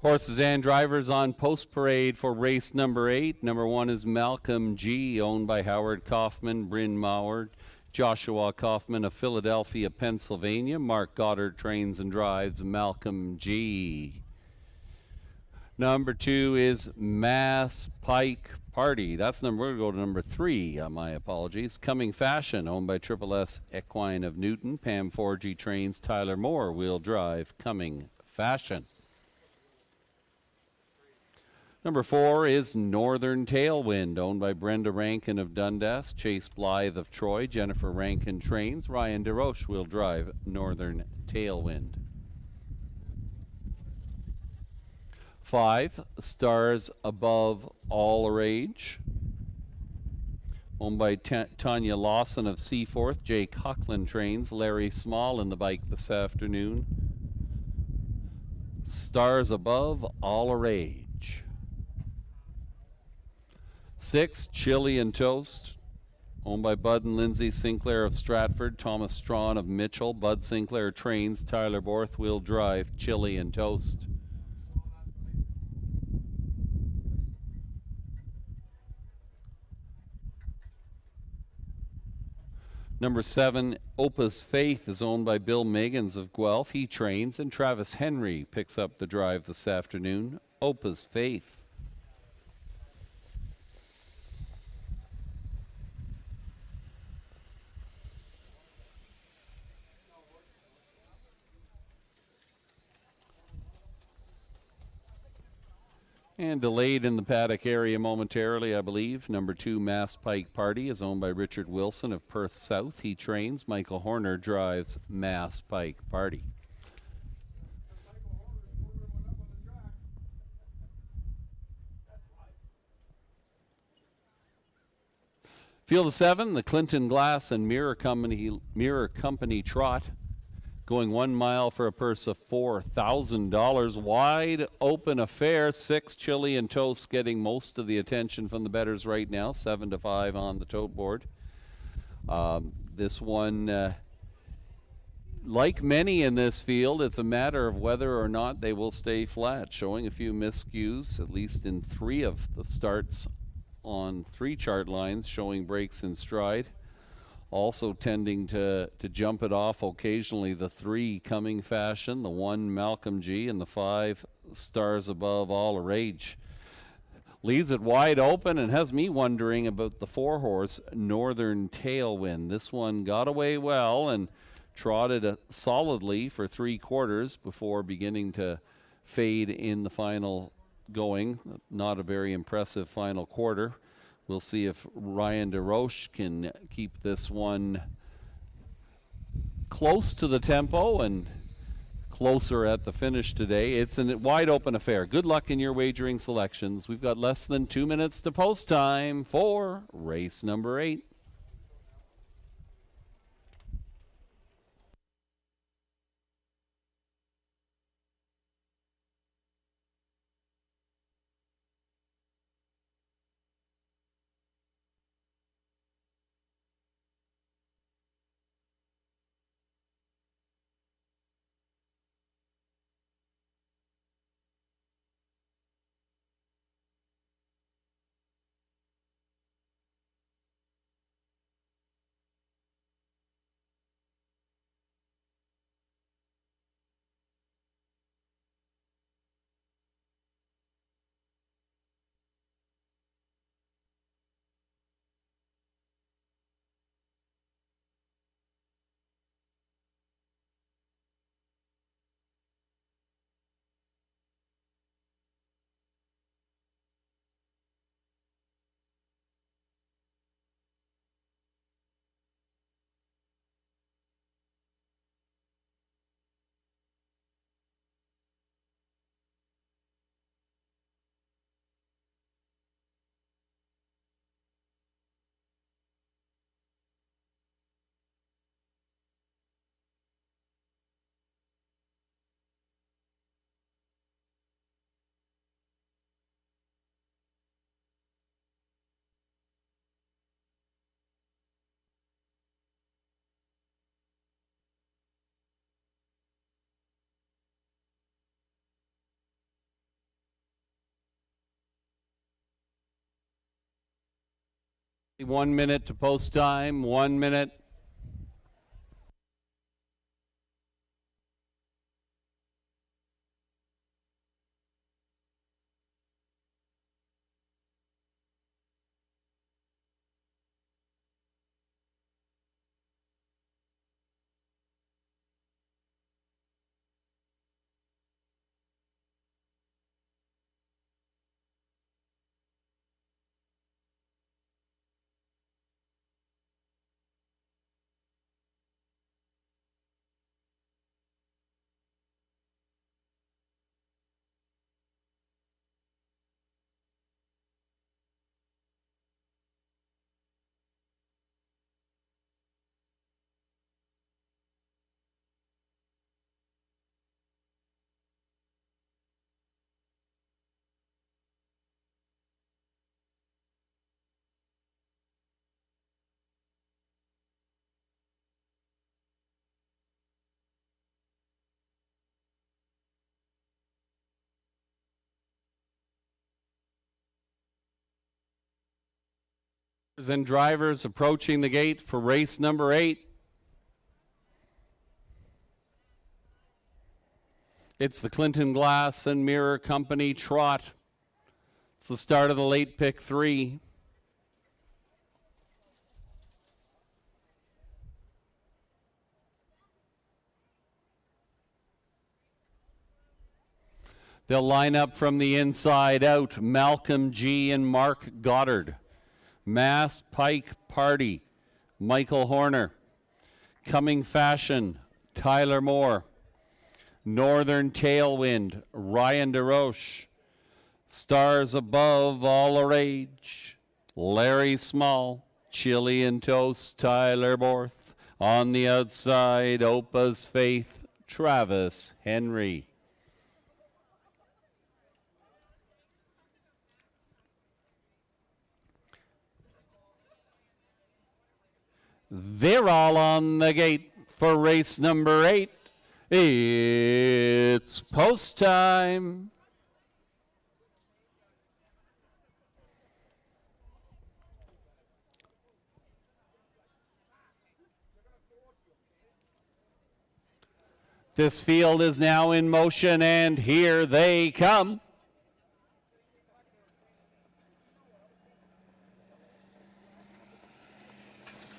Horses and drivers on post parade for race number 8. Number 1 is Malcolm G, owned by Howard Kaufman, Bryn Mawr, Joshua Kaufman of Philadelphia, Pennsylvania. Mark Goddard trains and drives Malcolm G. Number 2 is Mass Pike Party. We're going to go to number 3, my apologies. Coming Fashion, owned by Triple S Equine of Newton. Pam Forgy trains, Tyler Moore will drive Coming Fashion. Number 4 is Northern Tailwind, owned by Brenda Rankin of Dundas, Chase Blythe of Troy, Jennifer Rankin trains, Ryan DeRoche will drive Northern Tailwind. 5, Stars Above All Rage, owned by Tanya Lawson of Seaforth, Jake Huckland trains, Larry Small in the bike this afternoon. Stars Above All Rage. 6, Chili and Toast, owned by Bud and Lindsay Sinclair of Stratford, Thomas Strawn of Mitchell, Bud Sinclair trains, Tyler Borth will drive Chili and Toast. Number 7, Opus Faith is owned by Bill Megans of Guelph. He trains, and Travis Henry picks up the drive this afternoon. Opus Faith. And delayed in the paddock area momentarily, I believe. Number 2, Mass Pike Party is owned by Richard Wilson of Perth South. He trains. Michael Horner drives Mass Pike Party. Field of 7, the Clinton Glass and Mirror Company Trot. Going 1 mile for a purse of $4,000. Wide open affair. 6, Chili and Toast getting most of the attention from the bettors right now. 7-5 on the tote board. This one, like many in this field, it's a matter of whether or not they will stay flat. Showing a few miscues, at least in 3 of the starts on 3 chart lines, showing breaks in stride. Also tending to jump it off occasionally, the 3, Coming Fashion, the 1, Malcolm G, and the 5, Stars Above All Rage. leaves it wide open and has me wondering about the 4-horse Northern Tailwind. This one got away well and trotted solidly for 3/4 before beginning to fade in the final going. Not a very impressive final quarter. We'll see if Ryan DeRoche can keep this one close to the tempo and closer at the finish today. It's a wide open affair. Good luck in your wagering selections. We've got less than 2 minutes to post time for race number 8. One minute to post time, 1 minute. And drivers approaching the gate for race number 8. It's the Clinton Glass and Mirror Company Trot. It's the start of the late pick 3. They'll line up from the inside out. Malcolm G. and Mark Goddard. Masked Pike Party, Michael Horner. Coming Fashion, Tyler Moore. Northern Tailwind, Ryan DeRoche. Stars Above, All the Rage, Larry Small. Chili and Toast, Tyler Borth. On the outside, Opa's Faith, Travis Henry. They're all on the gate for race number 8. It's post time. This field is now in motion, and here they come.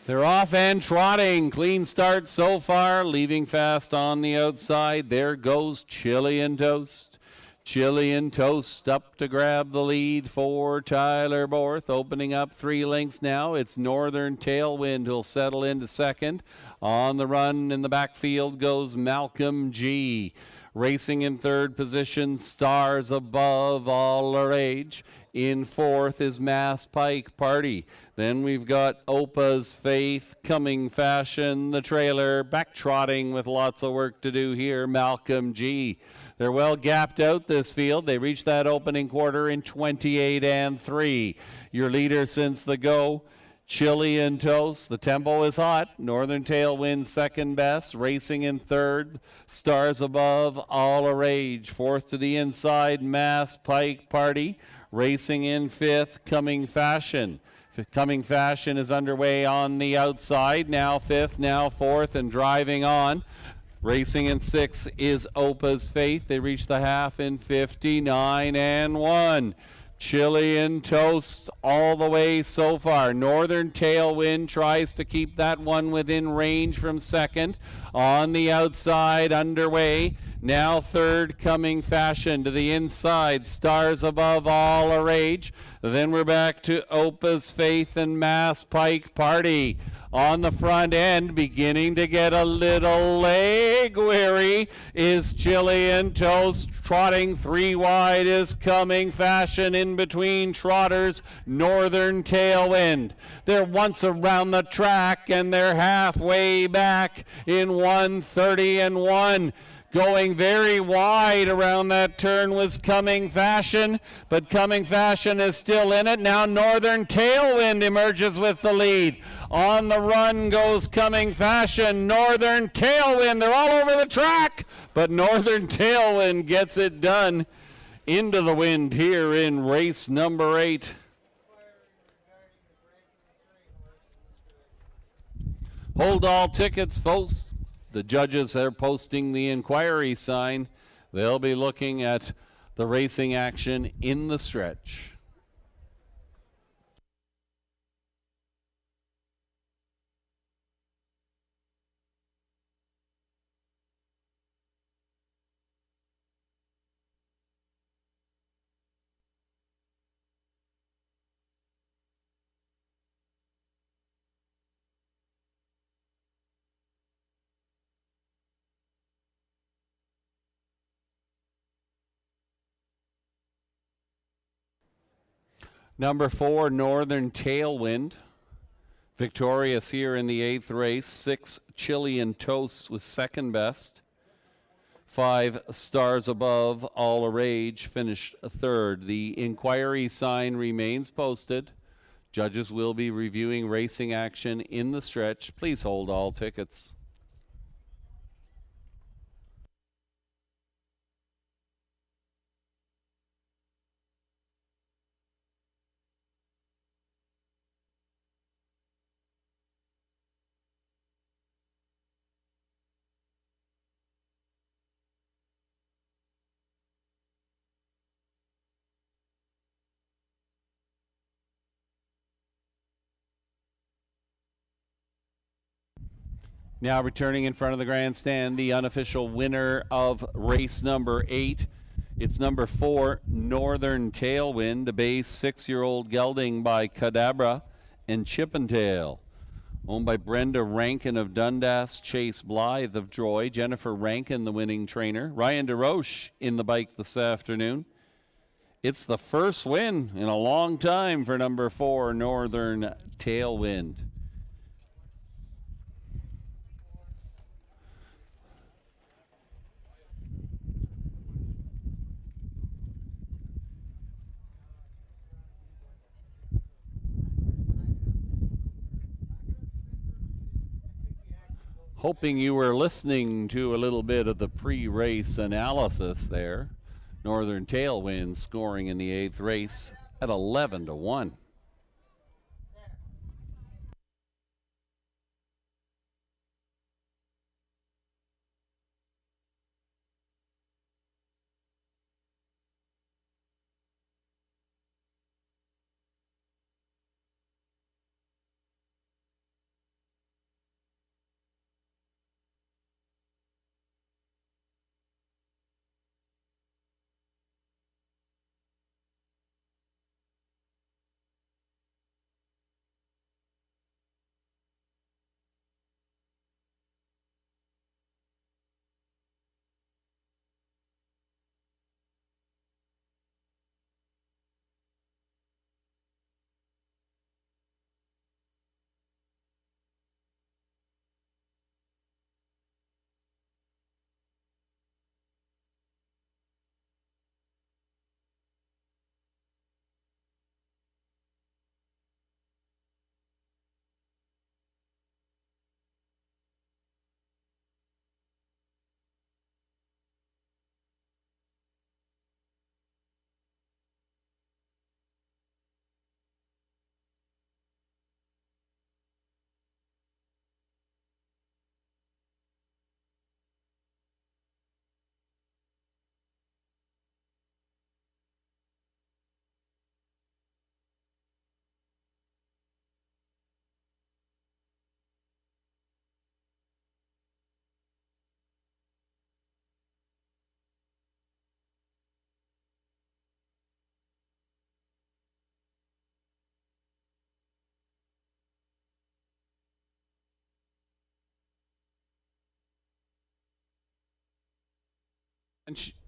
They're off and trotting. Clean start so far, leaving fast on the outside. There goes Chili and Toast. Chili and Toast up to grab the lead for Tyler Borth. Opening up 3 lengths now. It's Northern Tailwind who'll settle into second. On the run in the backfield goes Malcolm G. Racing in third position, Stars Above All Our Age. In fourth is Mass Pike Party. Then we've got Opa's Faith, Coming Fashion, the trailer, back trotting with lots of work to do here, Malcolm G. They're well gapped out this field. They reached that opening quarter in 28 and 3. Your leader since the go, Chili and Toast. The tempo is hot. Northern Tailwind second best. Racing in third. Stars Above All a Rage. Fourth to the inside, Mass Pike Party. Racing in fifth, Coming Fashion. Coming Fashion is underway on the outside. Now fifth, now fourth, and driving on. Racing in sixth is Opa's Faith. They reach the half in 59 and 1. Chili and Toast all the way so far. Northern Tailwind tries to keep that one within range from second. On the outside, underway. Now third, Coming Fashion to the inside. Stars Above All a Rage. Then we're back to Opa's Faith and Mass Pike Party. On the front end, beginning to get a little leg weary, is Chili and Toast. Trotting 3 wide is Coming Fashion. In between trotters, Northern Tailwind. They're once around the track and they're halfway back in 1:30 and 1. Going very wide around that turn was Coming Fashion, but Coming Fashion is still in it. Now Northern Tailwind emerges with the lead. On the run goes Coming Fashion. Northern Tailwind, they're all over the track, but Northern Tailwind gets it done into the wind here in race number 8. Hold all tickets, folks. The judges are posting the inquiry sign. They'll be looking at the racing action in the stretch. Number 4, Northern Tailwind. Victorious here in the 8th race. 6, Chili and Toast was second best. 5, Stars Above All a Rage finished third. The inquiry sign remains posted. Judges will be reviewing racing action in the stretch. Please hold all tickets. Now returning in front of the grandstand, the unofficial winner of race number 8. It's number 4, Northern Tailwind, a base 6-year-old gelding by Cadabra and Chippendale. Owned by Brenda Rankin of Dundas, Chase Blythe of Troy, Jennifer Rankin, the winning trainer, Ryan DeRoche in the bike this afternoon. It's the first win in a long time for number 4, Northern Tailwind. Hoping you were listening to a little bit of the pre-race analysis there. Northern Tailwind scoring in the 8th race at 11-1.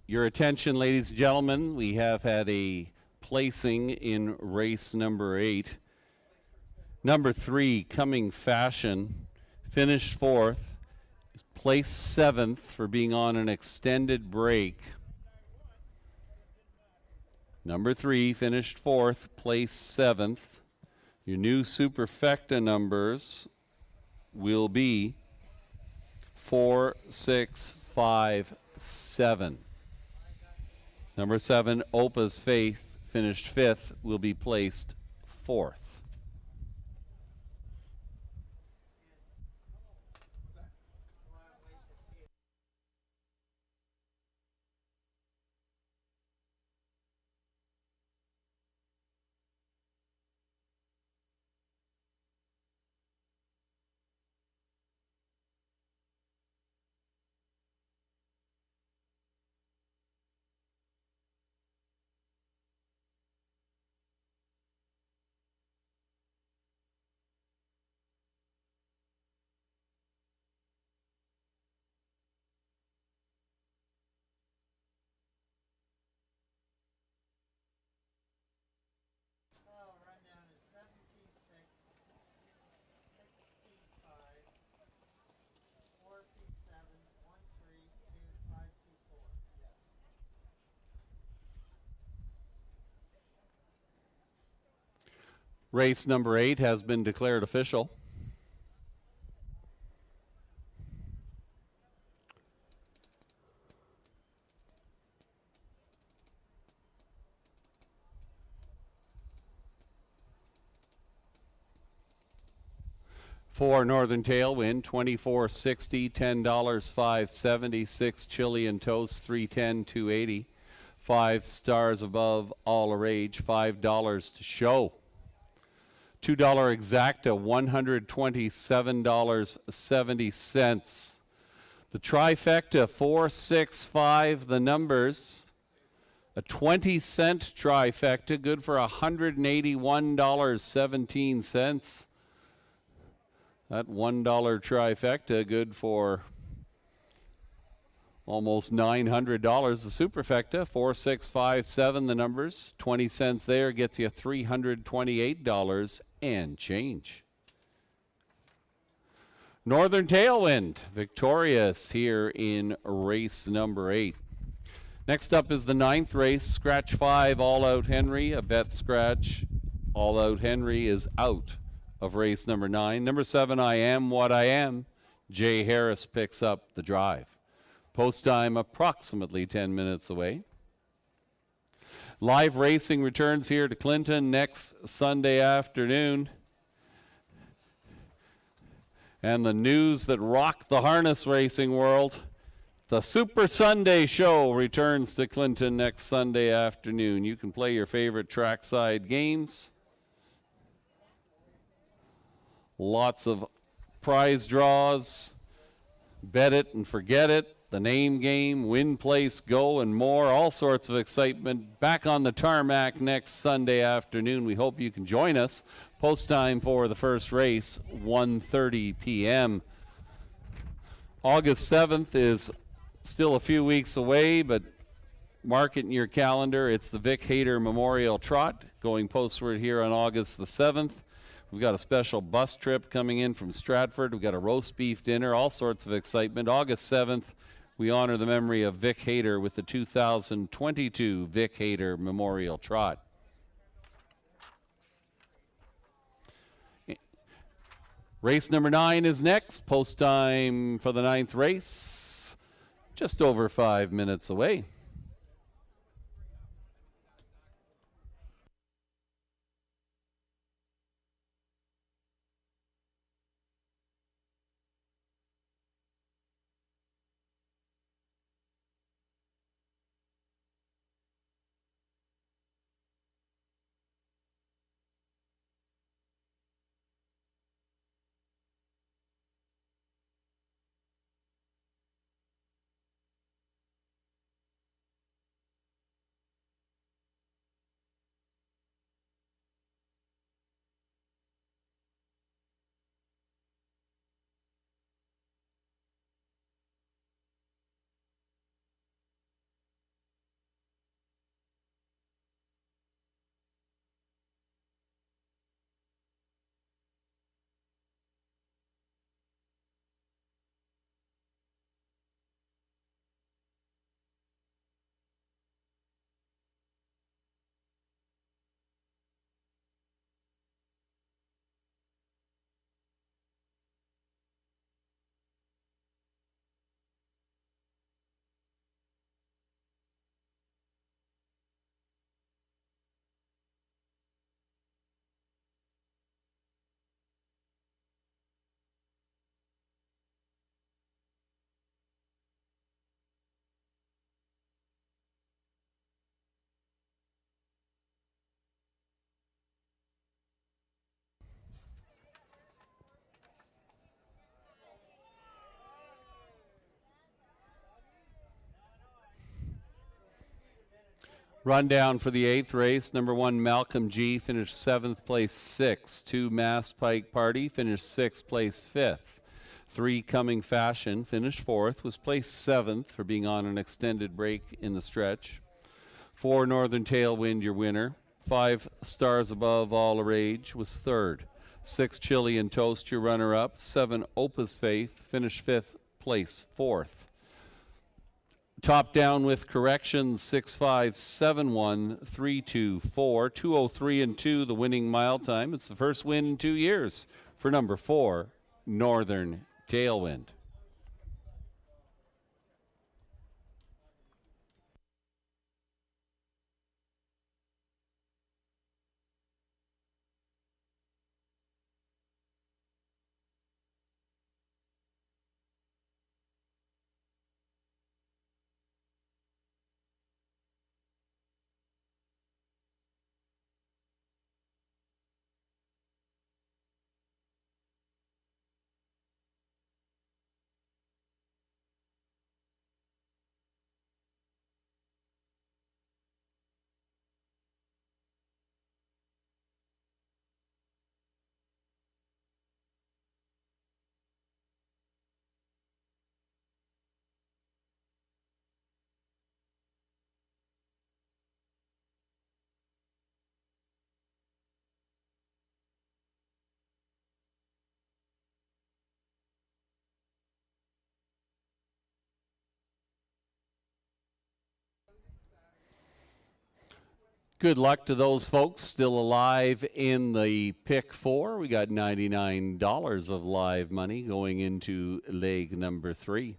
Your attention, ladies and gentlemen, we have had a placing in race number 8. Number 3, Coming Fashion, finished 4th, is placed 7th for being on an extended break. Number 3 finished 4th, placed 7th. Your new superfecta numbers will be 4, 6, 5, 7. Number 7, Opa's Faith, finished 5th, will be placed 4th. Rundown is 76, 65, 4P7, 132, 5P4. Yes. Race number 8 has been declared official. For Northern Tailwind, $24.60, $10, $5.70, 6 chili and toast, $3.10, $2.80, 5 stars above, all a rage, $5 to show. $2 exacta, $127.70. The trifecta, 4, 6, 5, the numbers. A 20-cent trifecta, good for $181.17. That $1 trifecta, good for almost $900. The superfecta, 4, 6, 5, 7, the numbers. 20 cents there gets you $328 and change. Northern Tailwind, victorious here in race number 8. Next up is the 9th race, Scratch 5, All Out Henry, a bet scratch. All Out Henry is out of race number 9. Number 7, I Am What I Am. Jay Harris picks up the drive. Post time approximately 10 minutes away. Live racing returns here to Clinton next Sunday afternoon. And the news that rocked the harness racing world, the Super Sunday Show returns to Clinton next Sunday afternoon. You can play your favorite trackside games. Lots of prize draws, bet it and forget it, the name game, win, place, go, and more. All sorts of excitement back on the tarmac next Sunday afternoon. We hope you can join us. Post time for the first race, 1:30 p.m. August 7th is still a few weeks away, but mark it in your calendar. It's the Vic Hayter Memorial Trot going postward here on August the 7th. We've got a special bus trip coming in from Stratford. We've got a roast beef dinner, all sorts of excitement. August 7th, we honor the memory of Vic Hayter with the 2022 Vic Hayter Memorial Trot. Race number 9 is next. Post time for the 9th race, just over 5 minutes away. Rundown for the 8th race. Number 1, Malcolm G, finished 7th, place 6. 2, Mass Pike Party, finished 6th, place 5th. 3, Coming Fashion, finished 4th, was placed 7th for being on an extended break in the stretch. 4, Northern Tailwind, your winner. 5, Stars Above All Rage, was 3rd. 6, Chili and Toast, your runner-up. 7, Opus Faith, finished 5th, place 4th. Top down with corrections, 6-5-7-1-3-2-4, 2:03 and 2, the winning mile time. It's the first win in 2 years for number 4, Northern Tailwind. Good luck to those folks still alive in the pick 4. We got $99 of live money going into leg number 3.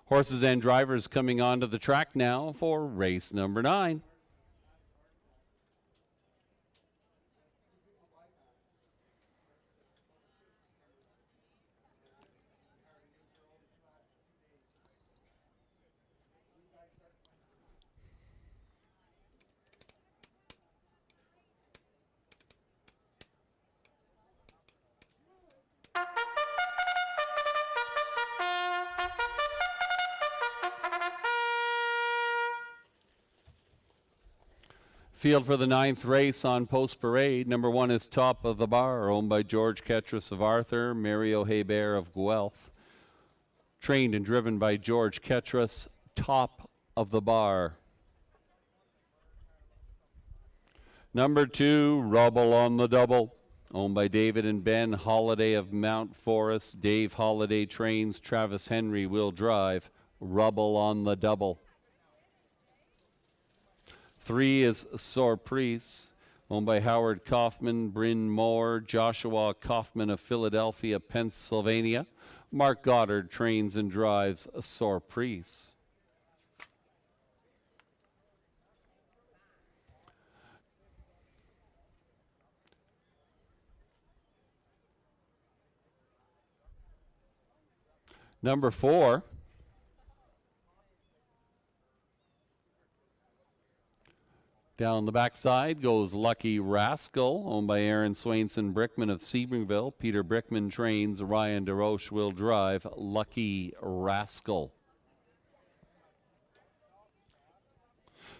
Horses and drivers coming onto the track now for race number 9. Field for the 9th race on Post Parade. Number 1 is Top of the Bar, owned by George Ketras of Arthur, Mario Hebert of Guelph. Trained and driven by George Ketras, Top of the Bar. Number 2, Rubble on the Double, owned by David and Ben Holiday of Mount Forest. Dave Holiday trains, Travis Henry will drive. Rubble on the Double. 3 is Sorprice, owned by Howard Kaufman, Bryn Moore, Joshua Kaufman of Philadelphia, Pennsylvania. Mark Goddard trains and drives Sorprice. Number 4, down the backside goes Lucky Rascal, owned by Aaron Swainson Brickman of Sebringville. Peter Brickman trains, Ryan DeRoche will drive Lucky Rascal.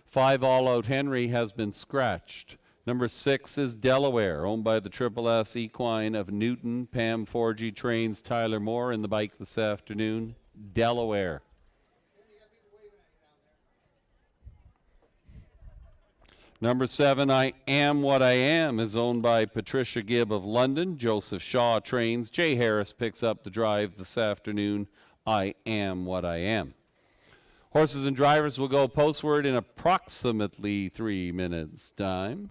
5 All Out Henry has been scratched. Number 6 is Delaware, owned by the Triple S Equine of Newton. Pam Forgy trains Tyler Moore in the bike this afternoon. Delaware. Number 7, I Am What I Am, is owned by Patricia Gibb of London. Joseph Shaw trains. Jay Harris picks up the drive this afternoon. I Am What I Am. Horses and drivers will go postward in approximately 3 minutes' time.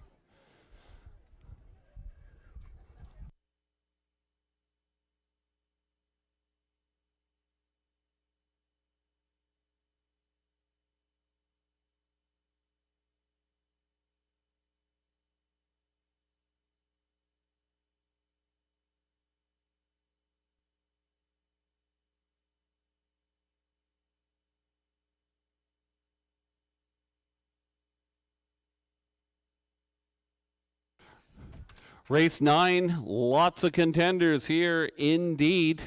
Race 9, lots of contenders here indeed.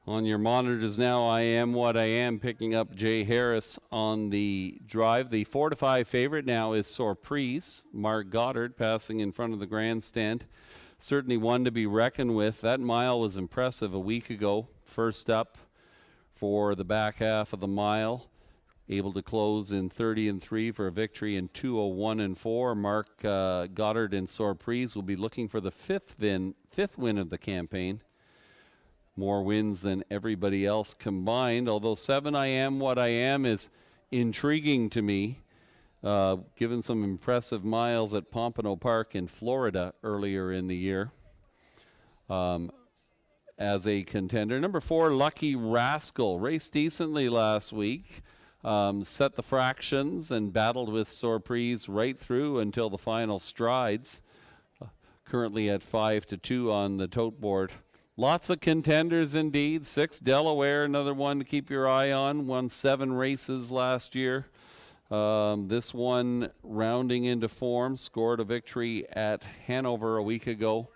On your monitors now, I Am What I Am, picking up Jay Harris on the drive. The 4-5 favorite now is Surprise. Mark Goddard passing in front of the grandstand. Certainly one to be reckoned with. That mile was impressive a week ago. First up for the back half of the mile. Able to close in 30-3 for a victory in 2:01-4. Mark Goddard and Surprise will be looking for the fifth win of the campaign. More wins than everybody else combined, although 7 I Am What I Am is intriguing to me, given some impressive miles at Pompano Park in Florida earlier in the year as a contender. Number 4, Lucky Rascal, raced decently last week, set the fractions and battled with Surprise right through until the final strides, currently at 5-2 on the tote board. Lots of contenders indeed. 6 Delaware, another one to keep your eye on. Won 7 races last year. This one rounding into form, scored a victory at Hanover a week ago.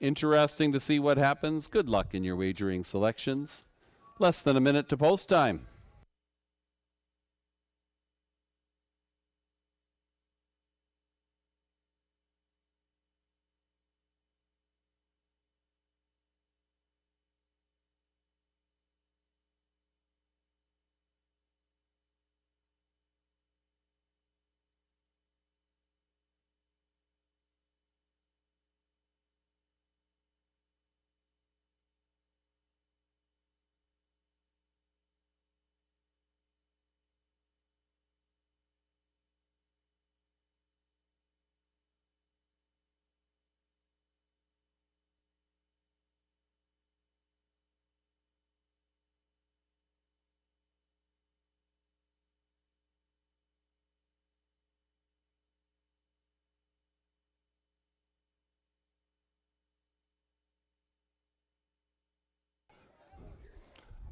Interesting to see what happens. Good luck in your wagering selections. Less than a minute to post time.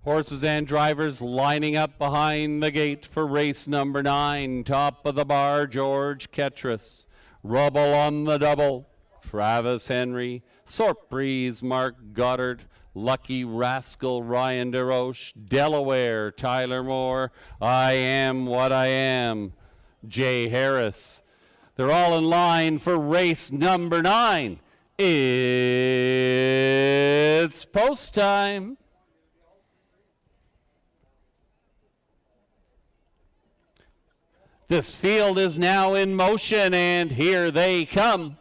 Horses and drivers lining up behind the gate for race number 9. Top of the bar, George Ketras. Rubble on the double, Travis Henry. Surprise, Mark Goddard. Lucky Rascal, Ryan DeRoche. Delaware, Tyler Moore. I Am What I Am, Jay Harris. They're all in line for race number 9. It's post time. This field is now in motion, and here they come.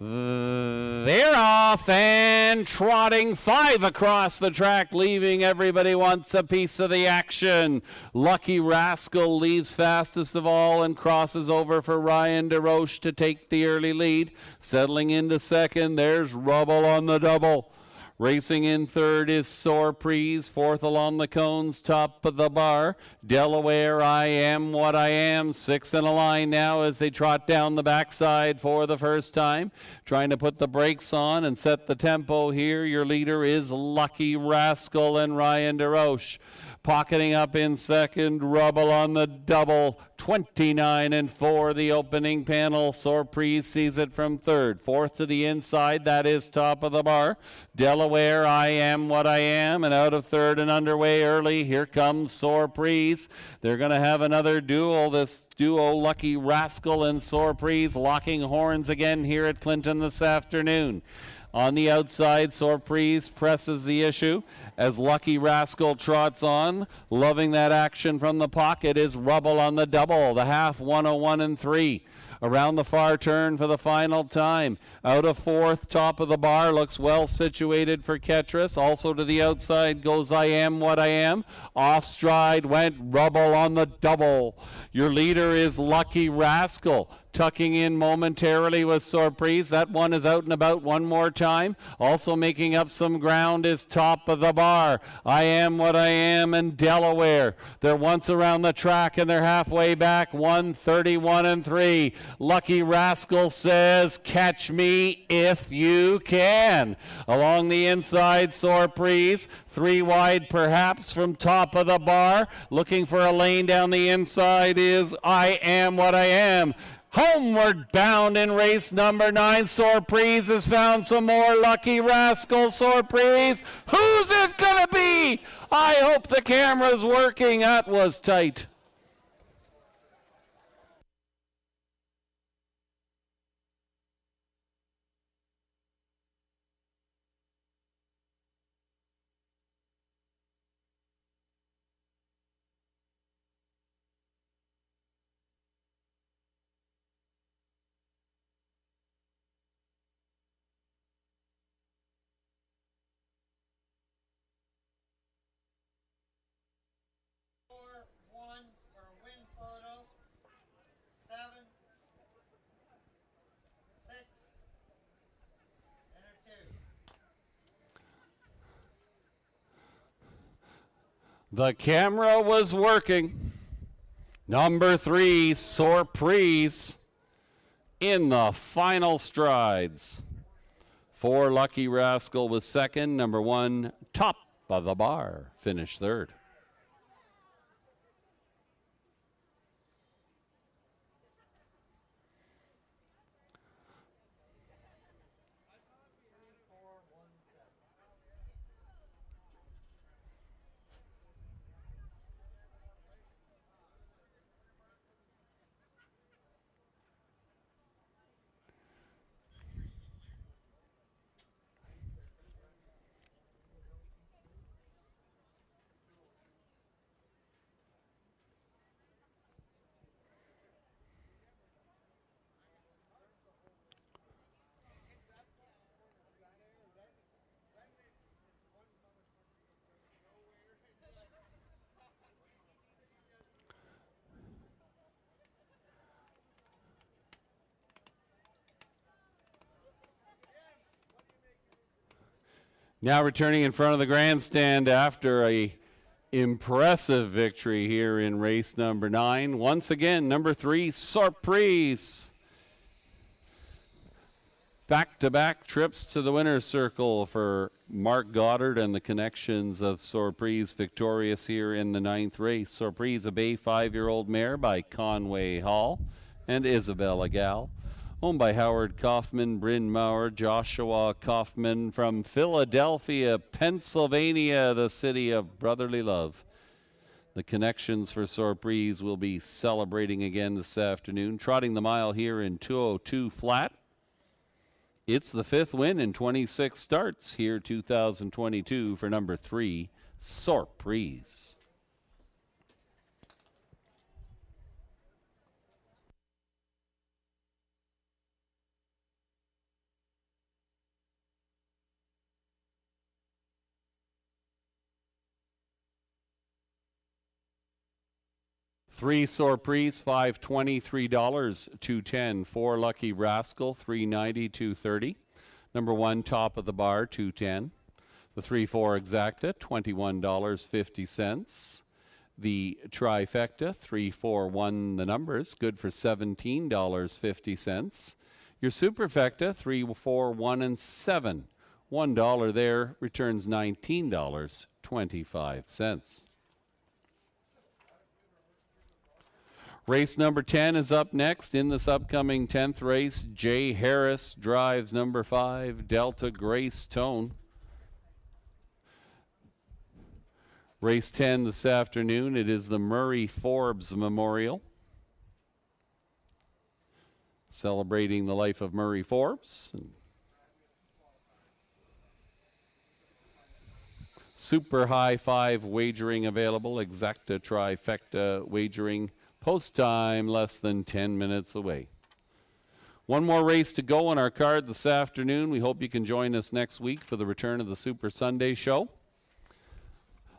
They're off and trotting 5 across the track, leaving everybody wants a piece of the action. Lucky Rascal leaves fastest of all and crosses over for Ryan DeRoche to take the early lead. Settling into second, there's Rubble on the double. Racing in third is Surprise, fourth along the cones, top of the bar. Delaware, I Am What I Am, 6th in a line now as they trot down the backside for the first time. Trying to put the brakes on and set the tempo here. Your leader is Lucky Rascal and Ryan DeRoche. Pocketing up in second, Rubble on the double, 29-4 the opening panel. Surprise sees it from third. Fourth to the inside, that is top of the bar. Delaware, I Am What I Am, and out of third and underway early. Here comes Surprise. They're going to have another duel. This duo, Lucky Rascal and Surprise, locking horns again here at Clinton this afternoon. On the outside, Surprise presses the issue as Lucky Rascal trots on. Loving that action from the pocket is Rubble on the double, the half 101-3. Around the far turn for the final time. Out of fourth, top of the bar, looks well situated for Ketras. Also to the outside goes I Am What I Am. Off stride went Rubble on the double. Your leader is Lucky Rascal. Tucking in momentarily with Surprise. That one is out and about one more time. Also making up some ground is top of the bar. I Am What I Am and Delaware. They're once around the track and they're halfway back. 131-3. Lucky Rascal says, catch me if you can. Along the inside, Surprise. 3 wide perhaps from top of the bar. Looking for a lane down the inside is I Am What I Am. Homeward bound in race number 9, Surprise has found some more. Lucky Rascal, Surprise. Who's it gonna be? I hope the camera's working. That was tight. Four, one for a win photo. 7, 6, and a 2. The camera was working. Number 3, Surprise, in the final strides. 4, Lucky Rascal was second. Number 1, Top of the Bar, finished third. Now returning in front of the grandstand after a impressive victory here in race number 9. Once again, number 3, Surprise. Back-to-back trips to the winner's circle for Mark Goddard and the connections of Surprise, victorious here in the 9th race. Surprise, a Bay 5-year-old mare by Conway Hall and Isabella Gal. Owned by Howard Kaufman, Bryn Mawr, Joshua Kaufman from Philadelphia, Pennsylvania, the city of brotherly love. The connections for Surprise will be celebrating again this afternoon, trotting the mile here in 2:02 flat. It's the 5th win in 26 starts here 2022 for number 3, Surprise. Three Surprise, $5.20, $3, $2.10. 4 Lucky Rascal, $3.90, $2.30. Number 1 Top of the Bar, $2.10. The 3-4 Exacta, $21.50. The Trifecta, 3-4-1 the numbers, good for $17.50. Your Superfecta, 3-4-1 and 7. $1 there returns $19.25. Race number 10 is up next. In this upcoming 10th race, Jay Harris drives number 5, Delta Grace Tone. Race 10 this afternoon, it is the Murray Forbes Memorial. Celebrating the life of Murray Forbes. Super high 5 wagering available, Exacta Trifecta wagering. Post time less than 10 minutes away. One more race to go on our card this afternoon. We hope you can join us next week for the return of the Super Sunday Show.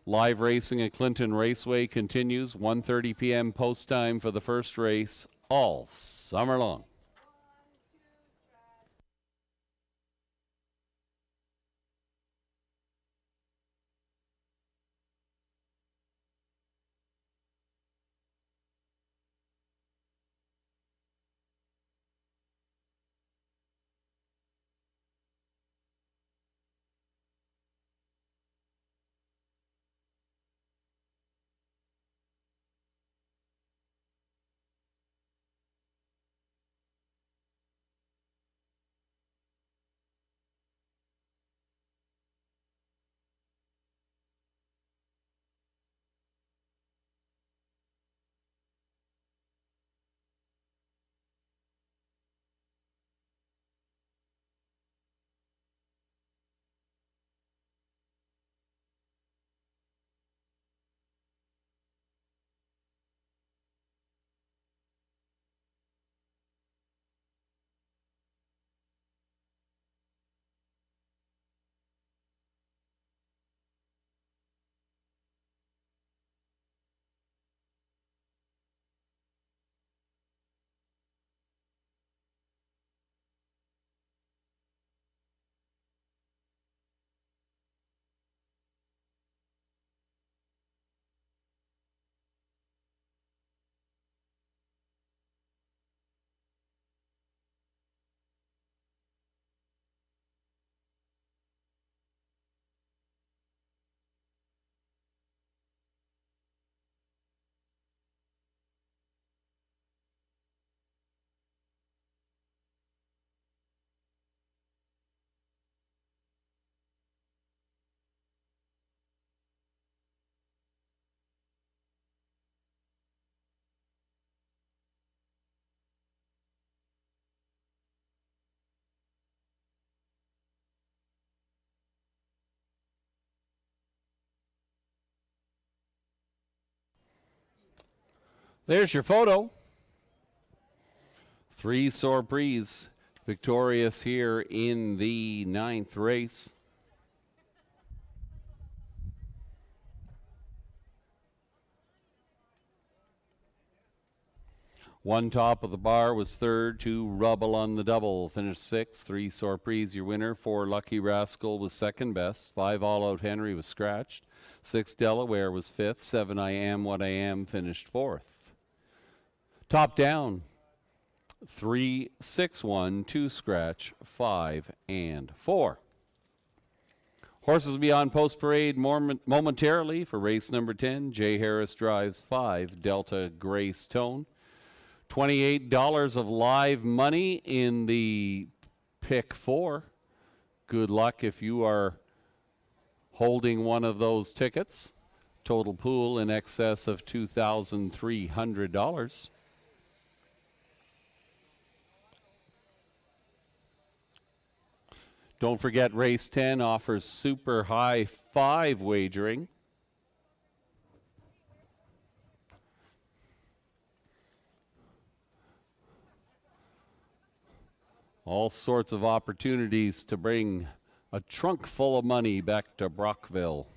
Live racing at Clinton Raceway continues, 1:30 p.m. post time for the first race all summer long. There's your photo. 3 Surprise victorious here in the 9th race. One Top of the Bar was third, 2 Rubble on the Double finished 6th, 3 Surprise your winner, 4 Lucky Rascal was second best, 5 All Out Henry was scratched, 6 Delaware was 5th, 7 I Am What I Am finished 4th. Top down, 3, 6, 1, 2 scratch, 5 and 4. Horses will be on post parade momentarily for race number 10. Jay Harris drives 5 Delta Grace Tone. $28 of live money in the pick 4. Good luck if you are holding one of those tickets. Total pool in excess of $2,300. Don't forget race 10 offers super high 5 wagering. All sorts of opportunities to bring a trunk full of money back to Brockville.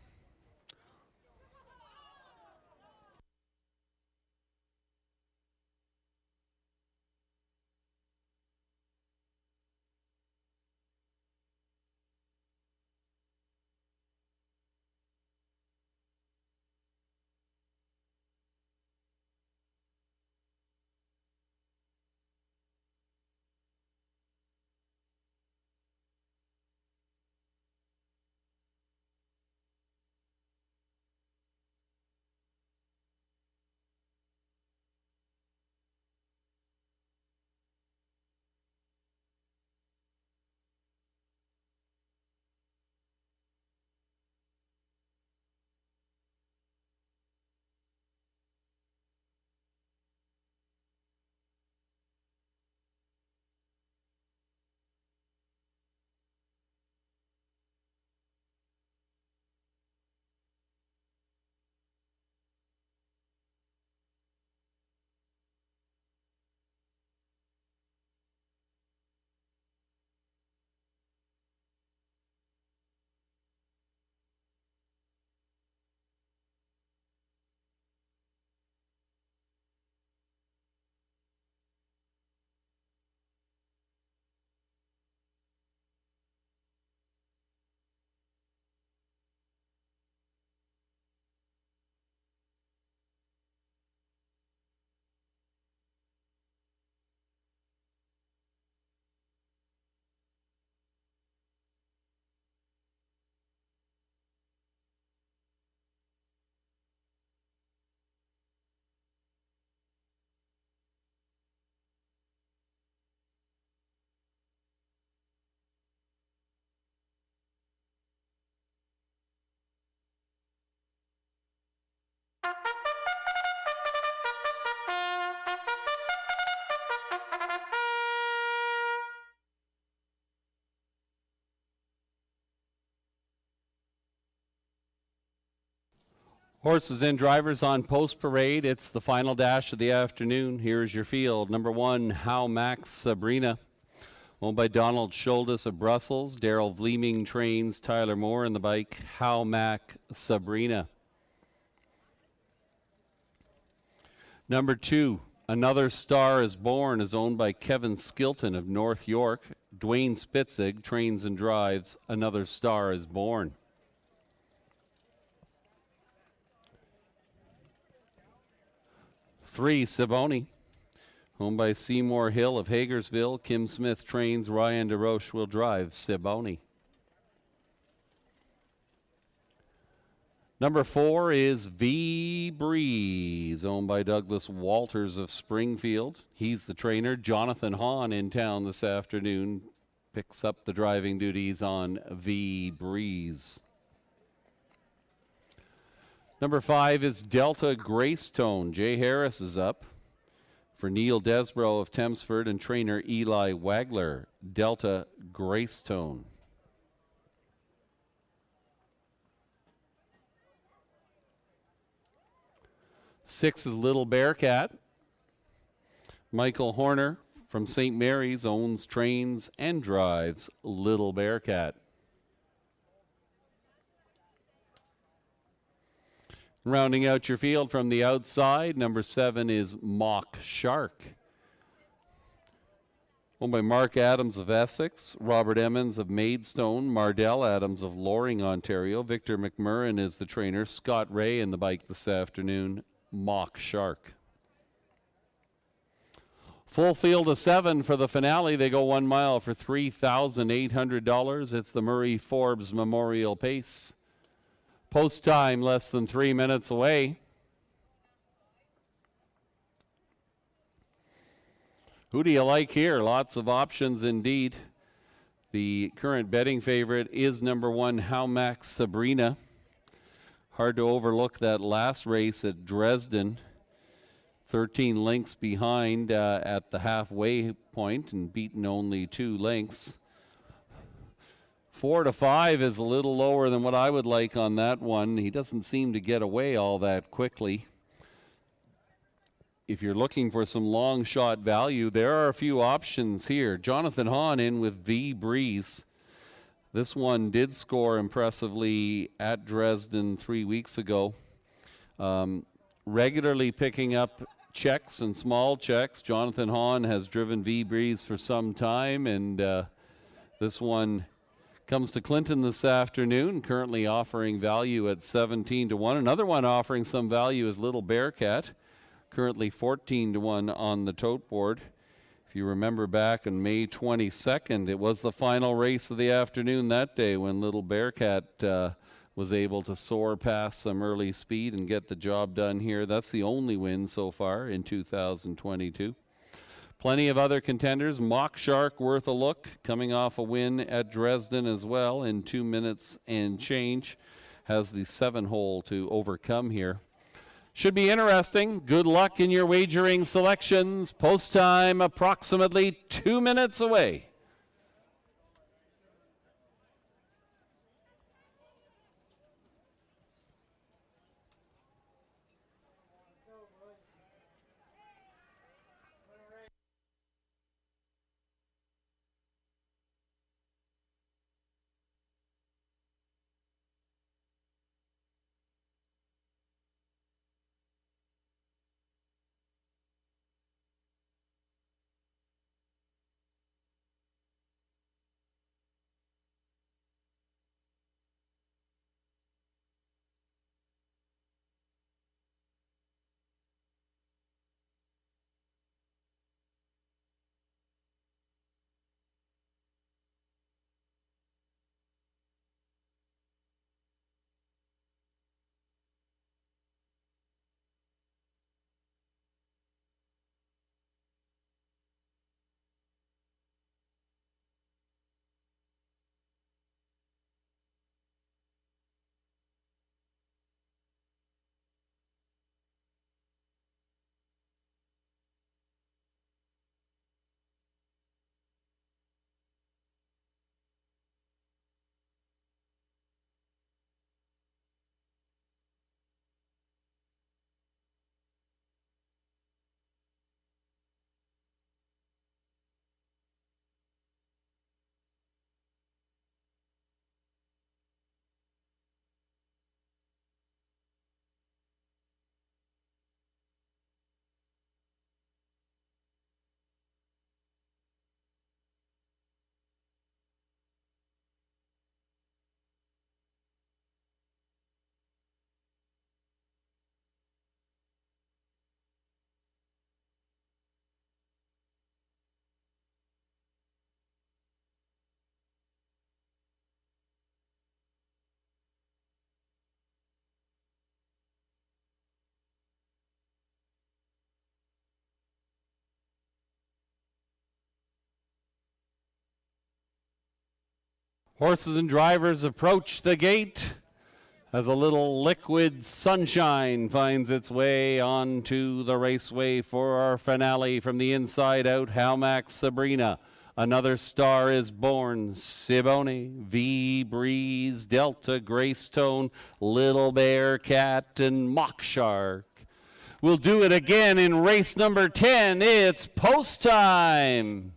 Horses and drivers on post parade. It's the final dash of the afternoon. Here's your field. Number 1, How Max Sabrina, owned by Donald Schuldes of Brussels. Daryl Vleeming trains Tyler Moore in the bike. How Mac Sabrina. Number 2, Another Star is Born, is owned by Kevin Skilton of North York. Dwayne Spitzig trains and drives Another Star is Born. 3, Siboni, owned by Seymour Hill of Hagersville. Kim Smith trains, Ryan DeRoche will drive Siboni. Number 4 is V Breeze, owned by Douglas Walters of Springfield. He's the trainer. Jonathan Hahn in town this afternoon picks up the driving duties on V Breeze. Number 5 is Delta Gracetone. Jay Harris is up for Neil Desborough of Thamesford and trainer Eli Wagler. Delta Gracetone. 6 is Little Bearcat. Michael Horner from St. Mary's owns, trains, and drives Little Bearcat. Rounding out your field from the outside, number 7 is Mock Shark. Owned by Mark Adams of Essex, Robert Emmons of Maidstone, Mardell Adams of Loring, Ontario. Victor McMurrin is the trainer. Scott Ray in the bike this afternoon, Mock Shark. Full field of 7 for the finale. They go 1 mile for $3,800. It's the Murray Forbes Memorial Pace. Post time less than 3 minutes away. Who do you like here? Lots of options indeed. The current betting favorite is number 1, Howmax Sabrina. Hard to overlook that last race at Dresden. 13 lengths behind at the halfway point and beaten only 2 lengths. 4 to 5 is a little lower than what I would like on that one. He doesn't seem to get away all that quickly. If you're looking for some long shot value, there are a few options here. Jonathan Hahn in with V Breeze. This one did score impressively at Dresden 3 weeks ago. Regularly picking up checks and small checks. Jonathan Hahn has driven V Breeze for some time, and this one comes to Clinton this afternoon, currently offering value at 17 to 1. Another one offering some value is Little Bearcat, currently 14 to 1 on the tote board. If you remember back on May 22nd, it was the final race of the afternoon that day when Little Bearcat was able to soar past some early speed and get the job done here. That's the only win so far in 2022. Plenty of other contenders. Mock Shark worth a look, coming off a win at Dresden as well in 2 minutes and change. Has the 7-hole to overcome here. Should be interesting. Good luck in your wagering selections. Post time approximately 2 minutes away. Horses and drivers approach the gate as a little liquid sunshine finds its way onto the raceway for our finale. From the inside out, Howmax Sabrina. Another Star is Born, Siboney, V Breeze, Delta, Greystone, Little Bearcat, and Mock Shark. We'll do it again in race number 10. It's post time.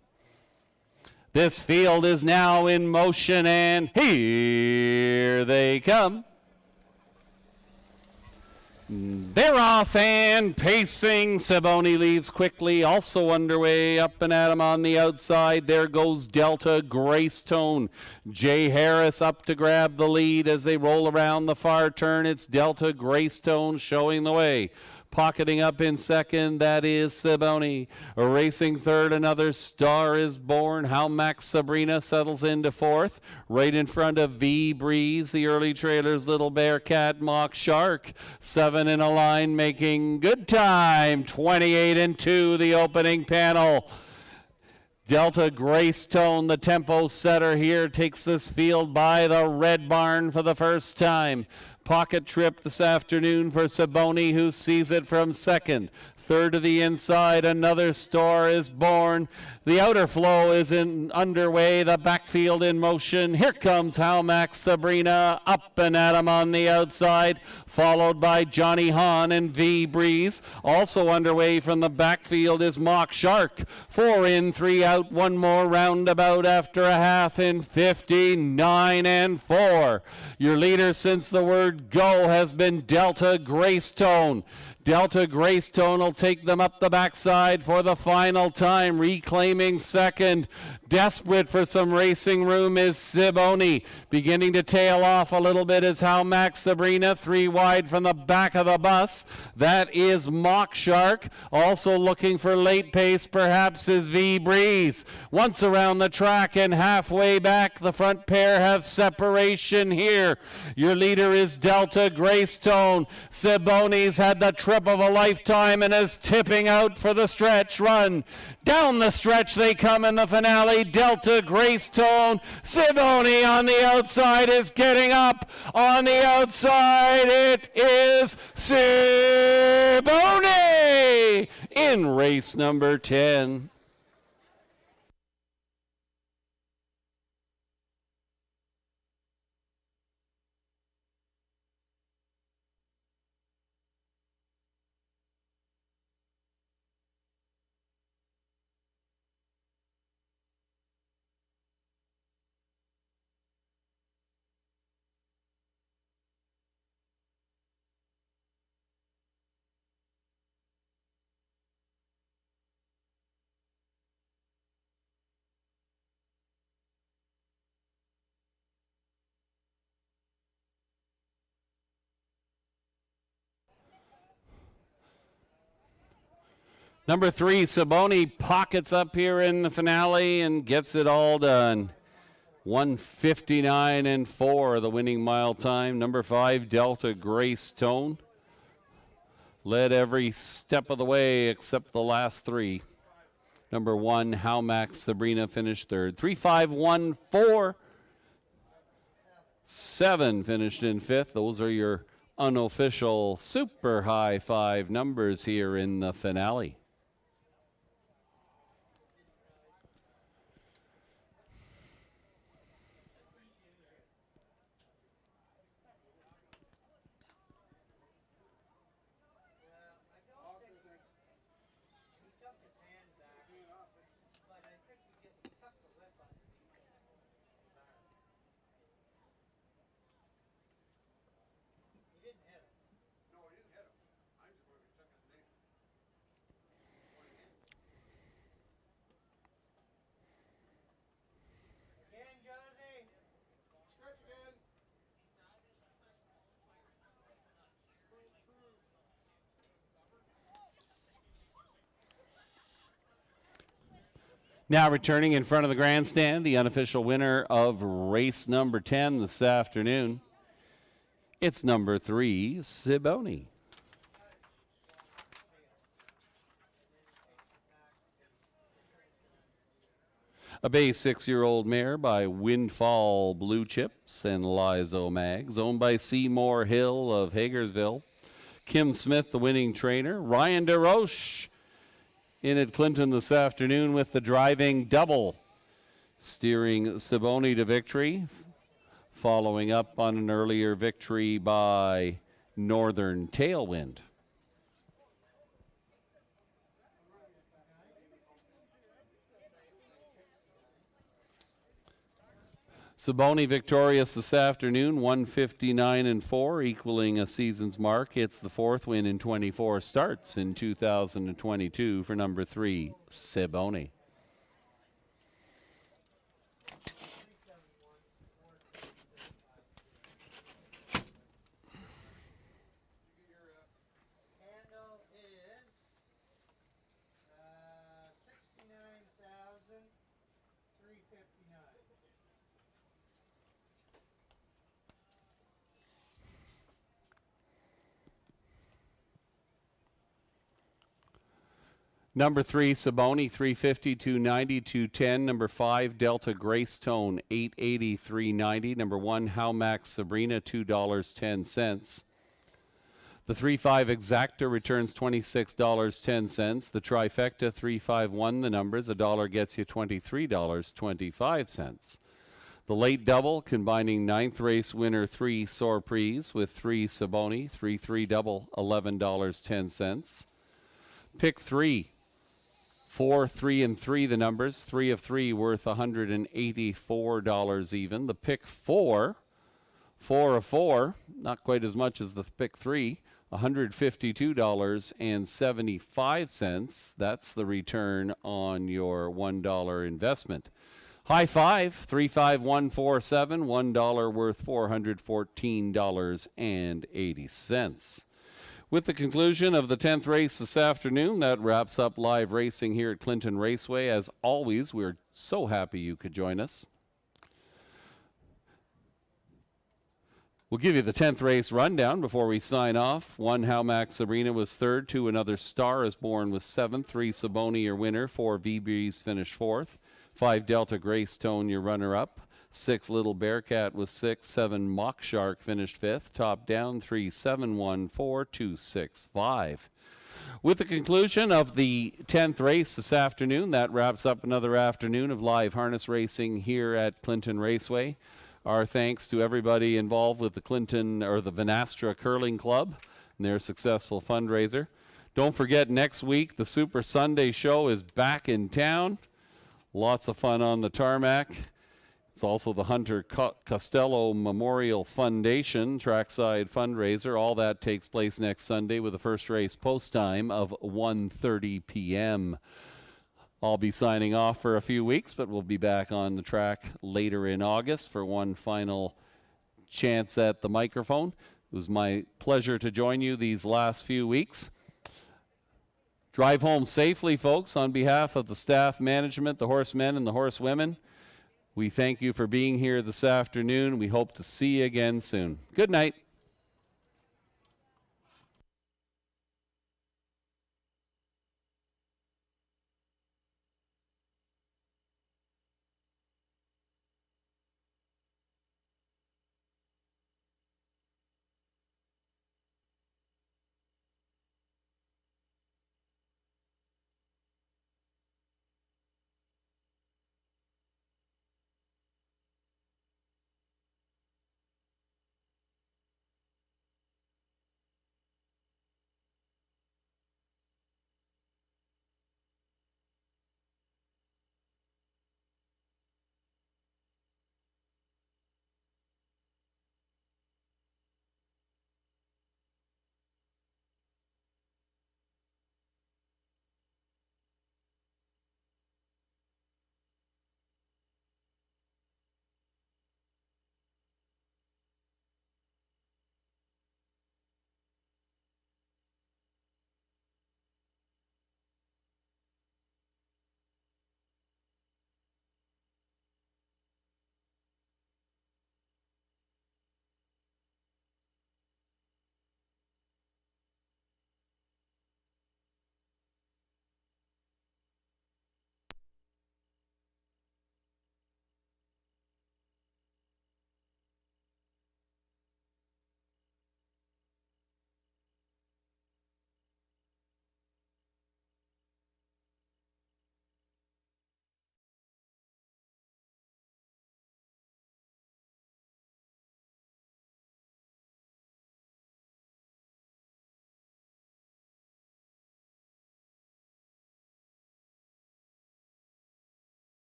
This field is now in motion, and here they come. They're off and pacing. Siboney leaves quickly, also underway, up and at him on the outside. There goes Delta Gracetone. Jay Harris up to grab the lead as they roll around the far turn. It's Delta Gracetone showing the way. Pocketing up in second, that is Siboney. Racing third, Another Star is Born. How Max Sabrina settles into fourth. Right in front of V Breeze, the early trailers, Little Bearcat, Mock Shark. 7 in a line, making good time. 28-2, the opening panel. Delta Gracetone, the tempo setter here, takes this field by the Red Barn for the first time. Pocket trip this afternoon for Siboney, who sees it from second. Third to the inside, Another Star is Born. The outer flow is underway, the backfield in motion. Here comes How Max Sabrina, up and at him on the outside, followed by Johnny Hahn and V Breeze. Also underway from the backfield is Mock Shark. 4 in, 3 out, one more roundabout after a half in 59-4. Your leader since the word go has been Delta Gracetone. Delta Gracetone will take them up the backside for the final time, reclaiming second. Desperate for some racing room is Siboney. Beginning to tail off a little bit is How Max Sabrina, 3 wide from the back of the bus. That is Mock Shark. Also looking for late pace perhaps is V Breeze. Once around the track and halfway back, the front pair have separation here. Your leader is Delta Gracetone. Siboney's had the trip of a lifetime and is tipping out for the stretch run. Down the stretch they come in the finale. Delta Gracetone. Siboney on the outside is getting up. On the outside it is Siboney in race number 10. Number 3, Siboney pockets up here in the finale and gets it all done. 1:59-4, the winning mile time. Number 5, Delta Gracetone, led every step of the way except the last 3. Number 1, How Max Sabrina finished third. 3:5-1-4. 7 finished in 5th. Those are your unofficial super high 5 numbers here in the finale. Now returning in front of the grandstand, the unofficial winner of race number 10 this afternoon. It's number 3, Siboney. A bay 6-year-old mare by Windfall Blue Chips and Lizo Mags, owned by Seymour Hill of Hagersville. Kim Smith, the winning trainer. Ryan DeRoche in at Clinton this afternoon with the driving double, steering Siboney to victory, following up on an earlier victory by Northern Tailwind. Saboni victorious this afternoon, 159-4, equaling a season's mark. It's the fourth win in 24 starts in 2022 for number 3, Saboni. Handle is 69,359. Number 3, Saboni, 350, 290, 210. Number 5, Delta Gracetone, 880, 390. Number 1, Howmax Sabrina, $2.10. The 3-5 Exacta returns $26.10. The Trifecta 351, the numbers, $1 gets you $23.25. The late double, combining 9th race winner 3 Sorprise with 3 Saboni, 3-3 double, $11.10. Pick 3, 4, 3, and 3, the numbers, 3 of 3 worth $184 even. The pick 4, 4 of 4, not quite as much as the pick 3, $152.75. That's the return on your $1 investment. High 5, 35147, $1 worth $414.80. With the conclusion of the 10th race this afternoon, that wraps up live racing here at Clinton Raceway. As always, we're so happy you could join us. We'll give you the 10th race rundown before we sign off. 1, Howmax Sabrina was 3rd. 2, Another Star is Born was 7th. 3, Saboni, your winner. 4, V-Breeze finished 4th. 5, Delta Gracetone, your runner-up. 6, Little Bearcat was 6th. 7, Mock Shark finished 5th. Top down, 3, 7, 1, 4, 2, 6, 5. With the conclusion of the 10th race this afternoon, that wraps up another afternoon of live harness racing here at Clinton Raceway. Our thanks to everybody involved with the Vanastra Curling Club and their successful fundraiser. Don't forget, next week, the Super Sunday Show is back in town. Lots of fun on the tarmac. It's also the Hunter Costello Memorial Foundation trackside fundraiser. All that takes place next Sunday with the first race post time of 1:30 p.m. I'll be signing off for a few weeks, but we'll be back on the track later in August for one final chance at the microphone. It was my pleasure to join you these last few weeks. Drive home safely, folks. On behalf of the staff, management, the horsemen, and the horsewomen, we thank you for being here this afternoon. We hope to see you again soon. Good night.